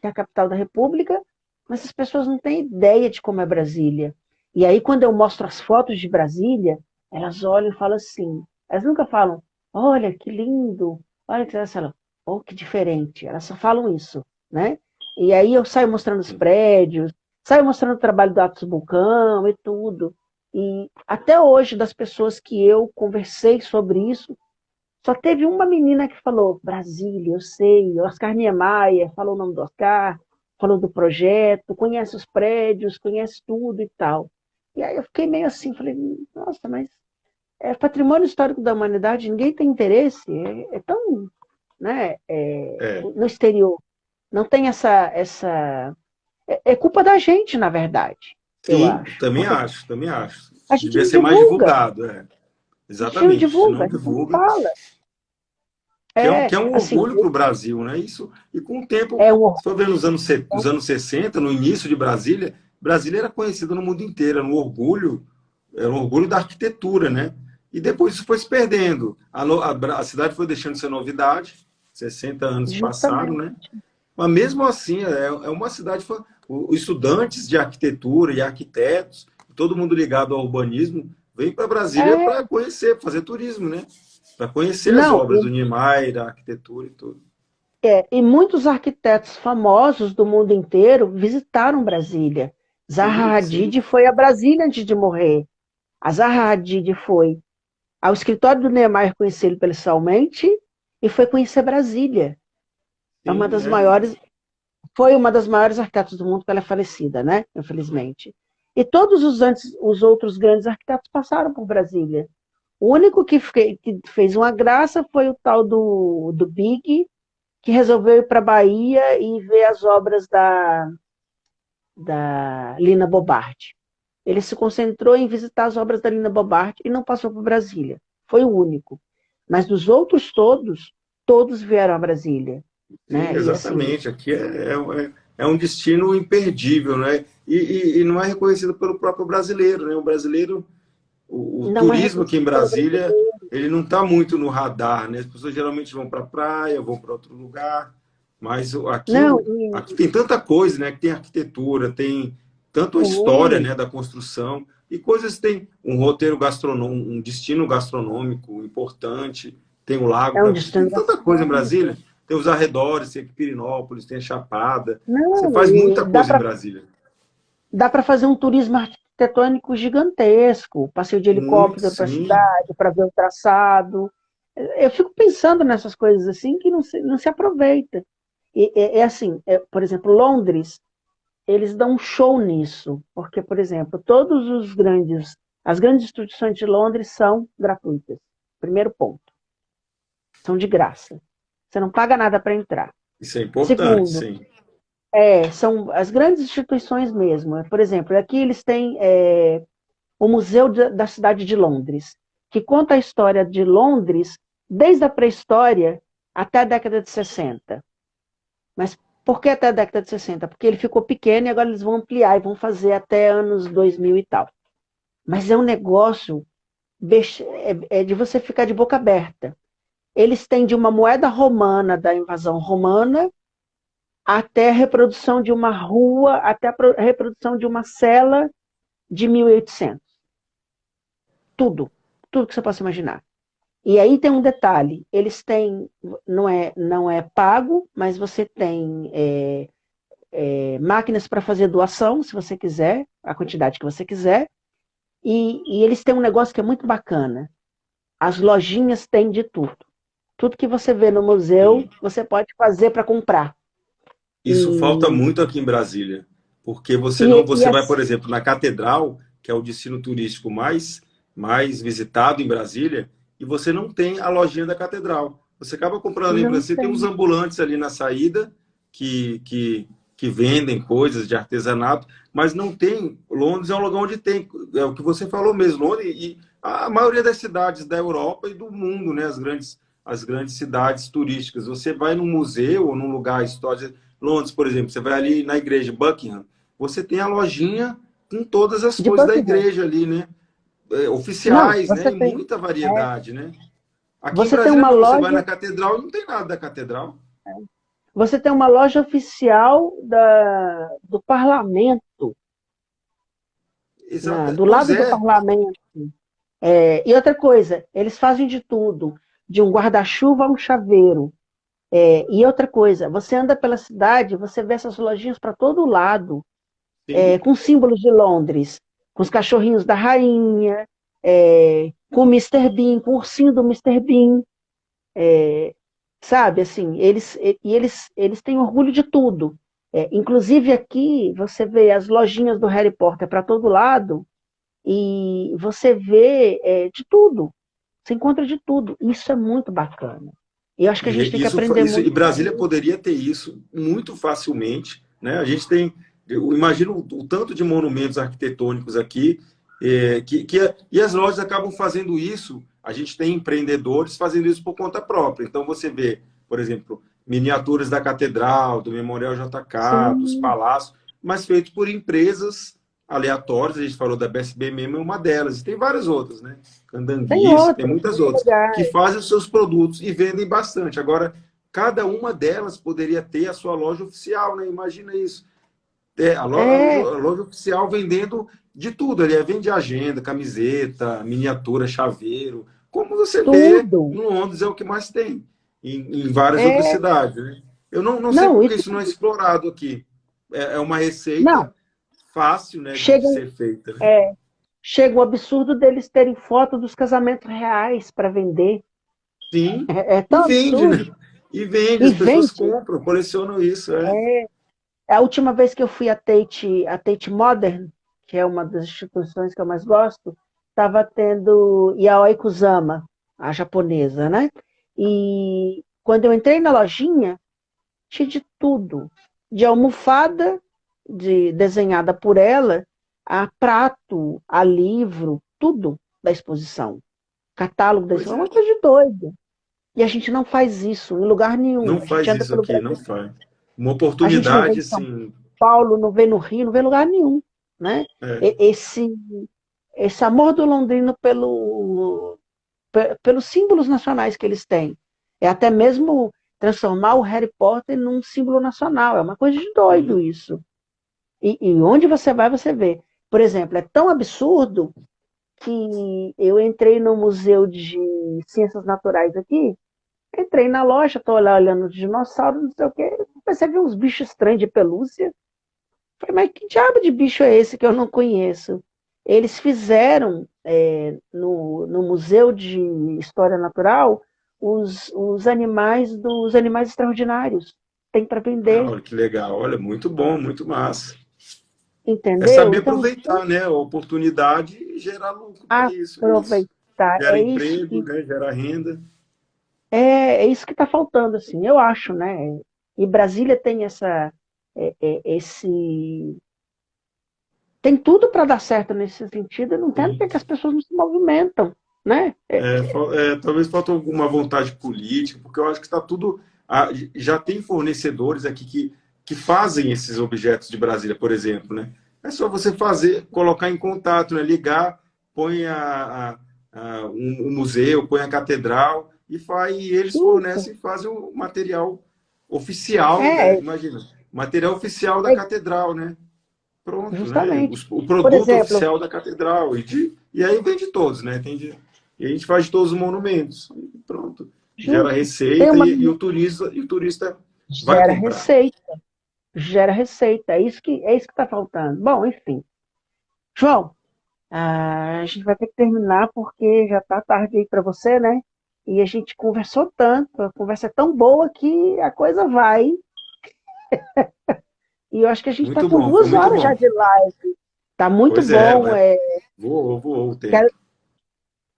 que é a capital da República, mas as pessoas não têm ideia de como é Brasília. E aí, quando eu mostro as fotos de Brasília, elas olham e falam assim. Elas nunca falam, olha que lindo, olha que elas falam, oh, que diferente. Elas só falam isso, né? E aí eu saio mostrando os prédios, saio mostrando o trabalho do Atos Bulcão e tudo. E até hoje, das pessoas que eu conversei sobre isso, só teve uma menina que falou, Brasília, eu sei, Oscar Niemeyer, falou o nome do Oscar, falou do projeto, conhece os prédios, conhece tudo e tal. E aí eu fiquei meio assim, falei, nossa, mas é patrimônio histórico da humanidade, ninguém tem interesse, é tão, né, É, no exterior. Não tem essa. É culpa da gente, na verdade, eu sim, acho. também Porque acho, também acho. a gente Devia não ser mais divulga, divulgado, é. a gente não Exatamente, se divulga, não a gente não divulga, fala. que É, é um assim, orgulho para o Brasil, né? Isso, e com o tempo, é um se for ver nos anos 60, no início de Brasília, Brasília era conhecida no mundo inteiro, era um orgulho da arquitetura, né? E depois isso foi se perdendo. A cidade foi deixando de ser novidade, 60 anos passaram, justamente. né? Mas mesmo assim, é uma cidade. Os estudantes de arquitetura e arquitetos, todo mundo ligado ao urbanismo, vem para Brasília É, para conhecer, fazer turismo, né? Para conhecer as não, obras do Niemeyer, a arquitetura e tudo. e muitos arquitetos famosos do mundo inteiro visitaram Brasília. Zaha Sim, sim, Hadid foi a Brasília antes de morrer. A Zaha Hadid foi ao escritório do Niemeyer conhecer ele pessoalmente e foi conhecer Brasília. É uma sim, das maiores, foi uma das maiores arquitetos do mundo, que ela é falecida, né? Infelizmente. E todos os outros grandes arquitetos passaram por Brasília. O único que fez uma graça foi o tal do Big, que resolveu ir para a Bahia e ver as obras da Lina Bobardi. Ele se concentrou em visitar as obras da Lina Bobardi e não passou por Brasília. Foi o único. Mas dos outros todos, todos vieram a Brasília. sim, Né? E assim, exatamente. Aqui é um destino imperdível, né? E não é reconhecido pelo próprio brasileiro, né? O brasileiro, o não é turismo aqui em reconhecido pelo Brasília, brasileiro. ele não está muito no radar, né? As pessoas geralmente vão para a praia, vão para outro lugar, mas Não, aqui tem tanta coisa, né? Que tem arquitetura, tem tanto a história, tem. né, da construção e coisas tem um roteiro gastronômico, um destino gastronômico importante, tem o lago É um para visitar, destino tem tanta coisa em gastronômico. Brasília. Tem os arredores, tem aqui Pirinópolis, tem a Chapada. Você Não, faz e muita coisa em Brasília. dá para fazer um turismo arquitetônico gigantesco, passeio de helicóptero para a Sim, cidade, para ver o traçado. Eu fico pensando nessas coisas assim que não se aproveita. Assim, por exemplo, Londres, eles dão um show nisso, porque, por exemplo, as grandes instituições de Londres são gratuitas. Primeiro ponto, são de graça. Você não paga nada para entrar. isso é importante, Segundo, sim. são as grandes instituições mesmo. Por exemplo, aqui eles têm o Museu da Cidade de Londres, que conta a história de Londres desde a pré-história até a década de 60. Mas por que até a década de 60? Porque ele ficou pequeno e agora eles vão ampliar e vão fazer até anos 2000 e tal. Mas é um negócio de você ficar de boca aberta. Eles têm de uma moeda romana da invasão romana até a reprodução de uma rua, até a reprodução de uma cela de 1800. Tudo. Tudo que você possa imaginar. E aí tem um detalhe, eles têm, não é pago, mas você tem máquinas para fazer doação, se você quiser, a quantidade que você quiser, e eles têm um negócio que é muito bacana. As lojinhas têm de tudo. Tudo que você vê no museu, Sim. você pode fazer para comprar. Isso falta E, muito aqui em Brasília, porque você não, e você vai, as, por exemplo, na Catedral, que é o destino turístico mais visitado em Brasília, e você não tem a lojinha da Catedral. Você acaba comprando ali em não Brasília, tem uns tem. ambulantes ali na saída que, que, que vendem coisas de artesanato, mas não tem. Londres é um lugar onde tem, é o que você falou mesmo, Londres e a maioria das cidades da Europa e do mundo, né, as grandes cidades turísticas. Você vai num museu ou num lugar histórico, Londres, por exemplo, você vai ali na igreja Buckingham, você tem a lojinha com todas as De coisas da Buckingham. igreja ali, né? Não, Oficiais, né? você E tem. muita É, variedade, né? Aqui em você tem Brasília uma não, você vai na loja. catedral e não tem nada da catedral. Você tem uma loja oficial do parlamento, Exato. do Pois lado do é, parlamento. E outra coisa, eles fazem de tudo, de um guarda-chuva a um chaveiro. E outra coisa, você anda pela cidade, você vê essas lojinhas para todo lado, sim. com símbolos de Londres, com os cachorrinhos da rainha, com o Mister Bean, com o ursinho do Mister Bean, sabe? Assim, eles têm orgulho de tudo. Inclusive aqui você vê as lojinhas do Harry Potter para todo lado e você vê de tudo. Você encontra de tudo. Isso é muito bacana. E eu acho que a gente tem que aprender E muito com Brasília isso. poderia ter isso muito facilmente, né? A gente tem, eu imagino o tanto de monumentos arquitetônicos aqui, e as lojas acabam fazendo isso. A gente tem empreendedores fazendo isso por conta própria. Então você vê, por exemplo, miniaturas da Catedral, do Memorial JK, dos Sim, palácios, mas feitos por empresas aleatórias. A gente falou da BSB mesmo, é uma delas, e tem várias outras, né? tem Candanguice, tem outros, muitas tem outras que lugares. fazem os seus produtos e vendem bastante. Agora, cada uma delas poderia ter a sua loja oficial, né? Imagina isso. É, A loja oficial vendendo de tudo. Ali vende agenda, camiseta, miniatura, chaveiro. Como você vê, tudo. no Londres é o que mais tem. Em várias outras É, cidades. Né? Eu não sei não, por e que isso não é explorado aqui. É uma não, receita fácil, né, de chega, ser feita. Né? é, chega o absurdo deles terem foto dos casamentos reais para vender. Sim, É e tão vende, né? absurdo. E vende, E as pessoas vende. compram, colecionam isso. É. A última vez que eu fui a Tate Modern, que é uma das instituições que eu mais gosto, estava tendo Yaoi Kusama, a japonesa, né? E quando eu entrei na lojinha, tinha de tudo. De almofada, desenhada por ela, a prato, a livro, tudo da exposição. Catálogo da Pois exposição, é é. uma coisa de doido. E a gente não faz isso em lugar nenhum. Não A gente faz anda isso pelo aqui, não Brasil, faz. Uma a gente não vê oportunidade, em São assim, Paulo, não vê no Rio, não vê em lugar nenhum, né? é, Esse amor do londrino pelos símbolos nacionais que eles têm. É até mesmo transformar o Harry Potter num símbolo nacional. É uma coisa de doido sim, isso. E onde você vai, você vê. Por exemplo, é tão absurdo que eu entrei no Museu de Ciências Naturais aqui, entrei na loja, estou lá olhando os dinossauros, não sei o quê, percebi uns bichos estranhos de pelúcia. Falei, mas que diabo de bicho é esse que eu não conheço? Eles fizeram no Museu de História Natural os animais dos animais extraordinários. Tem para ah, vender, olha que legal, olha, muito bom, muito massa. É entendeu? saber Então, aproveitar, né, a oportunidade e gerar lucro para isso, é isso. aproveitar. Gera emprego, né, gera renda. É isso que está faltando, assim, eu acho, né? E Brasília tem esse tem tudo para dar certo nesse sentido, eu não entendo Sim. porque que as pessoas não se movimentam, né? Talvez falta alguma vontade política, porque eu acho que está tudo. Já tem fornecedores aqui que fazem esses objetos de Brasília, por exemplo, né? É só você fazer, colocar em contato, né? Ligar, põe um museu, põe a catedral e eles Isso, fornecem e fazem o material oficial, né? é, Imagina, material oficial da é catedral, né? Pronto, né? justamente. O Por produto exemplo, oficial da catedral. E aí vem de todos, né? E a gente faz de todos os monumentos. E pronto. Gera justo, tem receita uma e o turista vai gera comprar. receita, gera receita, é isso que está faltando. Bom, enfim. João, a gente vai ter que terminar porque já está tarde aí para você, né? E a gente conversou tanto, a conversa é tão boa que a coisa vai. E eu acho que a gente está Muito com bom, foi duas muito horas já bom. de live. Tá muito Pois é, bom. voou o Quero, tempo.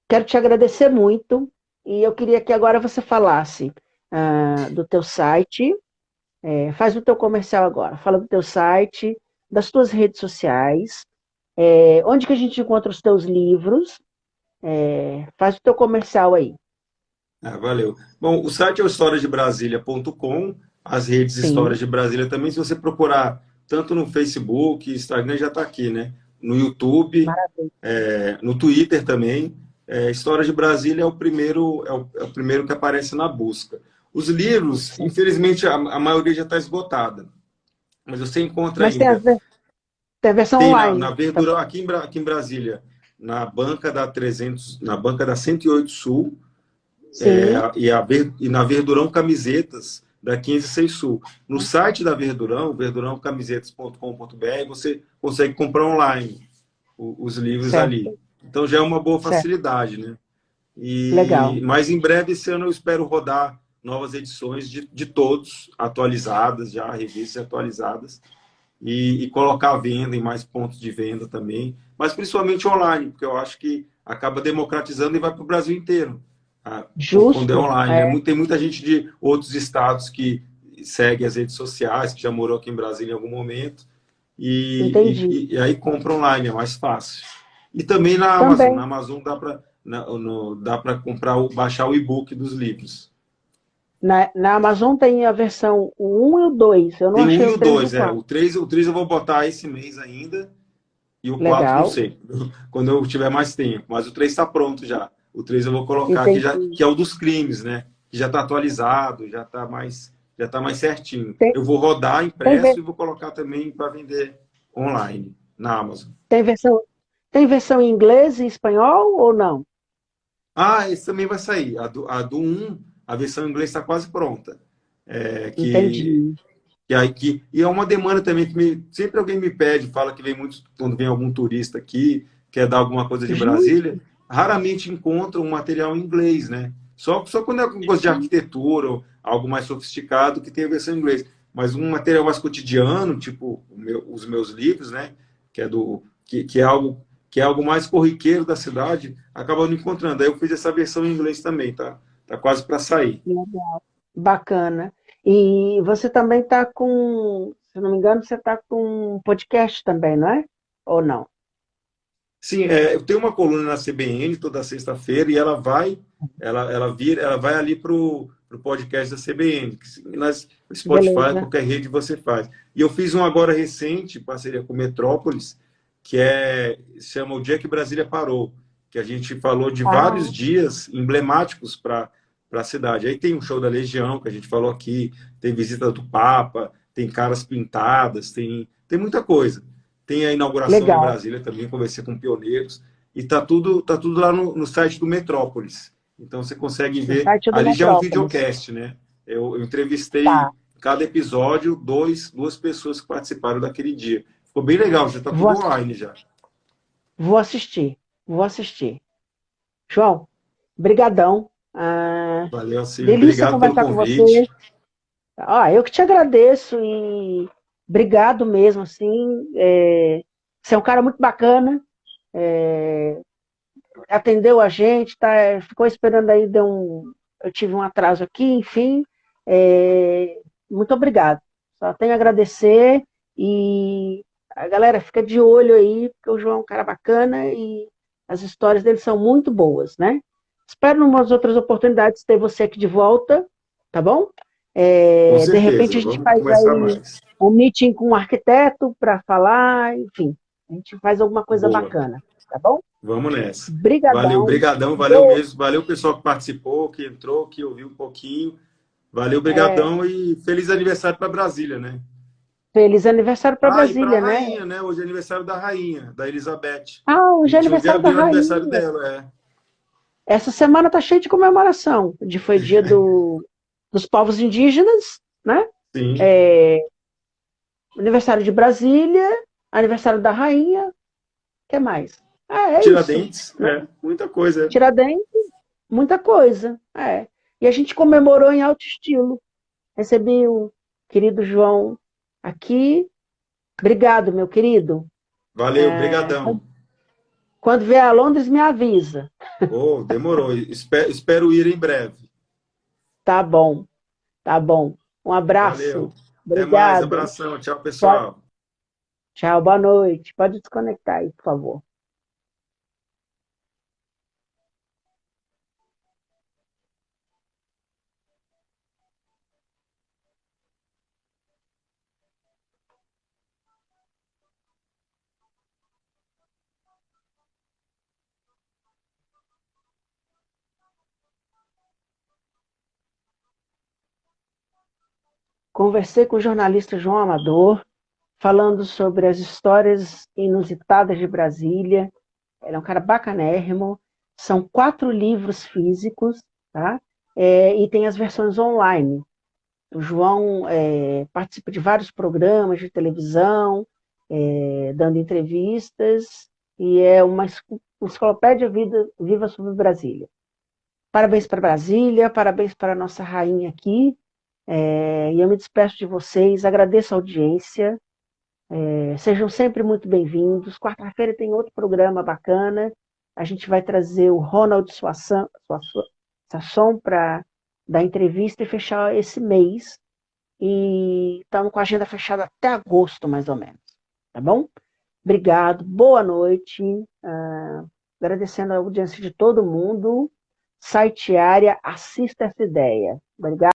quero te agradecer muito. E eu queria que agora você falasse do teu site. Faz o teu comercial agora. Fala do teu site, das tuas redes sociais, onde que a gente encontra os teus livros. Faz o teu comercial aí. Valeu. Bom, o site é o historiasdebrasilia.com, as redes Histórias Sim, de Brasília também. Se você procurar tanto no Facebook, Instagram já está aqui, né? No YouTube, maravilha. no Twitter também. Histórias de Brasília é o primeiro que aparece na busca. Os livros, Sim. infelizmente, a maioria já está esgotada, mas você encontra Mas tem ainda. tem a versão Tem na online Verdurão, também. aqui em Brasília, na banca da 300, na banca da 108 Sul, Sim, e na Verdurão Camisetas, da 106 Sul. No site da Verdurão, verdurãocamisetas.com.br, você consegue comprar online os livros ali. certo. Então já é uma boa Certo. facilidade, né? Legal. Mas em breve, esse ano, eu espero rodar novas edições de todos, atualizadas já, revistas atualizadas, e colocar a venda em mais pontos de venda também, mas principalmente online, porque eu acho que acaba democratizando e vai para o Brasil inteiro, quando é Justo. online, né? Tem muita gente de outros estados que segue as redes sociais, que já morou aqui em Brasília em algum momento, Entendi. e aí compra online, é mais fácil. E também na Amazon. Na Também. Amazon dá para comprar, baixar o e-book dos livros. Na Amazon tem a versão o 1 e o 2. Eu não Tem o 1 achei e o o 3 e o 2, é. 4. O três eu vou botar esse mês ainda, e o 4 não Legal. sei, quando eu tiver mais tempo. Mas o 3 está pronto já. O 3 eu vou colocar, Entendi. que é o dos crimes, né? Que já está atualizado, já tá mais certinho. Tem, Eu vou rodar tem, impresso ve- e vou colocar também para vender online na Amazon. tem versão, tem versão em inglês e espanhol ou não? Esse também vai sair. A do 1, a versão em inglês está quase pronta. É, que, Entendi. e é uma demanda também que sempre alguém me pede, fala que vem muito quando vem algum turista aqui, quer dar alguma coisa de Brasília, Justo. raramente encontra um material em inglês, né? Só quando é alguma coisa de Sim. arquitetura ou algo mais sofisticado que tem a versão em inglês. Mas um material mais cotidiano, tipo os meus livros, né? Que é algo mais corriqueiro da cidade, acaba não encontrando. Aí eu fiz essa versão em inglês também, tá? Tá quase para sair. Legal. Bacana. E você também está com, se não me engano, você está com um podcast também, não é? Ou não? Sim, eu tenho uma coluna na CBN toda sexta-feira e ela vai ali pro podcast da CBN, que no Spotify, Beleza. qualquer rede você faz. E eu fiz um agora recente, em parceria com Metrópolis, que se chama O Dia que Brasília Parou, que a gente falou de vários Ah, dias emblemáticos para a cidade. Aí tem o show da Legião, que a gente falou aqui, tem visita do Papa, tem caras pintadas, tem muita coisa. Tem a inauguração de legal. Brasília também, conversei com pioneiros. E tá tudo lá no site do Metrópolis. Então você consegue No ver. site do Ali já é um Metrópolis. videocast, né? Eu Tá. entrevistei cada episódio duas pessoas que participaram daquele dia. Ficou bem legal, já está Vou, tudo ass- online já. vou assistir. Vou assistir. João, brigadão. Valeu, Silvio. Delícia Obrigado pelo conversar com você. convite. Eu que te agradeço e obrigado mesmo, assim. Você é um cara muito bacana, atendeu a gente, tá, ficou esperando aí, eu tive um atraso aqui, enfim. Muito obrigado. Só tenho a agradecer e A galera fica de olho aí, porque o João é um cara bacana e as histórias dele são muito boas, né? Espero, em umas outras oportunidades, ter você aqui de volta, tá bom? Com De repente certeza, a gente vamos faz conversar aí mais. um meeting com um arquiteto para falar, enfim, a gente faz alguma coisa Boa. bacana, tá bom? Vamos nessa. Valeu, Brigadão. brigadão, valeu mesmo. Valeu o pessoal que participou, que entrou, que ouviu um pouquinho. Valeu, brigadão e feliz aniversário para Brasília, né? Feliz aniversário para Ah, e para a Brasília, né? rainha, né? Hoje é aniversário da rainha, da Elizabeth. Ah, hoje é 21 de aniversário da abril é aniversário rainha. dela, é. Essa semana tá cheia de comemoração. Foi dia dos povos indígenas, né? Sim. É, aniversário de Brasília, aniversário da rainha, o que mais? É isso, Tiradentes, né? é. Muita coisa, é. Tiradentes, muita coisa. E a gente comemorou em alto estilo. Recebi o querido João aqui. Obrigado, meu querido. Valeu, brigadão. Quando vier a Londres, me avisa. Oh, demorou. Espero ir em breve. Tá bom, tá bom. Um Valeu. abraço. Até mais. Obrigado. Abração. Tchau, pessoal. Tchau, boa noite. Pode desconectar aí, por favor. Conversei com o jornalista João Amador, falando sobre as histórias inusitadas de Brasília. Ele é um cara bacanérrimo. São 4 livros físicos, tá? E tem as versões online. O João participa de vários programas de televisão, dando entrevistas, e é uma enciclopédia viva sobre Brasília. Parabéns para Brasília, parabéns para a nossa rainha aqui. E eu me despeço de vocês, agradeço a audiência. Sejam sempre muito bem-vindos. Quarta-feira tem outro programa bacana. A gente vai trazer o Ronald Sasson para dar entrevista e fechar esse mês. E estamos com a agenda fechada até agosto, mais ou menos. Tá bom? Obrigado, boa noite. Agradecendo a audiência de todo mundo. Site área, assista essa ideia. Obrigado.